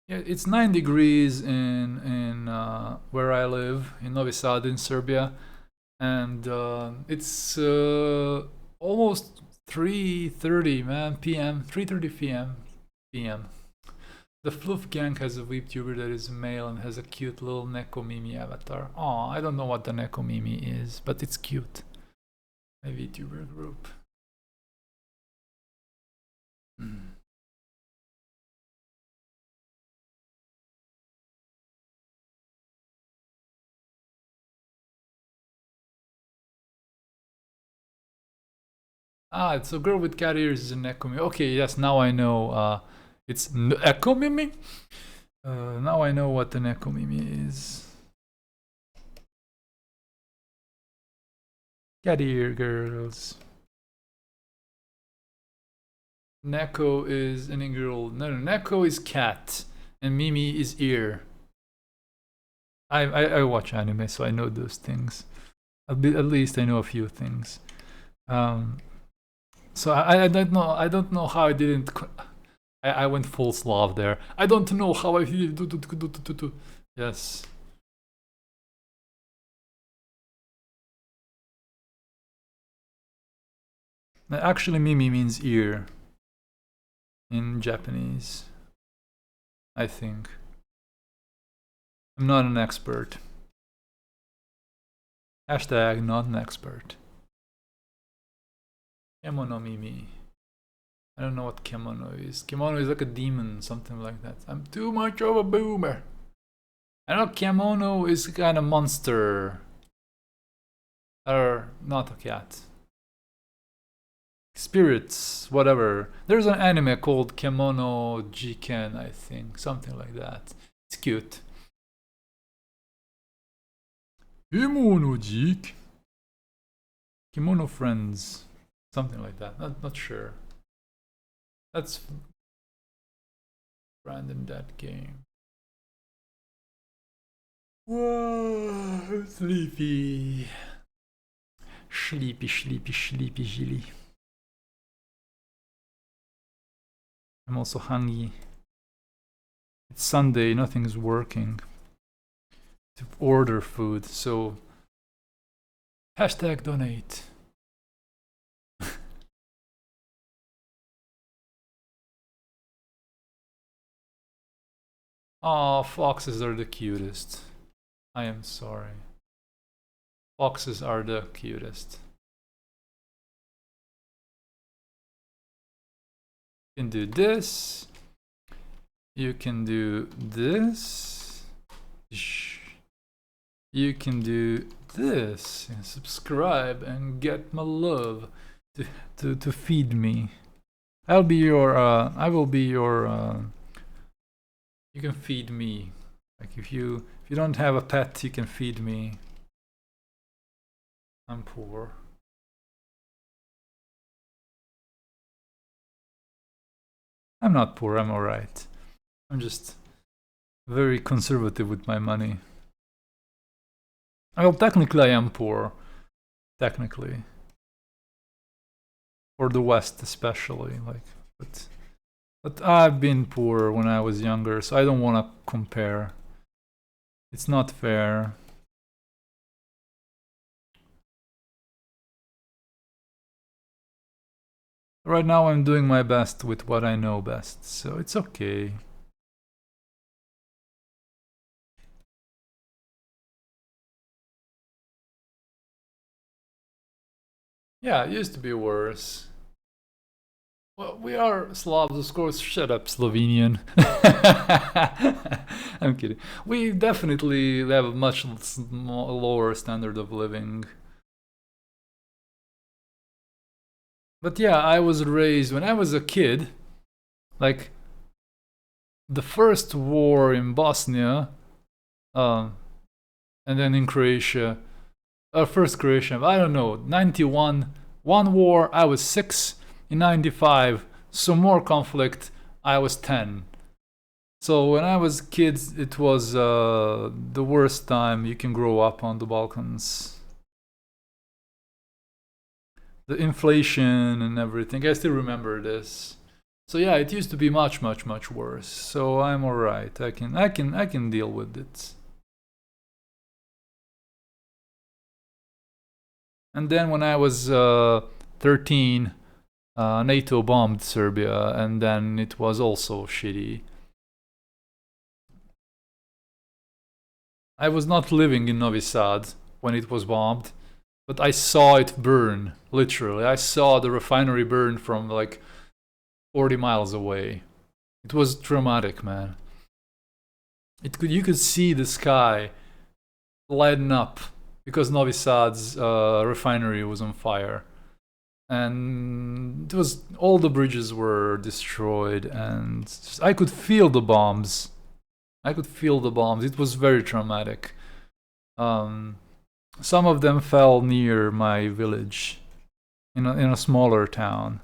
Yeah, it's 9 degrees in where I live, in Novi Sad in Serbia, and it's almost 3:30, man, p.m. 3:30 p.m. The Fluff Gang has a VTuber that is male and has a cute little Neko Mimi avatar. Aw, I don't know what the Neko Mimi is, but it's cute. A VTuber group. Ah, it's a girl with cat ears is a Neko Mimi. Okay, yes, now I know. It's Neko Mimi? Now I know what the Neko Mimi is. Cat ear girls. Neko is any girl. No, Neko is cat, and Mimi is ear. I watch anime, so I know those things. At least I know a few things. So I don't know. I don't know how I didn't. I went full Slav there. I don't know how I do. Yes. Actually, Mimi means ear in Japanese, I think. I'm not an expert. Hashtag not an expert. Kemono Mimi. I don't know what Kemono is. Kemono is like a demon, something like that. I'm too much of a boomer. I know Kemono is kind of monster. Or not a cat. Spirits, whatever. There's an anime called Kemono Jiken, I think. Something like that. It's cute. Kemono Jik. Kemono Friends. Something like that. Not sure. That's random that game. Whoa, sleepy. Sleepy, Jilly. I'm also hungry. It's Sunday, nothing's working to order food, so hashtag donate. Oh, foxes are the cutest. I am sorry. Foxes are the cutest. You can do this. You can do this. You can do this. And subscribe and get my love to feed me. I'll be your. I will be your. You can feed me. Like if you don't have a pet, you can feed me. I'm poor. I'm not poor, I'm alright. I'm just very conservative with my money. Well, technically I am poor. Technically. For the West especially, like, but I've been poor when I was younger, so I don't want to compare. It's not fair. Right now I'm doing my best with what I know best, so it's okay. Yeah, it used to be worse. Well, we are Slavs, of course. Shut up, Slovenian. I'm kidding. We definitely have a much lower standard of living. But yeah, I was raised when I was a kid, like the first war in Bosnia, and then in Croatia, first Croatia, I don't know, 91, one war, I was 6, in 95, some more conflict, I was 10. So when I was kids, it was the worst time you can grow up on the Balkans. The inflation and everything, I still remember this. So yeah, it used to be much worse. So I'm alright. I can deal with it. And then when I was 13, NATO bombed Serbia, and then it was also shitty. I was not living in Novi Sad when it was bombed, but I saw it burn, literally. I saw the refinery burn from like 40 miles away. It was traumatic, man. You could see the sky lighten up because Novi Sad's refinery was on fire. And it was, all the bridges were destroyed, and I could feel the bombs. It was very traumatic. Some of them fell near my village, in a smaller town.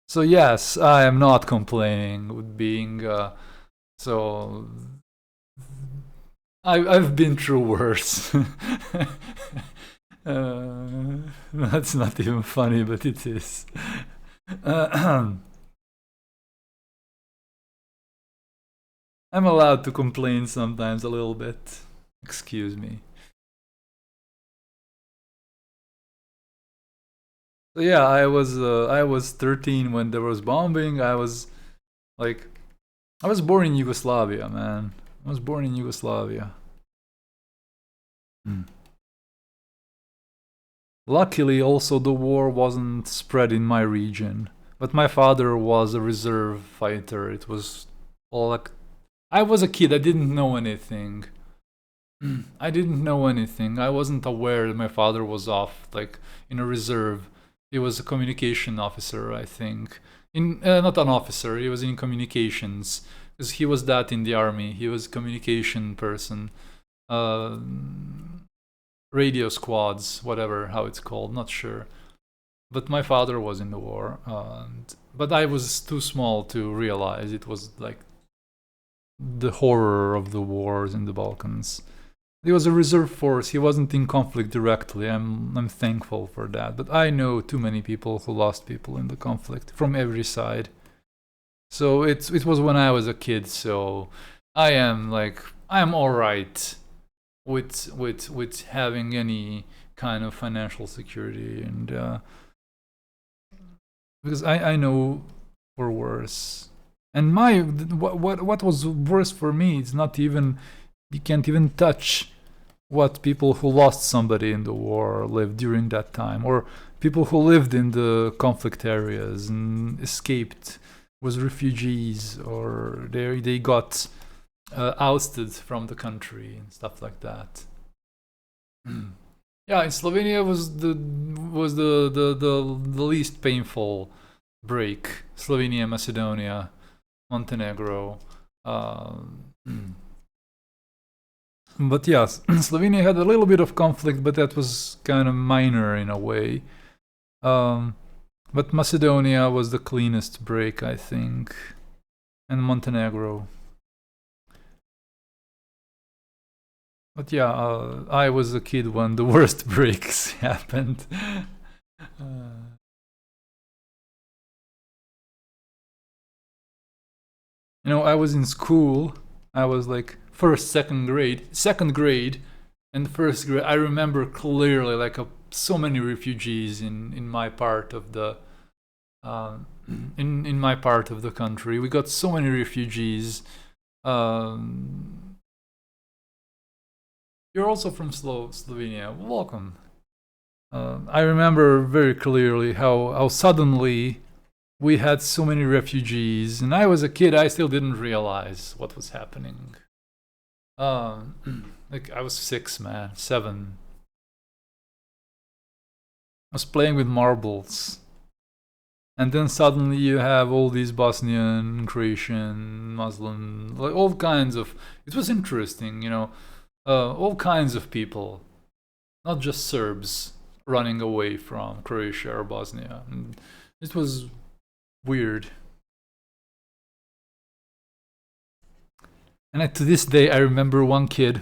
So yes, I am not complaining with being so. I've been through worse. That's not even funny, but it is. I'm allowed to complain sometimes a little bit. Excuse me. So yeah, I was 13 when there was bombing. I was born in Yugoslavia, man. I was born in Yugoslavia. Luckily, also the war wasn't spread in my region. But my father was a reserve fighter. It was all like, I was a kid. I didn't know anything. I didn't know anything. I wasn't aware that my father was off, like, in a reserve. He was a communication officer, I think. Not an officer. He was in communications, because he was that in the army. He was a communication person. Radio squads, whatever, how it's called, not sure. But my father was in the war, but I was too small to realize it was like the horror of the wars in the Balkans. He was a reserve force. He wasn't in conflict directly. I'm thankful for that. But I know too many people who lost people in the conflict from every side. So it was when I was a kid. So I am all right with having any kind of financial security, and because I know for worse. And what was worse for me is not even, you can't even touch what people who lost somebody in the war lived during that time, or people who lived in the conflict areas and escaped, was refugees, or they got ousted from the country and stuff like that. Yeah, in Slovenia was the least painful break. Slovenia, Macedonia, Montenegro. But yes, Slovenia had a little bit of conflict, but that was kind of minor in a way. But Macedonia was the cleanest break, I think, and Montenegro. But yeah, I was a kid when the worst breaks happened. I was in school. I was like second grade, and first grade. I remember clearly, like so many refugees in my part of the in my part of the country. We got so many refugees. You're also from Slovenia. Welcome. I remember very clearly how suddenly we had so many refugees, and I was a kid. I still didn't realize what was happening. Like I was 6, man, 7. I was playing with marbles, and then suddenly you have all these Bosnian, Croatian, Muslim, like all kinds of. It was interesting, all kinds of people, not just Serbs running away from Croatia or Bosnia. And it was weird. And to this day, I remember one kid.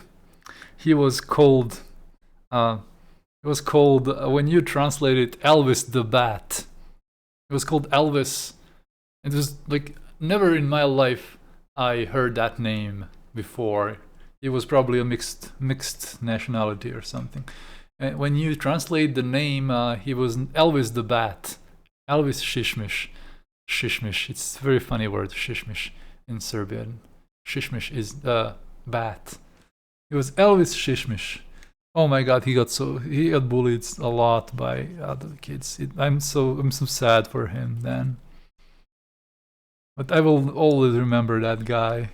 He was called. When you translate it, Elvis the Bat. It was called Elvis. It was like never in my life I heard that name before. He was probably a mixed nationality or something. When you translate the name, he was Elvis the Bat. Elvis Shishmish. Shishmish. It's a very funny word, Shishmish, in Serbian. Shishmish is bat. It was Elvis Shishmish. Oh my god, he got bullied a lot by other kids. I'm so sad for him then. But I will always remember that guy.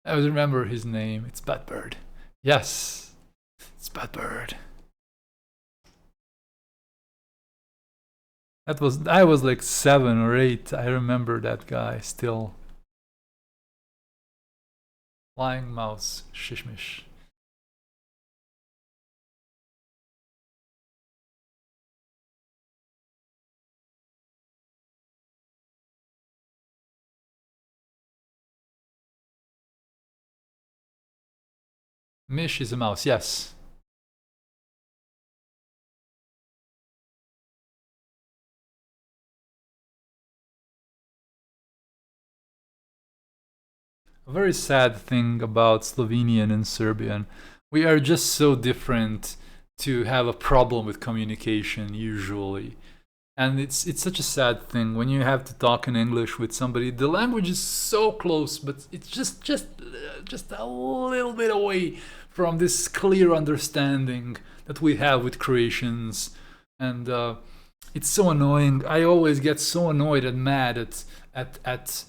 I always remember his name. It's Batbird. Yes, it's Batbird. I was like 7 or 8. I remember that guy still. Flying mouse, shishmish. Mish is a mouse, yes. A very sad thing about Slovenian and Serbian. We are just so different to have a problem with communication usually. And it's such a sad thing when you have to talk in English with somebody. The language is so close, but it's just a little bit away from this clear understanding that we have with Croatians. And it's so annoying. I always get so annoyed and mad at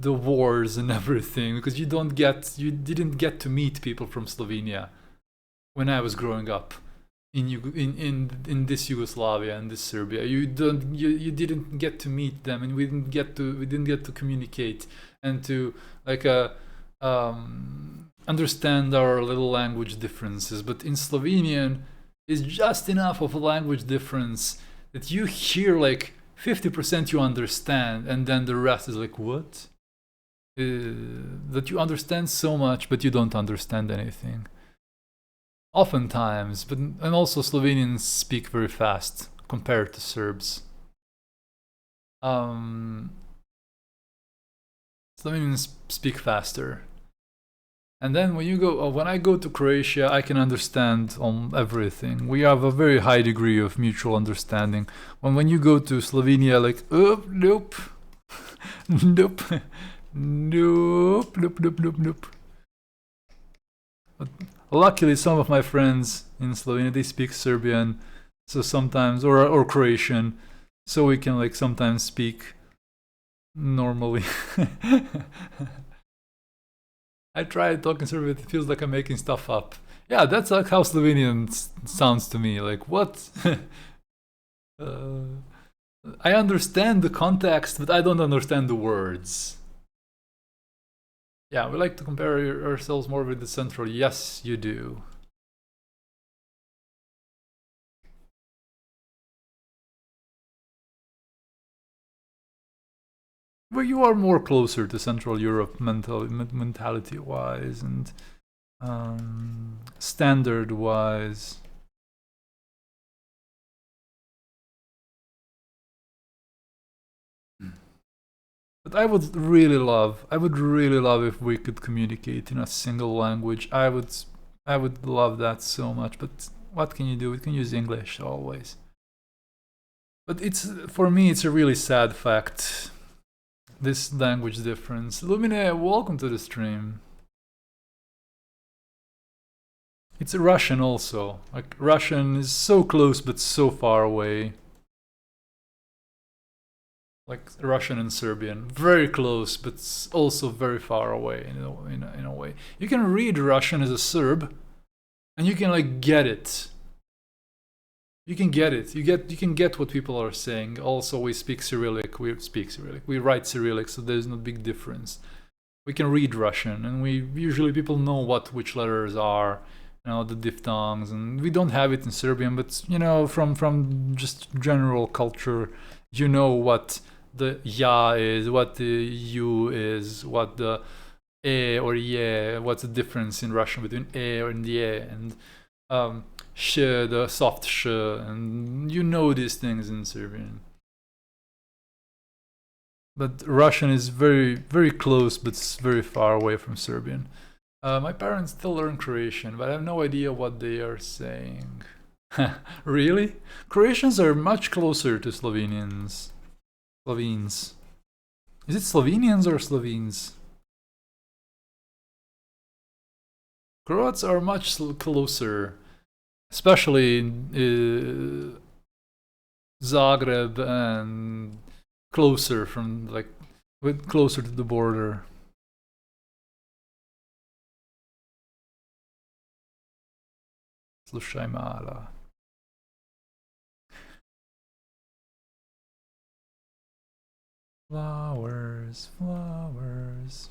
the wars and everything because you didn't get to meet people from Slovenia when I was growing up in this Yugoslavia and this Serbia. You didn't get to meet them, and we didn't get to communicate and to like understand our little language differences. But in Slovenian is just enough of a language difference that you hear like 50% you understand, and then the rest is like what? That you understand so much, but you don't understand anything. Oftentimes, and also Slovenians speak very fast compared to Serbs. Slovenians speak faster. And then when I go to Croatia, I can understand on everything. We have a very high degree of mutual understanding. When you go to Slovenia, like, oh, nope, nope. Nope. But luckily, some of my friends in Slovenia, they speak Serbian, so sometimes or Croatian, so we can like sometimes speak normally. I tried talking Serbian, it feels like I'm making stuff up. Yeah, that's like how Slovenian sounds to me. Like what? I understand the context, but I don't understand the words. Yeah, we like to compare ourselves more with the Central. Yes, you do. Well, you are more closer to Central Europe mentality-wise and standard-wise. But I would really love if we could communicate in a single language. I would love that so much. But what can you do? We can use English always. But for me, it's a really sad fact. This language difference. Lumine, welcome to the stream. It's Russian also. Like Russian is so close but so far away. Like Russian and Serbian, very close, but also very far away in a way. You can read Russian as a Serb, and you can like get it. You can get it. You can get what people are saying. Also, we speak Cyrillic. We write Cyrillic, so there's no big difference. We can read Russian, and usually people know which letters are, the diphthongs, and we don't have it in Serbian. But from just general culture, you know what the ya is, what the u is, what the e or ye, what's the difference in Russian between e and ye, and sh, the soft sh, and you know these things in Serbian. But Russian is very, very close, but very far away from Serbian. My parents still learn Croatian, but I have no idea what they are saying. Really? Croatians are much closer to Slovenians. Slovenes. Is it Slovenians or Slovenes? Croats are much closer, especially in Zagreb and closer from like closer to the border. Slušaj mala. Flowers, flowers.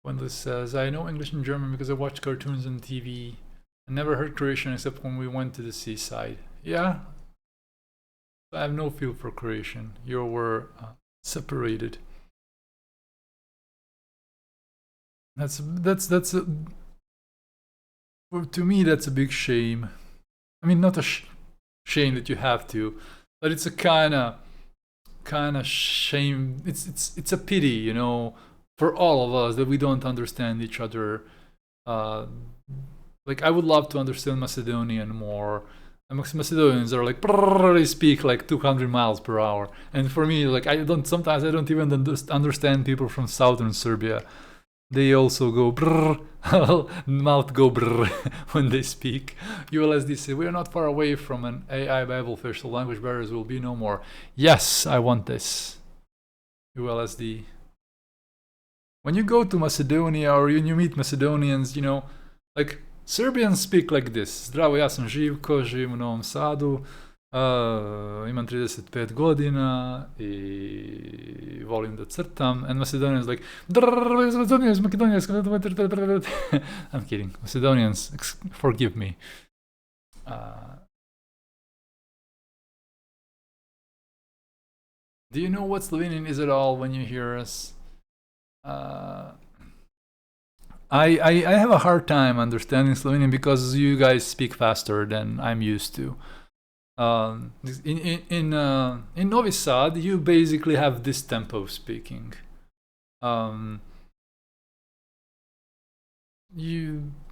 Wendell says, I know English and German because I watched cartoons on TV. I never heard Croatian except when we went to the seaside. Yeah, I have no feel for Croatian. You were separated. That's a, to me that's a big shame. I mean, not a shame that you have to, but it's a kind of shame. It's a pity, you know, for all of us that we don't understand each other. Like I would love to understand Macedonian more. And Macedonians are like they speak like 200 miles per hour, and for me, like sometimes I don't even understand people from southern Serbia. They also go brrr, mouth go brrr when they speak. ULSD say, we are not far away from an AI Bible fish, so language barriers will be no more. Yes, I want this. ULSD. When you go to Macedonia or when you meet Macedonians, you know, like Serbians speak like this. Zdravo, ja sam Živko, živim u Novom Sadu, imam 35 godina i volim da crtam. And Macedonians like, Macedonians. I'm kidding. Macedonians, forgive me. Do you know what Slovenian is at all when you hear us? I have a hard time understanding Slovenian because you guys speak faster than I'm used to. In Novi Sad, you basically have this tempo of speaking.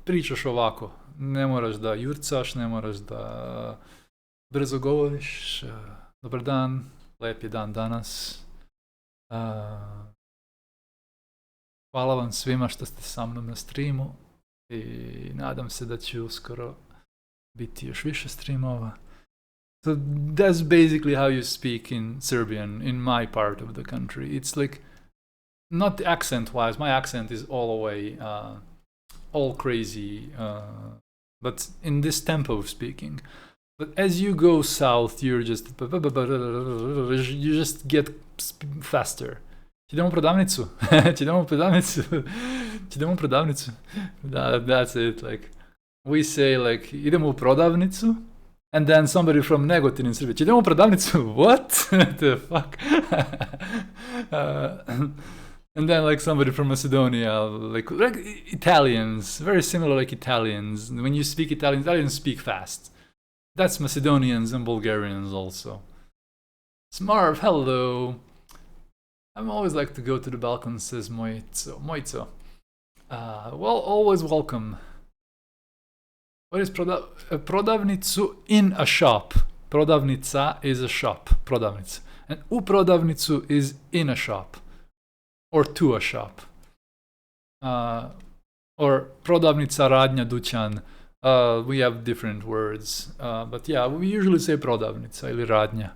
Pričaš ovako, ne moraš da jurcaš, ne moraš da brzo govoriš. Dobar dan, lep je dan danas. Hvala vam svima što ste sa mnom na streamu i nadam se da će uskoro biti još više streamova. So that's basically how you speak in Serbian in my part of the country. It's like, not accent-wise, my accent is all away, all crazy, but in this tempo of speaking. But as you go south, you just get faster. Idemo u prodavnicu. Idemo u prodavnicu. Idemo u prodavnicu. That's it. Like we say, like idemo u prodavnicu, and then somebody from Negotin in Serbia. Idemo u prodavnicu. What? The fuck? And then like somebody from Macedonia, like Italians, very similar like Italians. When you speak Italian, Italians speak fast. That's Macedonians and Bulgarians also. Smarv, hello. I always like to go to the Balkans, says Moico. Well, always welcome. What is prodavnicu in a shop? Prodavnica is a shop. Prodavnica. And u prodavnicu is in a shop. Or to a shop. Or prodavnica, radnja, dućan. We have different words. But yeah, we usually say prodavnica ili radnja.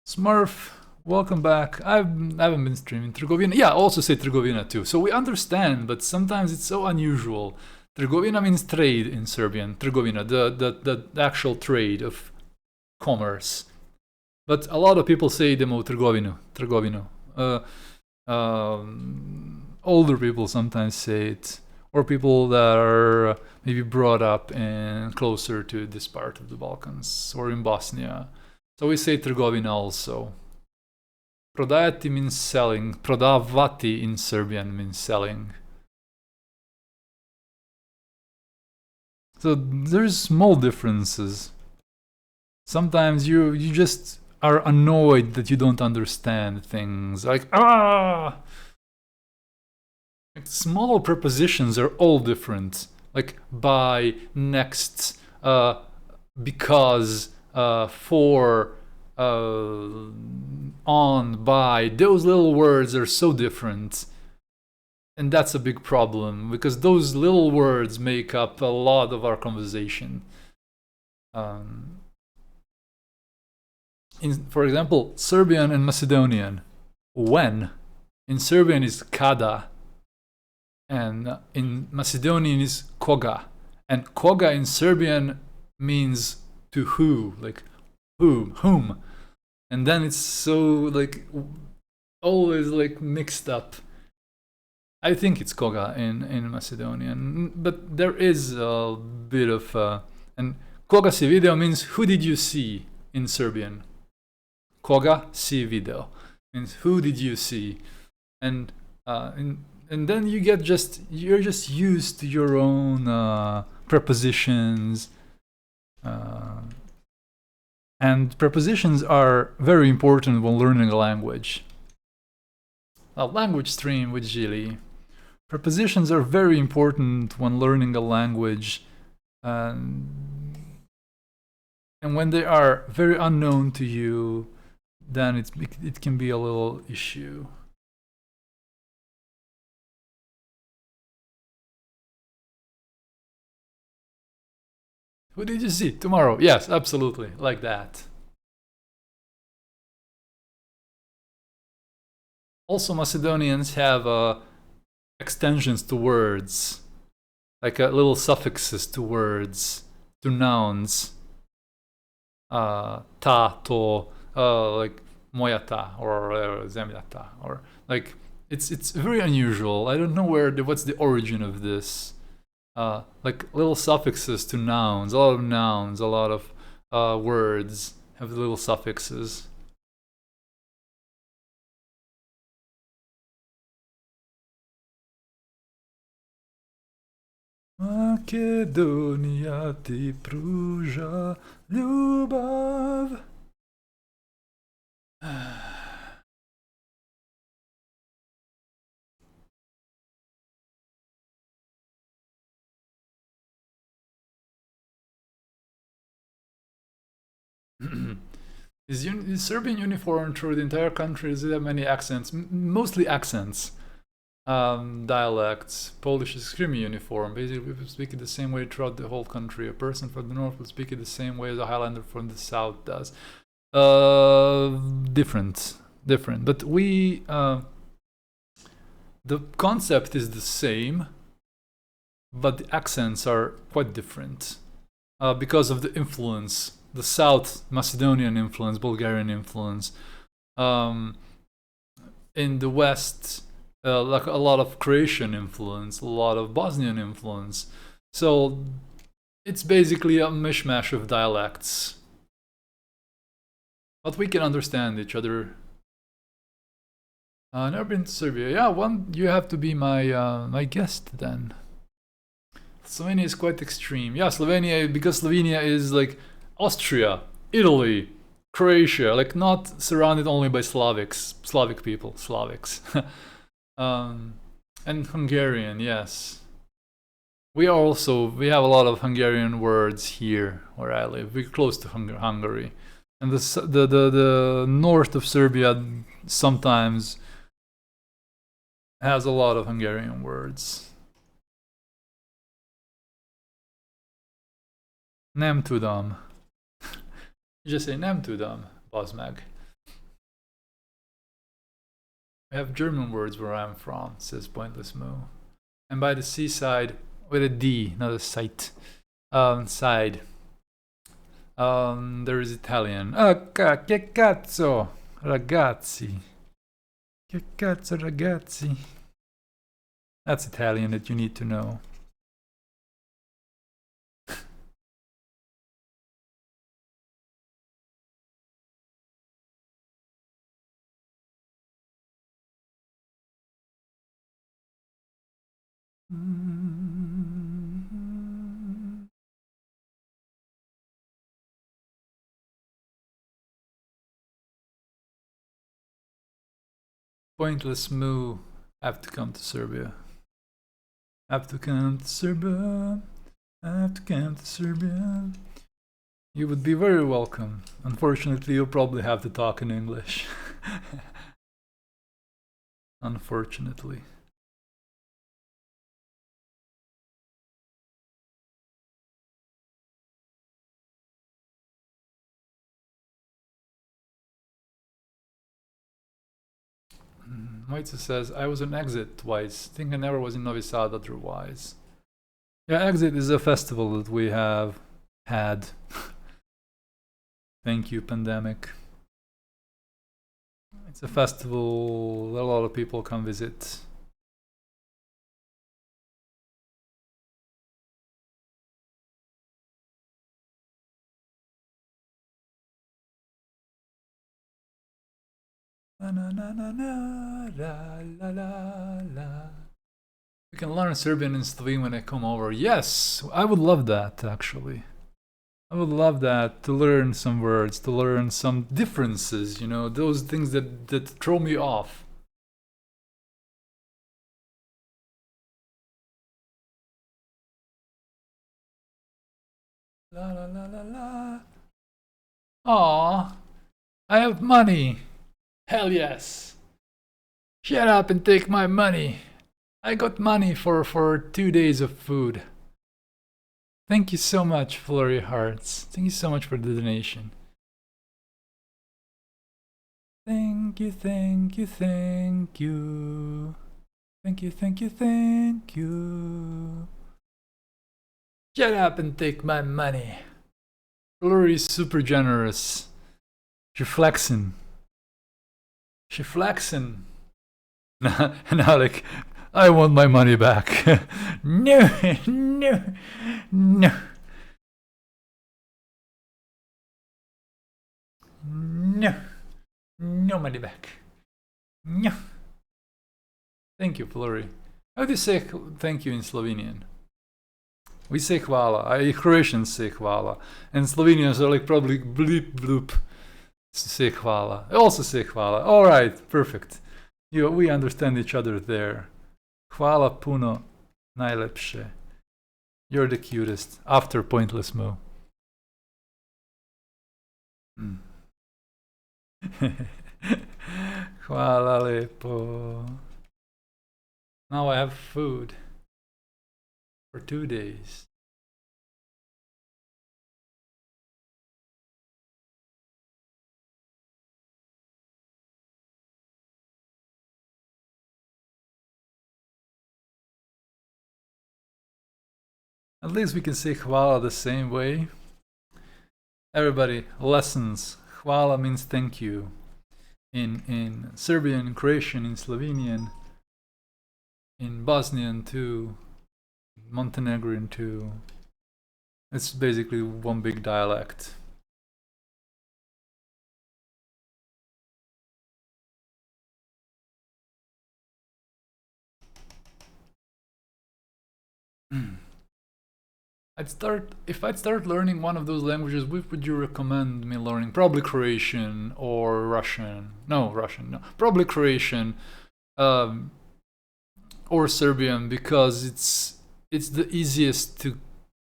Smurf, welcome back. I haven't been streaming Trgovina. Yeah, also say Trgovina too. So we understand, but sometimes it's so unusual. Trgovina means trade in Serbian. Trgovina, the actual trade of commerce. But a lot of people say idemo u trgovinu. Older people sometimes say it, or people that are maybe brought up and closer to this part of the Balkans or in Bosnia. So we say Trgovina also. Prodajati means selling. Prodavati in Serbian means selling. So there's small differences. Sometimes you just are annoyed that you don't understand things. Like, Like, small prepositions are all different. Like by, next, because, for, on, by. Those little words are so different. And that's a big problem because those little words make up a lot of our conversation. For example, Serbian and Macedonian. When in Serbian is kada, and in Macedonian is koga. And koga in Serbian means to who, like whom. And then it's so like always like mixed up. I think it's koga in Macedonian, but there is a bit of and koga si video means who did you see in Serbian. Koga si video means who did you see, and then you're just used to your own prepositions, and prepositions are very important when learning a language. A language stream with Zhili. Prepositions are very important when learning a language, and when they are very unknown to you, then it can be a little issue. Who did you see tomorrow? Yes, absolutely, like that. Also, Macedonians have extensions to words, like little suffixes to words, to nouns. Ta, to, like moja ta, or zemlja ta, or like it's very unusual. I don't know what's the origin of this. Like little suffixes to nouns. A lot of nouns, a lot of words have little suffixes. Makedonia ti pruža ljubav. Is Serbian uniform through the entire country? Does it have many accents? Mostly accents. Dialects. Polish is extremely uniform. Basically, people speak it the same way throughout the whole country. A person from the north will speak it the same way as a Highlander from the south does. Different. But we, the concept is the same, but the accents are quite different because of the influence, the South Macedonian influence, Bulgarian influence. In the West, like a lot of Croatian influence, a lot of Bosnian influence. So it's basically a mishmash of dialects. But we can understand each other. Never been to Serbia. Yeah, you have to be my guest then. Slovenia is quite extreme. Yeah, Slovenia, because Slovenia is like Austria, Italy, Croatia, like not surrounded only by Slavic people, Slavics. And Hungarian, yes. We have a lot of Hungarian words here where I live. We're close to Hungary. And the north of Serbia sometimes has a lot of Hungarian words. Nem tudom. You just say nem tudom, Bosmag. I have German words where I'm from, says Pointless Moo. And by the seaside, with a D, not a site. Side. There is Italian. Che cazzo, ragazzi. Che cazzo, ragazzi. That's Italian that you need to know. Pointless moo. Have to come to Serbia. Have to come to Serbia. Have to come to Serbia. You would be very welcome. Unfortunately, you'll probably have to talk in English. Unfortunately. Moitza says, I was on Exit twice. Think I never was in Novi Sad otherwise. Yeah, Exit is a festival that we have had. Thank you, pandemic. It's a festival that a lot of people come visit. La, la, la, la, la, la, la. We can learn Serbian in Slovene when I come over. Yes, I would love that, actually. I would love that, to learn some words, to learn some differences, you know, those things that throw me off. La la la la la. Aww, I have money. Hell yes. Shut up and take my money. I got money for 2 days of food. Thank you so much, Flurry Hearts. Thank you so much for the donation. Thank you, thank you, thank you. Thank you, thank you, thank you. Shut up and take my money. Flurry's super generous. She flexing. She flexing. Now like, I want my money back. No, no, no. No. No money back. No. Thank you, Flurry. How do you say thank you in Slovenian? We say hvala. Croatians say hvala. And Slovenians are like probably bleep bloop. Say hvala. I also say hvala. Alright, perfect. We understand each other there. Hvala puno, najlepše. You're the cutest. After Pointless Moo. Hvala lepo. Now I have food for 2 days. At least we can say hvala the same way. Everybody, lessons. Hvala means thank you. In Serbian, in Croatian, in Slovenian, in Bosnian too, Montenegrin too. It's basically one big dialect. If I'd start learning one of those languages, which would you recommend me learning? Probably Croatian or Russian. No, Russian, no. Probably Croatian or Serbian, because it's the easiest to.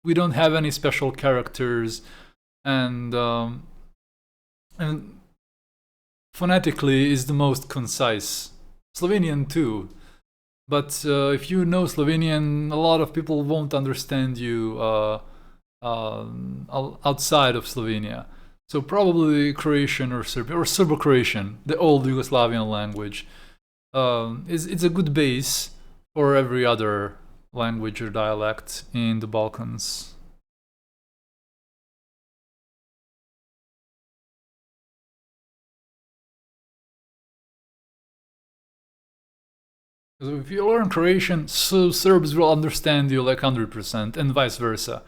We don't have any special characters, and phonetically is the most concise. Slovenian too. But if you know Slovenian, a lot of people won't understand you outside of Slovenia. So probably Croatian or Serbian, or Serbo-Croatian, the old Yugoslavian language, it's a good base for every other language or dialect in the Balkans. So if you learn Croatian, so Serbs will understand you like 100%, and vice versa.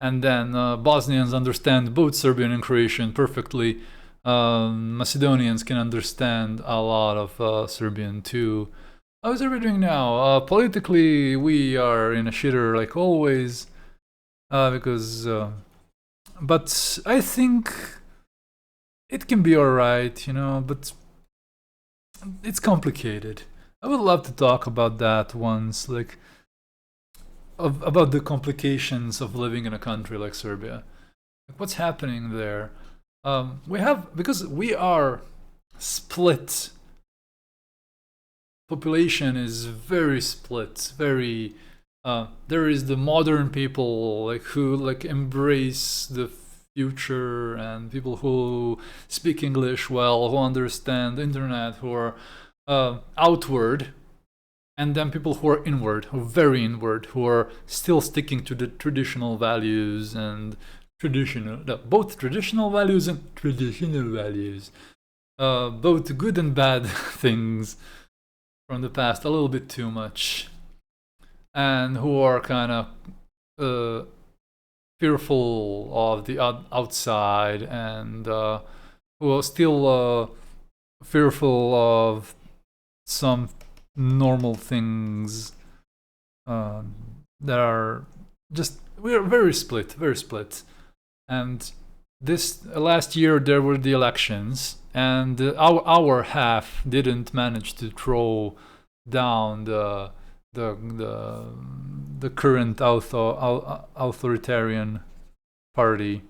And then Bosnians understand both Serbian and Croatian perfectly. Macedonians can understand a lot of Serbian too. How is everybody doing now? Politically, we are in a shitter like always, because. But I think it can be alright, you know, but it's complicated. I would love to talk about that once, like, about the complications of living in a country like Serbia. Like, what's happening there? Because we are split. Population is very split, very there is the modern people like who like embrace the future, and people who speak English well, who understand the internet, who are outward, and then people who are inward, who are very inward, who are still sticking to the traditional values and both traditional values and traditional values, both good and bad things from the past, a little bit too much, and who are kind of fearful of the outside, and who are still fearful of some normal things that are just, we're very split. And this last year there were the elections, and our half didn't manage to throw down the current authoritarian party.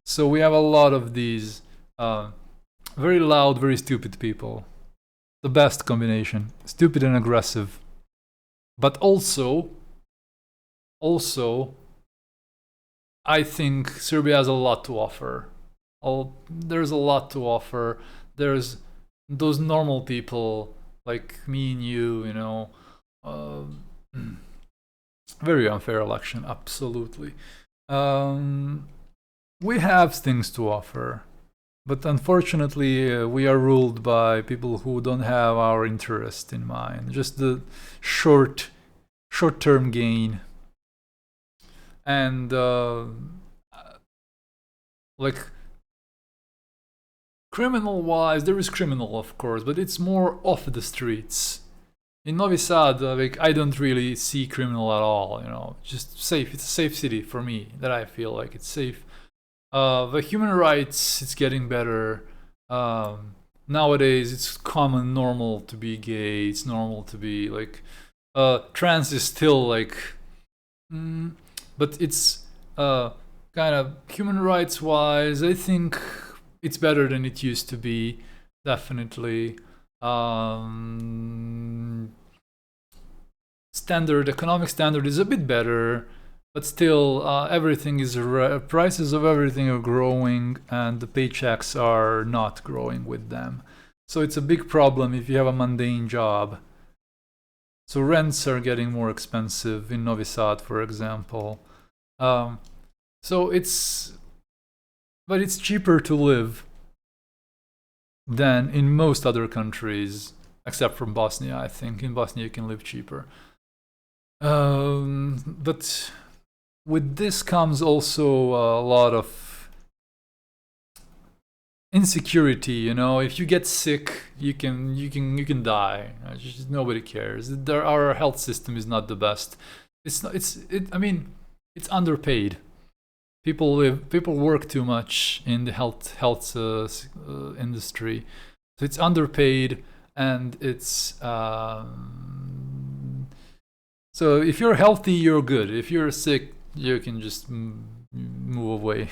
So we have a lot of these very loud, very stupid people. The best combination: stupid and aggressive. But also, I think Serbia has a lot to offer. There's a lot to offer. There's those normal people like me and you know. Very unfair election, absolutely. We have things to offer, but unfortunately we are ruled by people who don't have our interest in mind, just the short-term gain. And like, criminal wise, there is criminal, of course, but it's more off the streets. In Novi Sad, like, I don't really see criminal at all, you know, just safe. It's a safe city for me, that I feel like it's safe. The human rights, it's getting better. Nowadays, it's common, normal to be gay. It's normal to be like, trans is still like, but it's kind of human rights wise, I think it's better than it used to be, definitely. Economic standard is a bit better, but still everything is prices of everything are growing, and the paychecks are not growing with them. So it's a big problem if you have a mundane job. So rents are getting more expensive in Novi Sad, for example. So it's cheaper to live than in most other countries, except from Bosnia. I think in Bosnia you can live cheaper. But with this comes also a lot of insecurity. You know, if you get sick, you can die. Just, nobody cares. Our health system is not the best. I mean, it's underpaid. People work too much in the health industry, so it's underpaid, and it's so if you're healthy, you're good. If you're sick, you can just move away.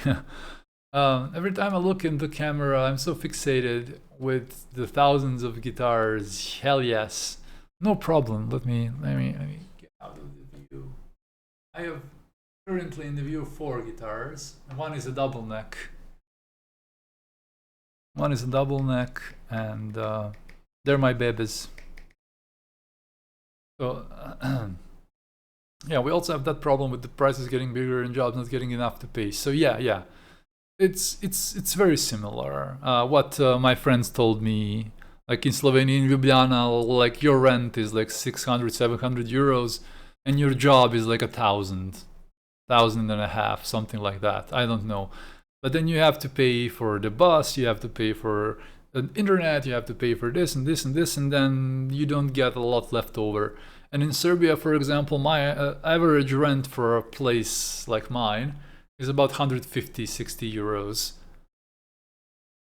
Every time I look in the camera, I'm so fixated with the thousands of guitars. Hell yes, no problem. Let me get out of the view. I have currently in the view 4 guitars, and one is a double neck. And they're my babies. So yeah, we also have that problem with the prices getting bigger and jobs not getting enough to pay. So yeah, it's very similar. What my friends told me, like in Slovenia, in Ljubljana, like your rent is like 600-700 euros, and your job is like 1,000 and a half, something like that. I don't know. But then you have to pay for the bus, you have to pay for internet, you have to pay for this and this and this, and then you don't get a lot left over. And in Serbia, for example, my average rent for a place like mine is about 150, 60 euros.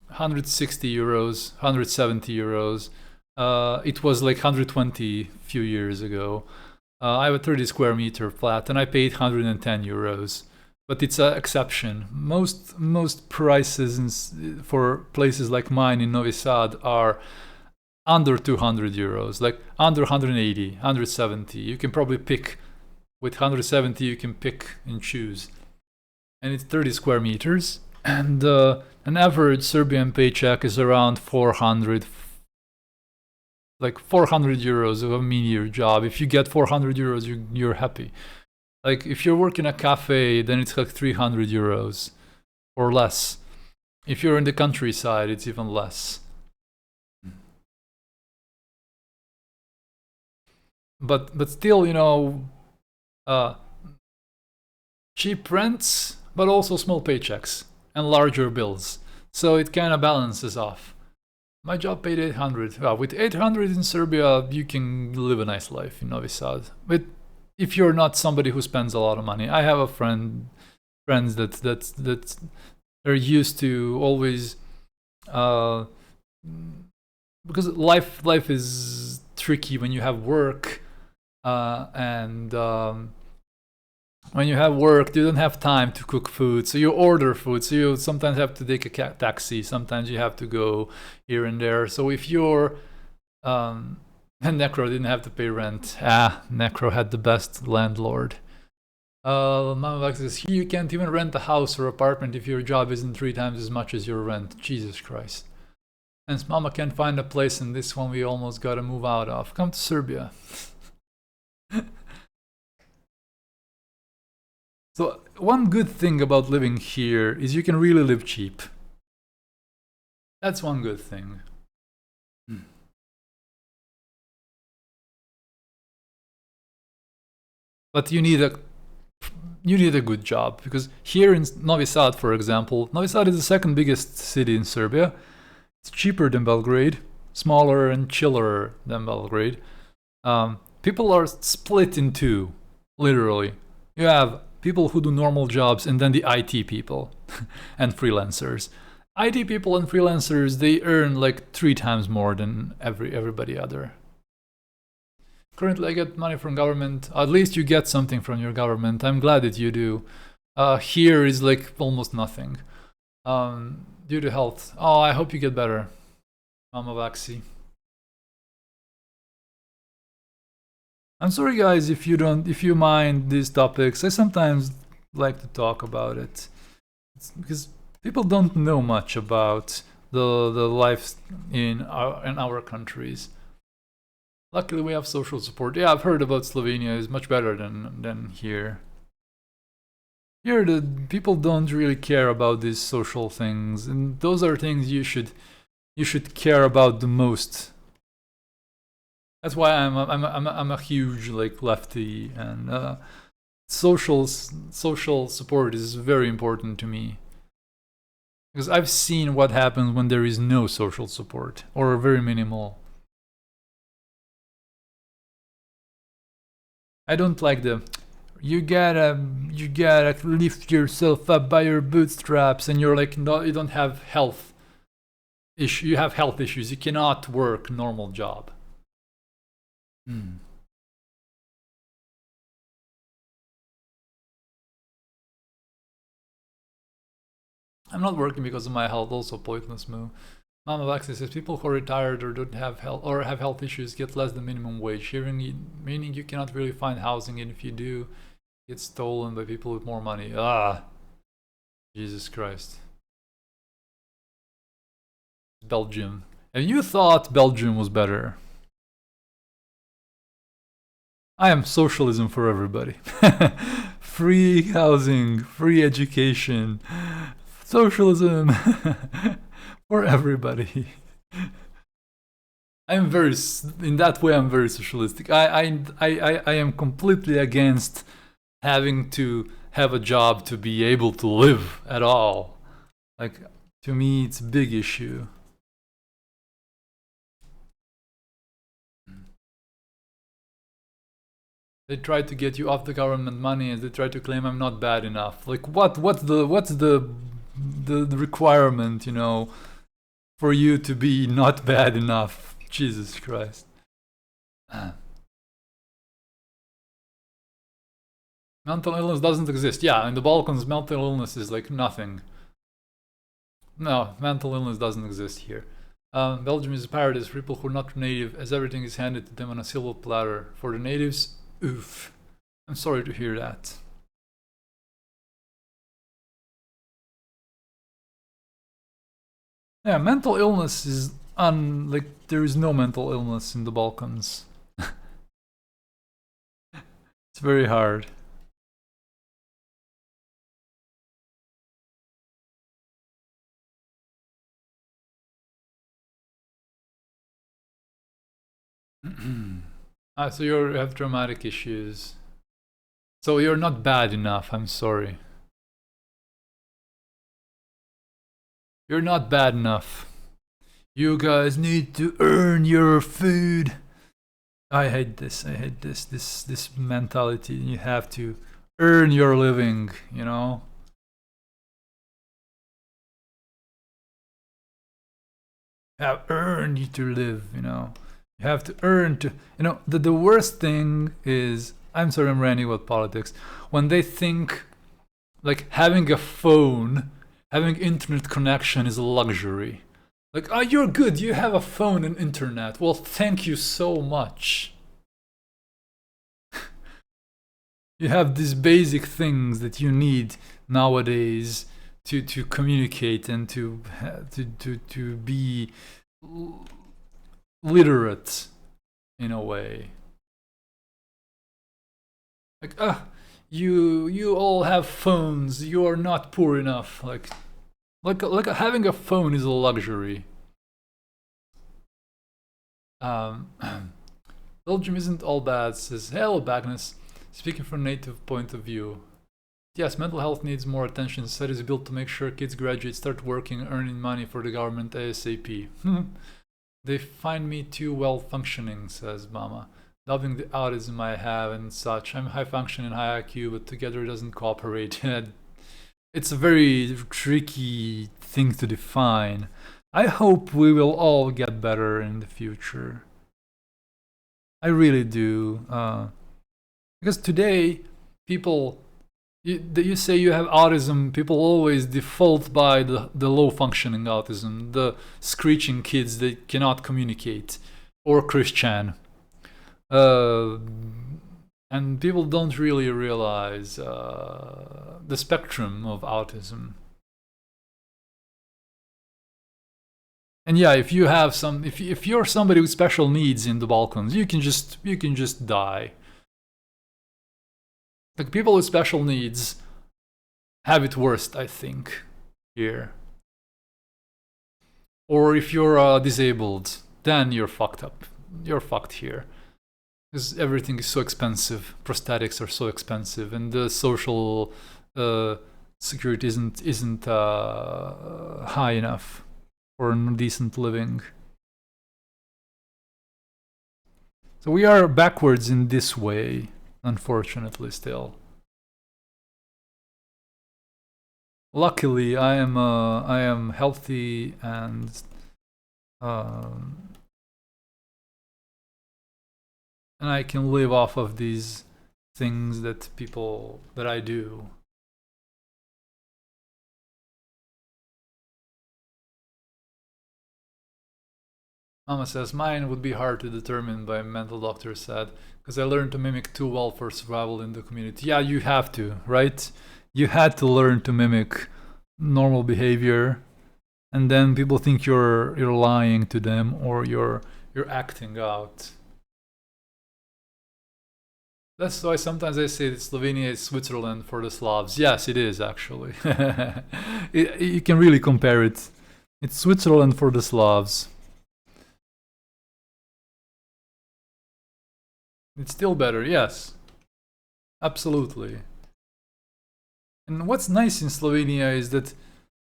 160 euros, 170 euros. It was like 120 a few years ago. I have a 30 square meter flat and I paid 110 euros. But it's an exception. Most prices for places like mine in Novi Sad are under 200 euros, like under 180, 170. You can probably pick, with 170 you can pick and choose. And it's 30 square meters. And an average Serbian paycheck is around 400, like 400 euros of a meteor job. If you get 400 euros, you're happy. Like if you're working a cafe, then it's like 300 euros or less. If you're in the countryside, it's even less. But still, you know, cheap rents, but also small paychecks and larger bills. So it kind of balances off. My job paid 800. With 800 in Serbia, you can live a nice life in Novi Sad. But if you're not somebody who spends a lot of money, I have a friends that are used to always, because life is tricky when you have work, and when you have work, you don't have time to cook food, so you order food. So you sometimes have to take a taxi. Sometimes you have to go here and there. So if you're and Necro didn't have to pay rent. Necro had the best landlord. Mama says, here you can't even rent a house or apartment if your job isn't 3 times as much as your rent. Jesus Christ. And Mama can't find a place in this one we almost gotta move out of. Come to Serbia. So one good thing about living here is you can really live cheap. That's one good thing. But you need a good job, because here in Novi Sad, for example, Novi Sad is the second biggest city in Serbia. It's cheaper than Belgrade, smaller and chiller than Belgrade. People are split in two, literally. You have people who do normal jobs and then the IT people and freelancers. IT people and freelancers, they earn like 3 times more than everybody other. Currently I get money from government. At least you get something from your government. I'm glad that you do. Here is like almost nothing. Due to health. Oh, I hope you get better, Mama Vaxi. I'm sorry guys if you mind these topics. I sometimes like to talk about it. It's because people don't know much about the life in our countries. Luckily we have social support. Yeah, I've heard about Slovenia is much better than here. Here the people don't really care about these social things, and those are things you should care about the most. That's why I'm a huge like lefty, and social support is very important to me, because I've seen what happens when there is no social support or very minimal. I don't like the you gotta lift yourself up by your bootstraps, and you're like, no, you don't have health issue. You have health issues. You cannot work normal job. I'm not working because of my health. Also pointless move. Mama Vaxi says people who are retired or don't have health or have health issues get less than minimum wage, meaning you cannot really find housing, and if you do, it's stolen by people with more money. Jesus Christ. Belgium. And you thought Belgium was better. I am socialism for everybody. Free housing, free education, socialism for everybody. I'm very, in that way, I'm very socialistic. I am completely against having to have a job to be able to live at all. Like, to me, it's a big issue. They try to get you off the government money, and they try to claim I'm not bad enough. Like what's the requirement, you know, for you to be not bad enough? Jesus Christ. Mental illness doesn't exist. Yeah, in the Balkans, mental illness is like nothing. No, mental illness doesn't exist here. Belgium is a paradise for people who are not native, as everything is handed to them on a silver platter. For the natives, oof. I'm sorry to hear that. Yeah, mental illness is like there is no mental illness in the Balkans. It's very hard. So you have traumatic issues. So you're not bad enough, I'm sorry. You're not bad enough. You guys need to earn your food. I hate this. I hate this mentality. You have to earn your living, you know? Have earned to live, you know? You have to earn to, you know, the worst thing is, I'm sorry I'm ranting about politics, when they think like having a phone, having internet connection is a luxury. Like, oh, you're good, you have a phone and internet. Well, thank you so much. You have these basic things that you need nowadays to communicate and to be literate in a way. Like, you all have phones, you are not poor enough. Like having a phone is a luxury. Belgium isn't all bad, says hello Bagnus. Speaking from a native point of view. Yes, mental health needs more attention. Society is built to make sure kids graduate, start working, earning money for the government ASAP. They find me too well functioning, says Mama. Loving the autism I have and such. I'm high functioning, high IQ, but together it doesn't cooperate. It's a very tricky thing to define. I hope we will all get better in the future. I really do. Because today, people, you say you have autism, people always default by the low functioning autism, the screeching kids that cannot communicate, or Christian. And people don't really realize the spectrum of autism. And yeah, if you have if you're somebody with special needs in the Balkans, you can just die. Like, people with special needs have it worst, I think, here. Or if you're disabled, then you're fucked up. You're fucked here. Because everything is so expensive. Prosthetics are so expensive, and the social security isn't high enough for a decent living. So we are backwards in this way. Unfortunately, still. Luckily, I am healthy and I can live off of these things that I do. Mama says, mine would be hard to determine, by a mental doctor said, because I learned to mimic too well for survival in the community. Yeah, you have to, right? You had to learn to mimic normal behavior, and then people think you're lying to them, or you're acting out. That's why sometimes I say that Slovenia is Switzerland for the Slavs. Yes, it is, actually. You can really compare it. It's Switzerland for the Slavs. It's still better, yes. Absolutely. And what's nice in Slovenia is that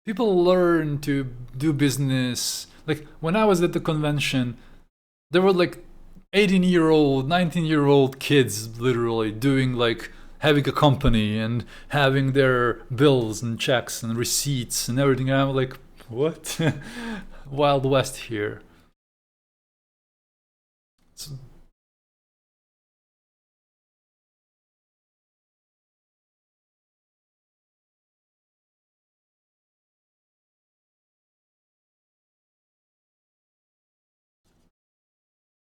people learn to do business. Like, when I was at the convention, there were like 18-year-old, 19-year-old kids literally doing like having a company and having their bills and checks and receipts and everything. And I'm like, what? Wild West here. So,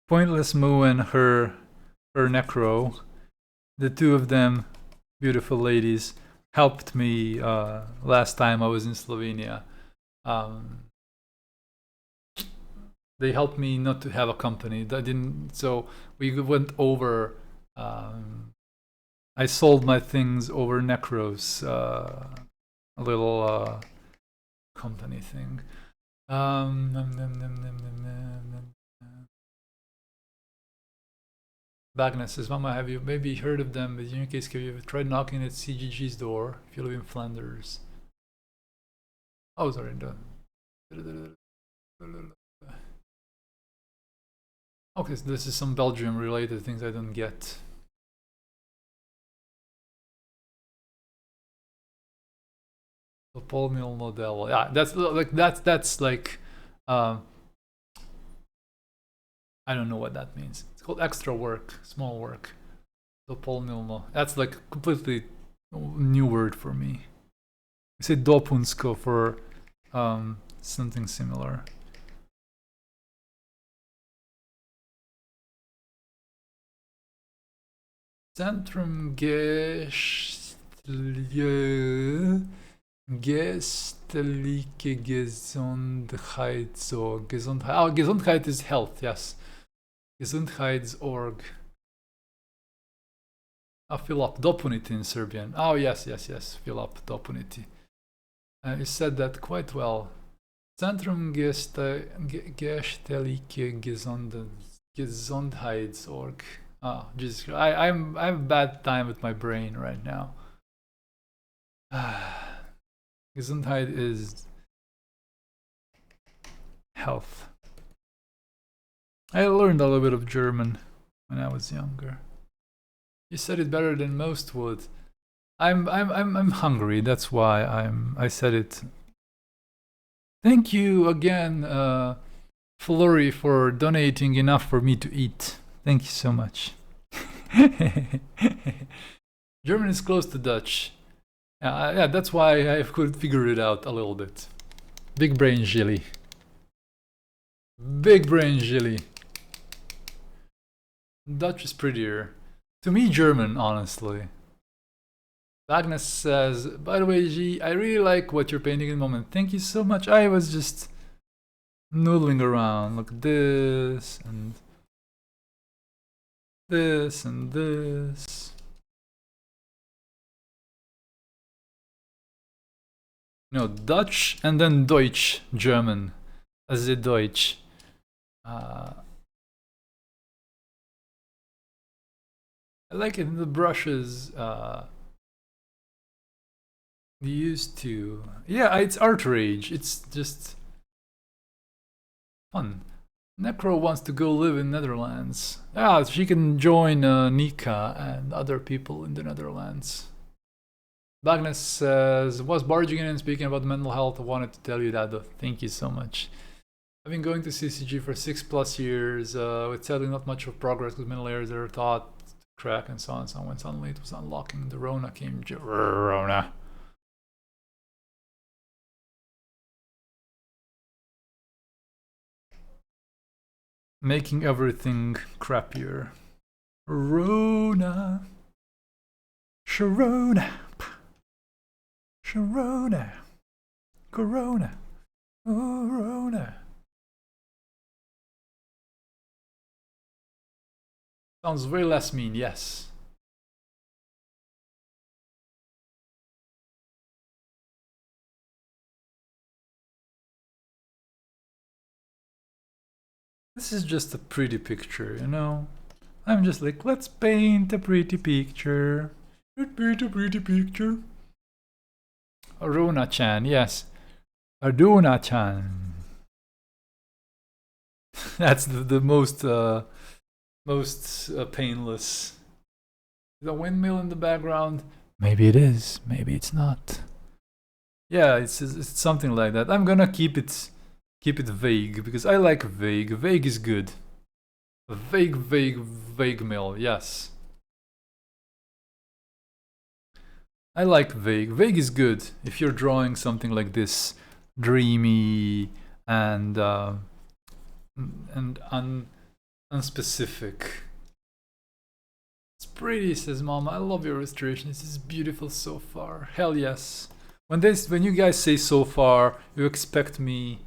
Pointless Moo and her necro, the two of them, beautiful ladies, helped me last time I was in Slovenia. They helped me not to have a company. That didn't. So we went over. I sold my things over Necros, a little company thing. Bagnes says, Mama, have you maybe heard of them? But in your case, have you ever tried knocking at CGG's door if you live in Flanders? Oh, sorry, done. Okay, so this is some Belgium-related things I don't get. The Paul Mill model. Yeah, that's like I don't know what that means. It's called extra work, small work. The Paul Mill. That's like a completely new word for me. I say dopunsko for something similar. Zentrum Geistliche Gesundheit. So Gesundheit. Oh, Gesundheit is health. Yes. Gesundheitsorg. Fill up dopunity in Serbian. Oh yes. Fill up dopunity. You said that quite well. Zentrum Geistliche Gesundheitsorg. Oh, Jesus! I have a bad time with my brain right now. Gesundheit is health. I learned a little bit of German when I was younger. You said it better than most would. I'm hungry. That's why I said it. Thank you again, Flurry, for donating enough for me to eat. Thank you so much. German is close to Dutch. Yeah, that's why I could figure it out a little bit. Big brain Gilly. Big brain Gilly. Dutch is prettier. To me, German, honestly. Agnes says, by the way, G, I really like what you're painting in the moment. Thank you so much. I was just noodling around. Look, this and this and this. No, Dutch and then Deutsch, German. As a Deutsch. I like it. The brushes used to. Yeah, it's ArtRage. It's just fun. Necro wants to go live in Netherlands. Ah, she can join Nika and other people in the Netherlands. Bagnes says, was barging in and speaking about mental health. I wanted to tell you that though. Thank you so much. I've been going to CCG for 6+ years, with sadly not much of progress with middle layers that are thought to crack and so on and so on. When suddenly it was unlocking, the Rona came. Rona. Making everything crappier. Rona. Sharona. Sharona. Corona. Corona. Sounds way less mean, yes. This is just a pretty picture, you know? I'm just like, let's paint a pretty picture. Let's paint a pretty picture. Aruna-chan, yes. Arduna-chan. That's the most most painless. The windmill in the background. Maybe it is. Maybe it's not. Yeah, it's something like that. I'm gonna keep it vague because I like vague. Vague is good. A vague mill. Yes. I like vague. Vague is good if you're drawing something like this, dreamy and unspecific. It's pretty, says Mama. I love your illustration. This is beautiful so far. Hell yes. When you guys say so far, you expect me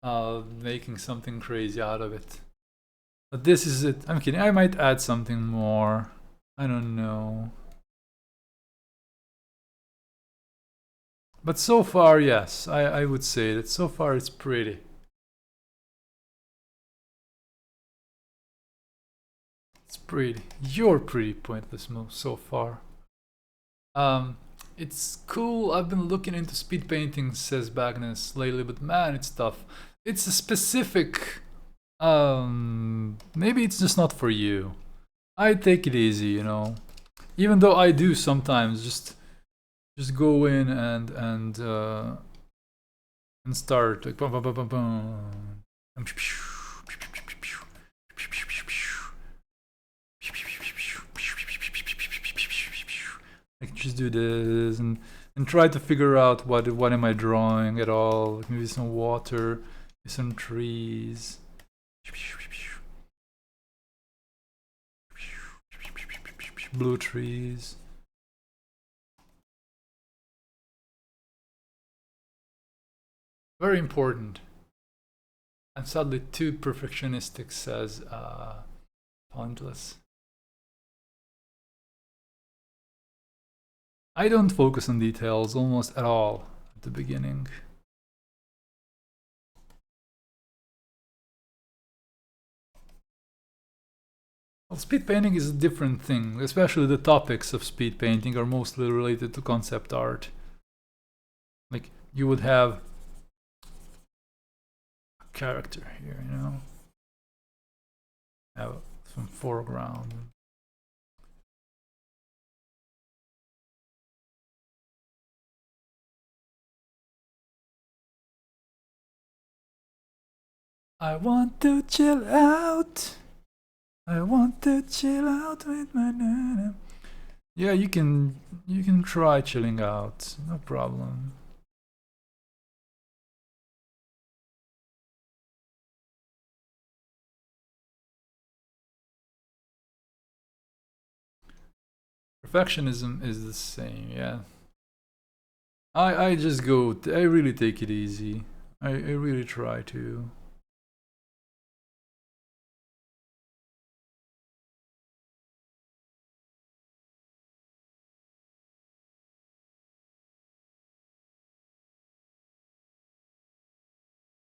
making something crazy out of it. But this is it. I'm kidding. I might add something more. I don't know. But so far, yes, I would say that so far it's pretty. It's pretty. You're pretty pointless so far. It's cool. I've been looking into speed painting, says Bagnus, lately, but man, it's tough. It's a specific. Maybe it's just not for you. I take it easy, you know. Even though I do sometimes just go in and start like boom, boom, boom, boom, boom. Like just do this and try to figure out what am I drawing at all. Like maybe some water, some trees. Blue trees. Very important. I'm sadly too perfectionistic, says Pointless. I don't focus on details almost at all at the beginning. Well, speed painting is a different thing, especially the topics of speed painting are mostly related to concept art. Like, you would have a character here, you know? Have some foreground. I want to chill out. I want to chill out with my nana. Yeah, you can try chilling out, no problem. Perfectionism is the same, yeah. I just go, I really take it easy. I really try to.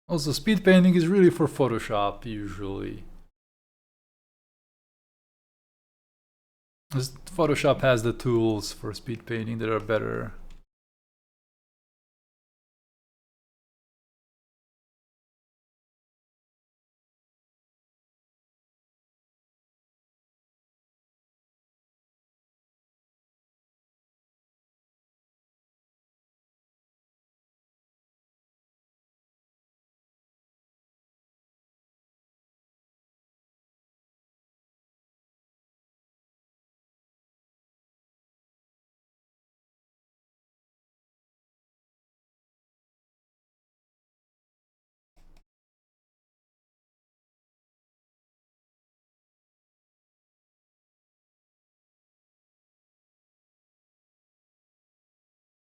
Also, speed painting is really for Photoshop, usually. Photoshop has the tools for speed painting that are better.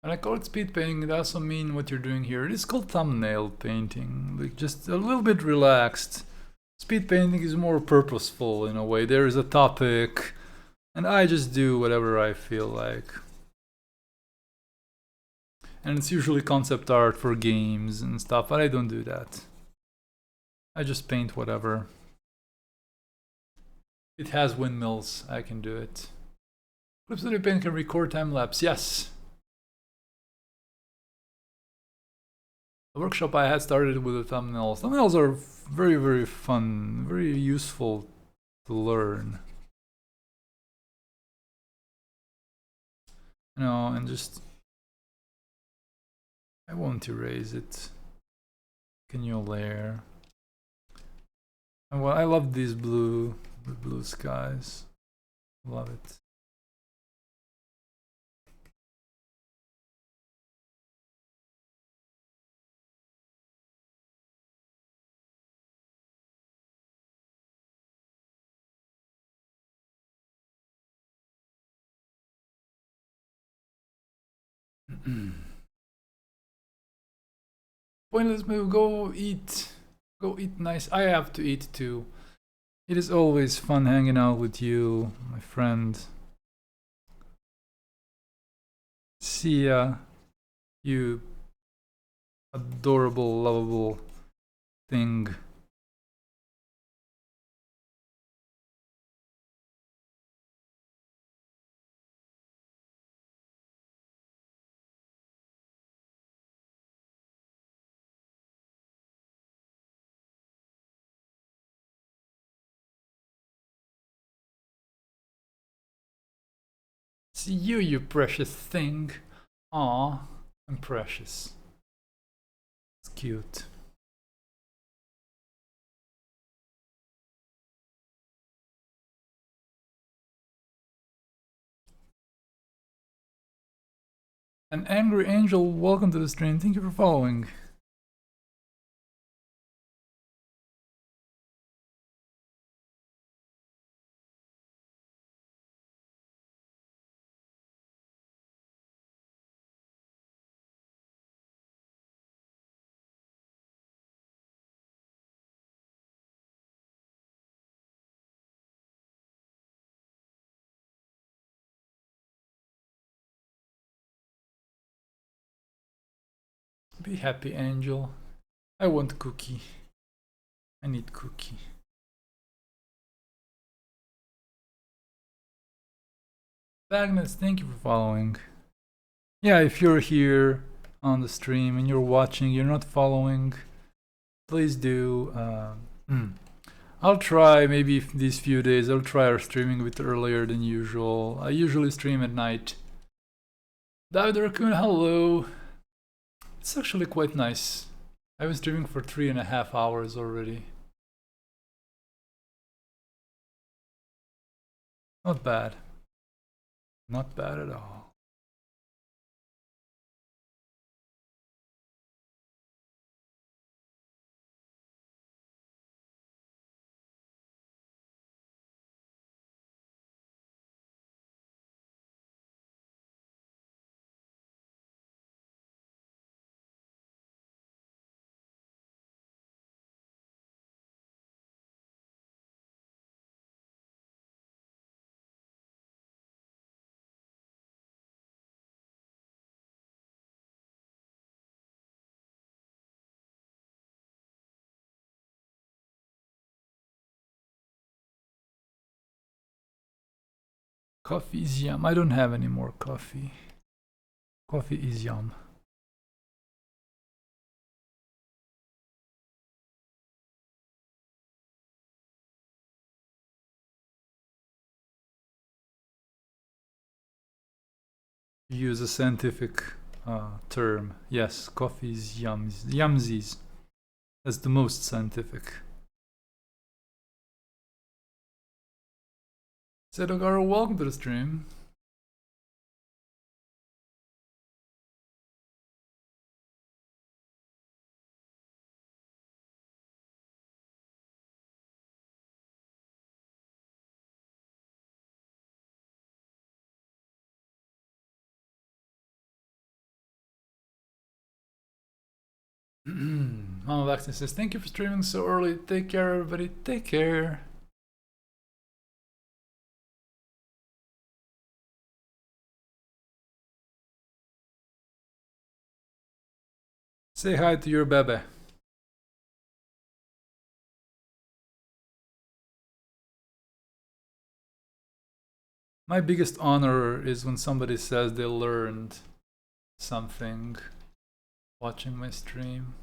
And I call it speed painting, it also means what you're doing here. It is called thumbnail painting, like just a little bit relaxed. Speed painting is more purposeful in a way. There is a topic, and I just do whatever I feel like. And it's usually concept art for games and stuff, but I don't do that. I just paint whatever. It has windmills, I can do it. Clip Studio Paint can record time lapse, yes. The workshop I had started with the thumbnails. Thumbnails are very, very fun, very useful to learn. You know, and just I won't erase it. Can you layer? And well, I love these blue skies. Love it. Pointless move. Go eat. Go eat nice. I have to eat too. It is always fun hanging out with you, my friend. See ya, you adorable, lovable thing. See you, you precious thing. Aw, I'm precious. It's cute. An angry angel, welcome to the stream. Thank you for following. Be happy, angel. I want cookie. I need cookie. Magnus, thank you for following. Yeah, if you're here on the stream and you're watching, you're not following, please do. I'll try, maybe these few days, I'll try our streaming a bit earlier than usual. I usually stream at night. David Raccoon, hello. It's actually quite nice. I've been streaming for 3.5 hours already. Not bad. Not bad at all. Coffee is yum. I don't have any more coffee. Coffee is yum. Use a scientific term. Yes, coffee is yumsies. That's the most scientific. Sedogaro, welcome to the stream. Mama Vaxton says, thank you for streaming so early. Take care, everybody. Take care. Say hi to your bebe. My biggest honor is when somebody says they learned something watching my stream.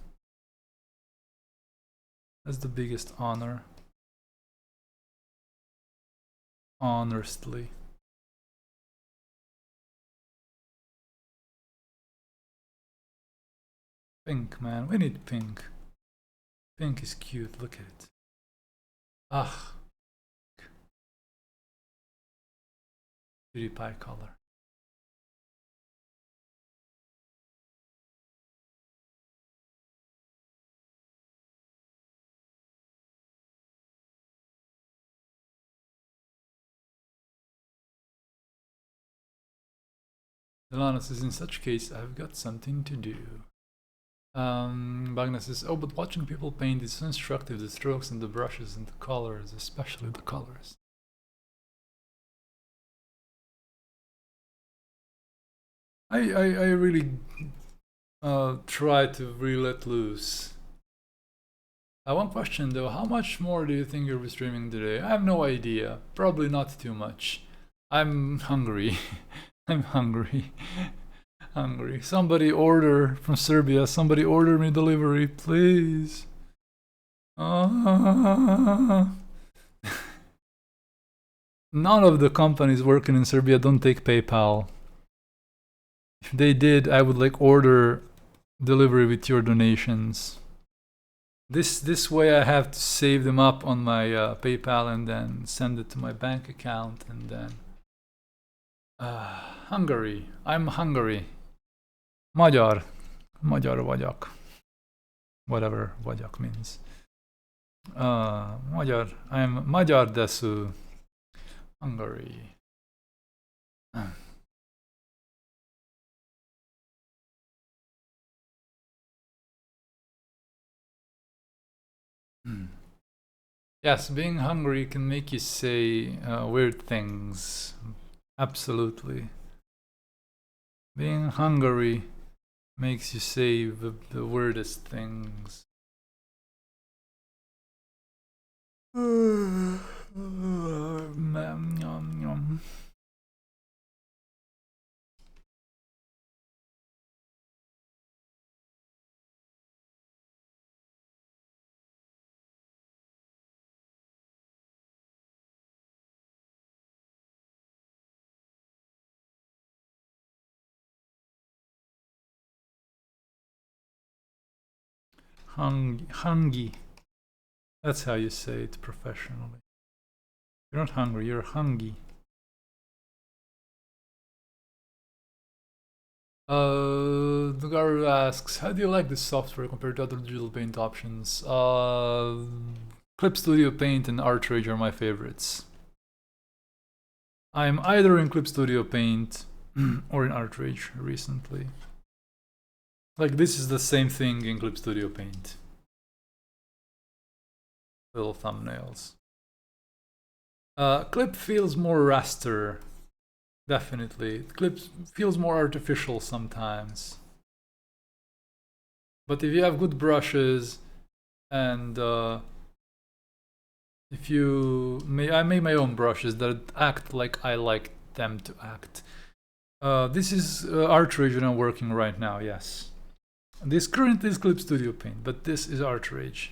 That's the biggest honor. honestly. Pink, man, we need pink. Pink is cute, look at it. Ah, cutie pie color. Delanos says, in such case, I've got something to do. Bagna says, oh, but watching people paint is so instructive, the strokes and the brushes and the colors, especially the colors. I really try to really let loose. One question though, how much more do you think you'll be streaming today? I have no idea. Probably not too much. I'm hungry. I'm hungry. Hungry. Somebody order from Serbia. Somebody order me delivery, please. None of the companies working in Serbia don't take PayPal. If they did, I would like order delivery with your donations. This way I have to save them up on my PayPal and then send it to my bank account and then Hungary. I'm Hungary. Magyar. Magyar vagyok. Whatever vagyok means. Magyar. I'm Magyar desu. Hungary. Yes, being hungry can make you say weird things. Absolutely. Being hungry makes you say the weirdest things. Hungry. That's how you say it professionally. You're not hungry, you're hungry. The guy asks, how do you like this software compared to other digital paint options? Clip Studio Paint and ArtRage are my favorites. I'm either in Clip Studio Paint or in ArtRage recently. Like, this is the same thing in Clip Studio Paint. Little thumbnails. Clip feels more raster. Definitely. Clip feels more artificial sometimes. But if you have good brushes and if you I made my own brushes that act like I like them to act. This is ArtRage that I'm working right now, yes. This currently is Clip Studio Paint, but this is ArtRage.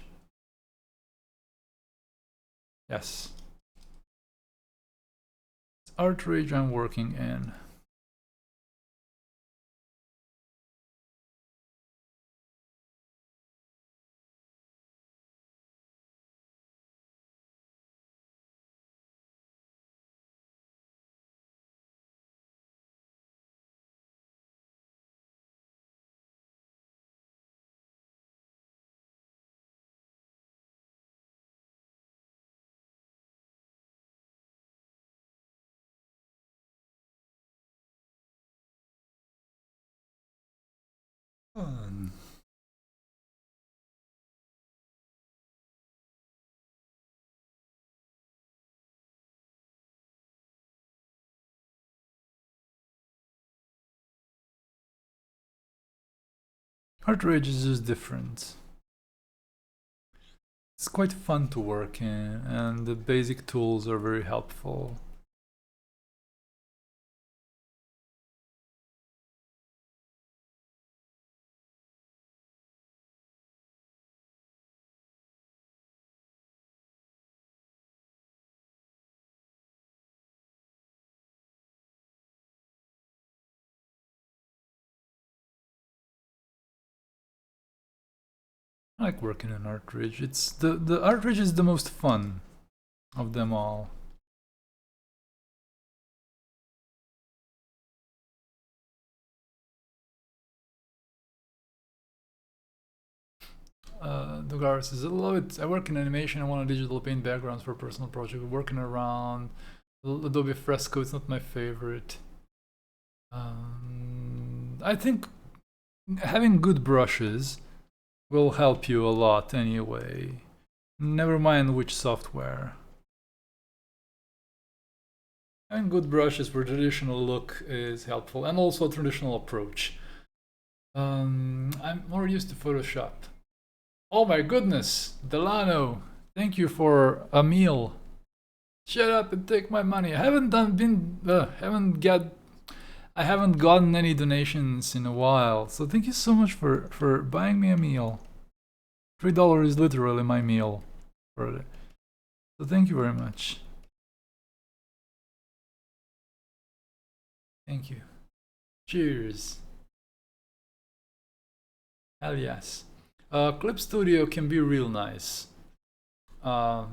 Yes. It's ArtRage I'm working in. ArtRage is just different. It's quite fun to work in, and the basic tools are very helpful. I like working on ArtRage. It's the ArtRage is the most fun of them all. Dogar says, I love it. I work in animation. I want a digital paint backgrounds for a personal project. Working around Adobe Fresco, it's not my favorite. I think having good brushes will help you a lot anyway. Never mind which software. Having good brushes for traditional look is helpful, and also a traditional approach. I'm more used to Photoshop. Oh my goodness, Delano, thank you for a meal. Shut up and take my money. I haven't gotten any donations in a while, so thank you so much for buying me a meal. $3 is literally my meal for it. So thank you very much. Thank you. Cheers. Hell yes. Clip Studio can be real nice. I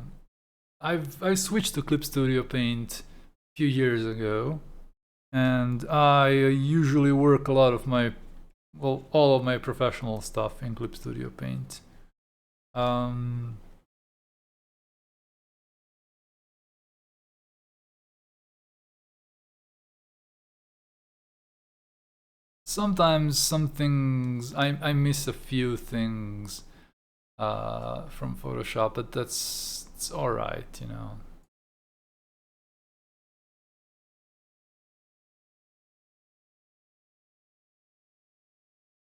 switched to Clip Studio Paint a few years ago, and I usually work a lot of my, well, all of my professional stuff in Clip Studio Paint. Sometimes some things I miss a few things from Photoshop, but it's all right, you know.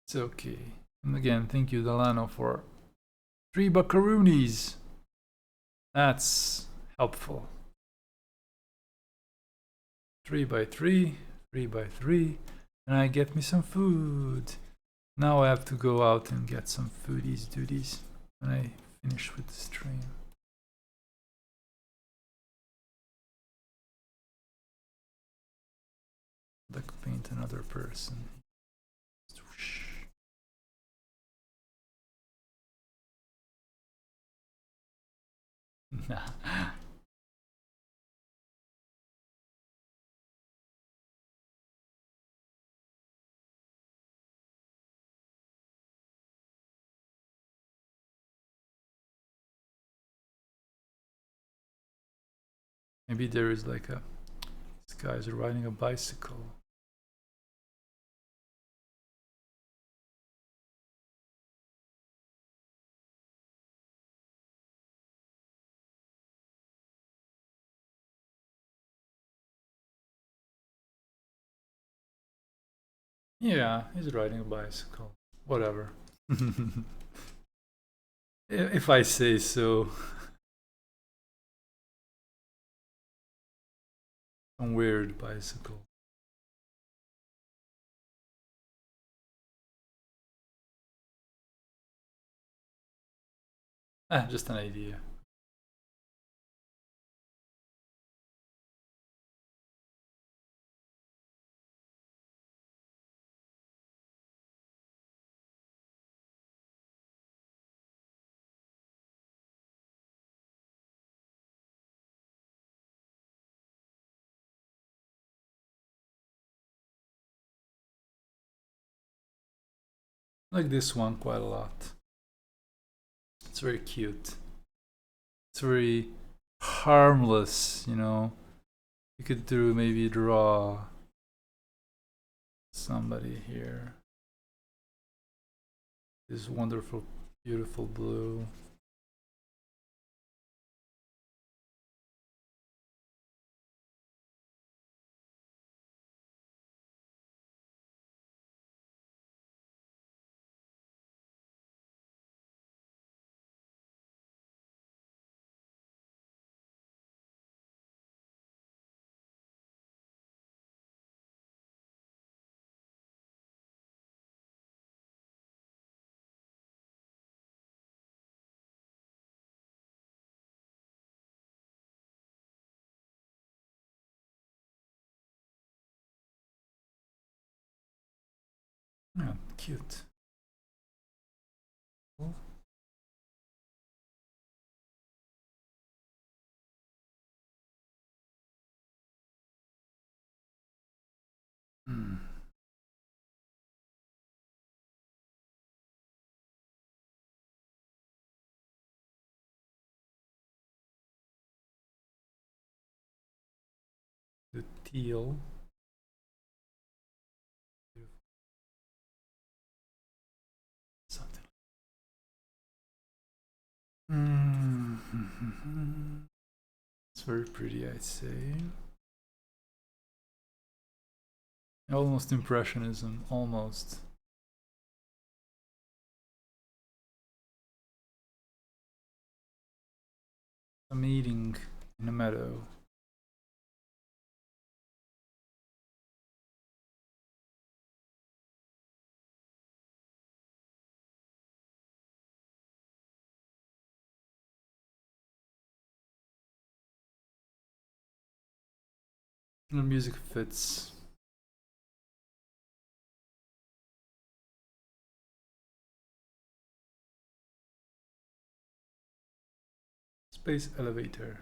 It's okay. And again, thank you, Delano, for 3 buckaroonies. That's helpful. 3 by 3, 3 by 3, and I get me some food. Now I have to go out and get some foodies duties when I finish with the stream. Like paint another person. Maybe there is like a, this guy's riding a bicycle. Yeah, he's riding a bicycle. Whatever. If I say so. Some weird bicycle. Just an idea. Like this one quite a lot. It's very cute. It's very harmless, you know. You could maybe draw somebody here. This wonderful, beautiful blue. Yeah, cute. Cool. teal. Something. It's very pretty, I'd say. Almost impressionism, almost. A meeting in a meadow. The music fits. Space elevator.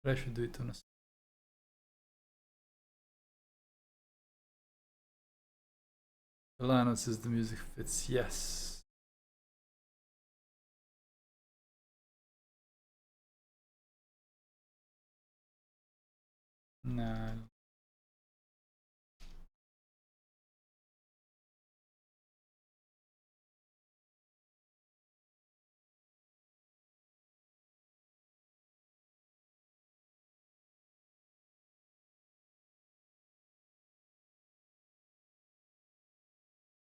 But I should do it on a... Alana says the music fits. Yes. Nah.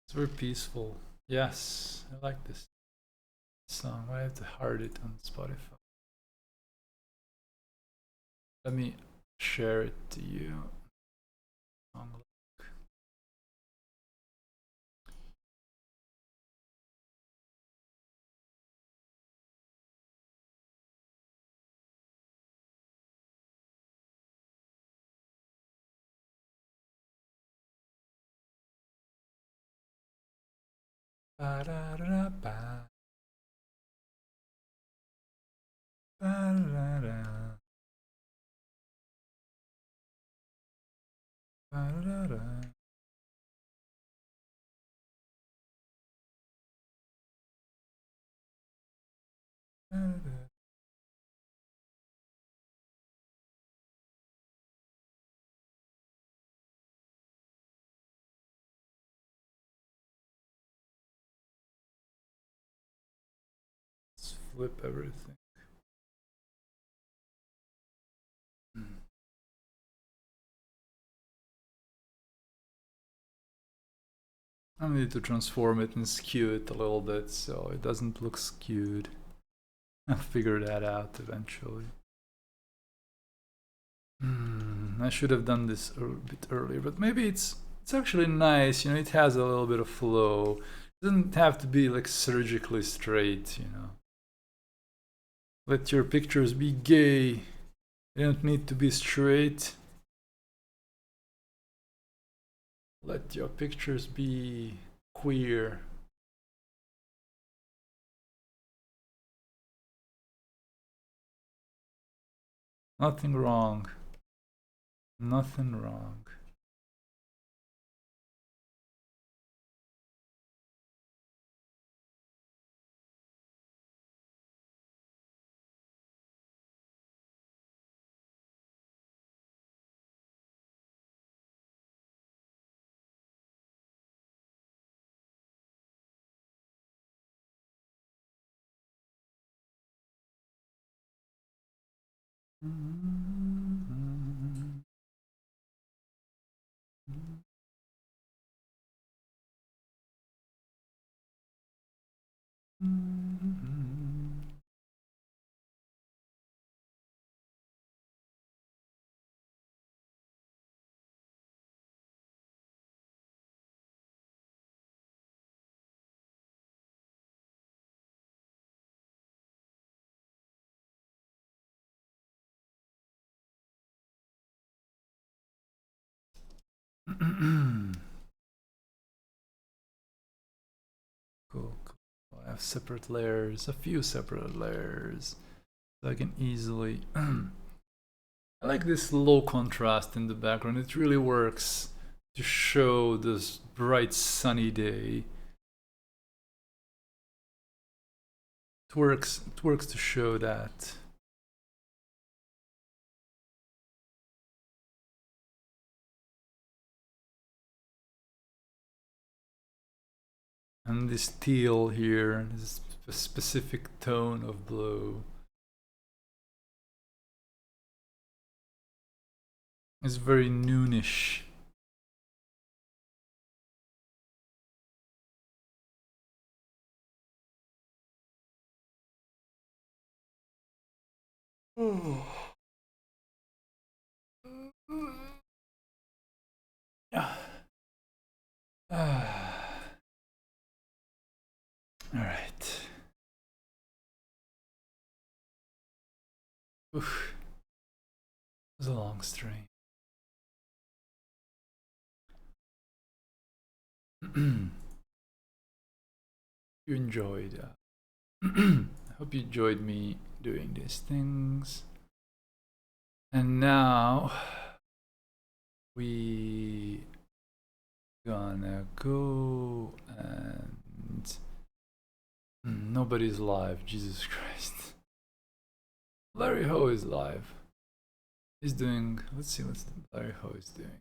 It's very peaceful. Yes, I like this song. I have to heart it on Spotify. Let me share it to you. Ba-da-da-da-ba. Ba-da-da-da. Ba-da-da-da. Ba-da-da. Let's flip everything. I need to transform it and skew it a little bit so it doesn't look skewed. I'll figure that out eventually. I should have done this a bit earlier, but maybe it's actually nice, you know, it has a little bit of flow. It doesn't have to be like surgically straight, you know. Let your pictures be gay. They don't need to be straight. Let your pictures be queer. Nothing wrong. Nothing wrong. Cool, cool. I have separate layers, a few separate layers, so I can easily... I like this low contrast in the background. It really works to show this bright sunny day. It works to show that. And this teal here, this specific tone of blue, is very noonish. All right. Oof. It was a long stream. You enjoyed. I hope you enjoyed me doing these things. And now we gonna go and nobody's live. Jesus Christ. Larry Ho is live. He's doing. Let's see what Larry Ho is doing.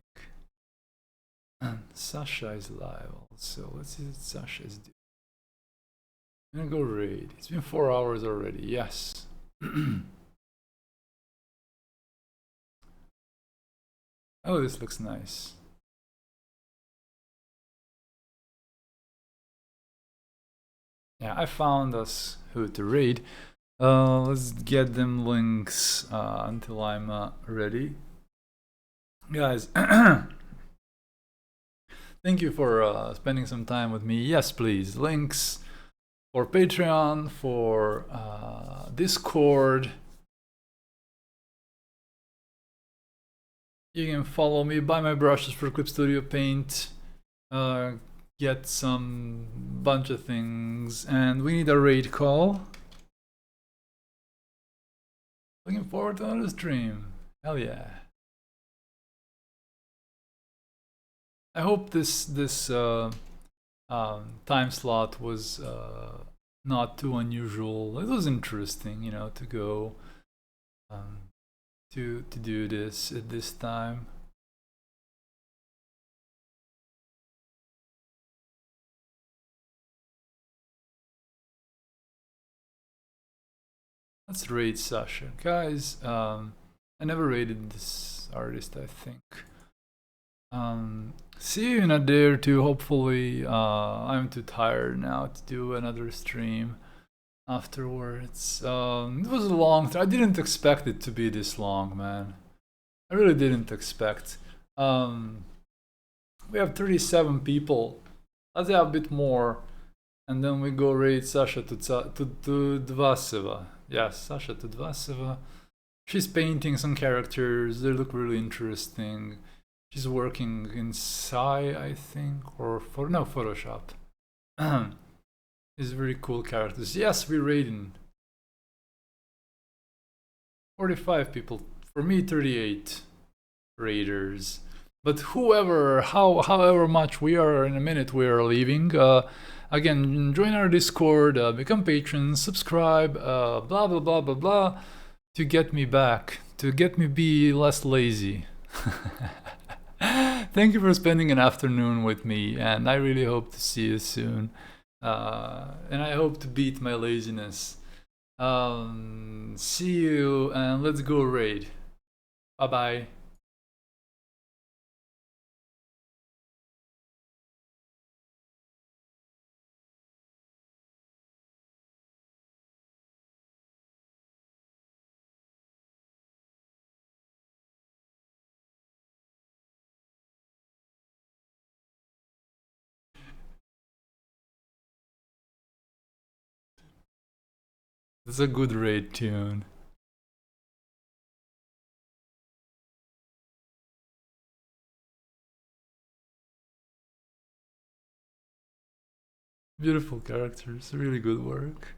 And Sasha is live also. Let's see what Sasha is doing. I'm gonna go raid. It's been 4 hours already. Yes. Oh, this looks nice. Yeah, I found us who to raid. Let's get them links until I'm ready. Guys, thank you for spending some time with me. Yes, please. Links for Patreon, for Discord. You can follow me, buy my brushes for Clip Studio Paint, get some bunch of things, and we need a raid call. Looking forward to another stream. Hell yeah. I hope this time slot was not too unusual. It was interesting, you know, to go to do this at this time. Let's raid Sasha. Guys, I never raided this artist, I think. See you in a day or two, hopefully. I'm too tired now to do another stream afterwards. It was a long I didn't expect it to be this long, man. I really didn't expect. We have 37 people. Let's have a bit more. And then we go raid Sasha Tudvaseva. Yes, Sasha Tudvaseva. She's painting some characters. They look really interesting. She's working in Sai, I think, or no, Photoshop. These very cool characters. Yes, we're raiding. 45 people. For me, 38 raiders. But however much we are in a minute, we are leaving. Again, join our Discord, become patrons, subscribe, blah blah blah blah blah, to get me back, to get me be less lazy. Thank you for spending an afternoon with me, and I really hope to see you soon. And I hope to beat my laziness. See you, and let's go raid. Bye bye. That's a good raid tune. Beautiful characters, really good work.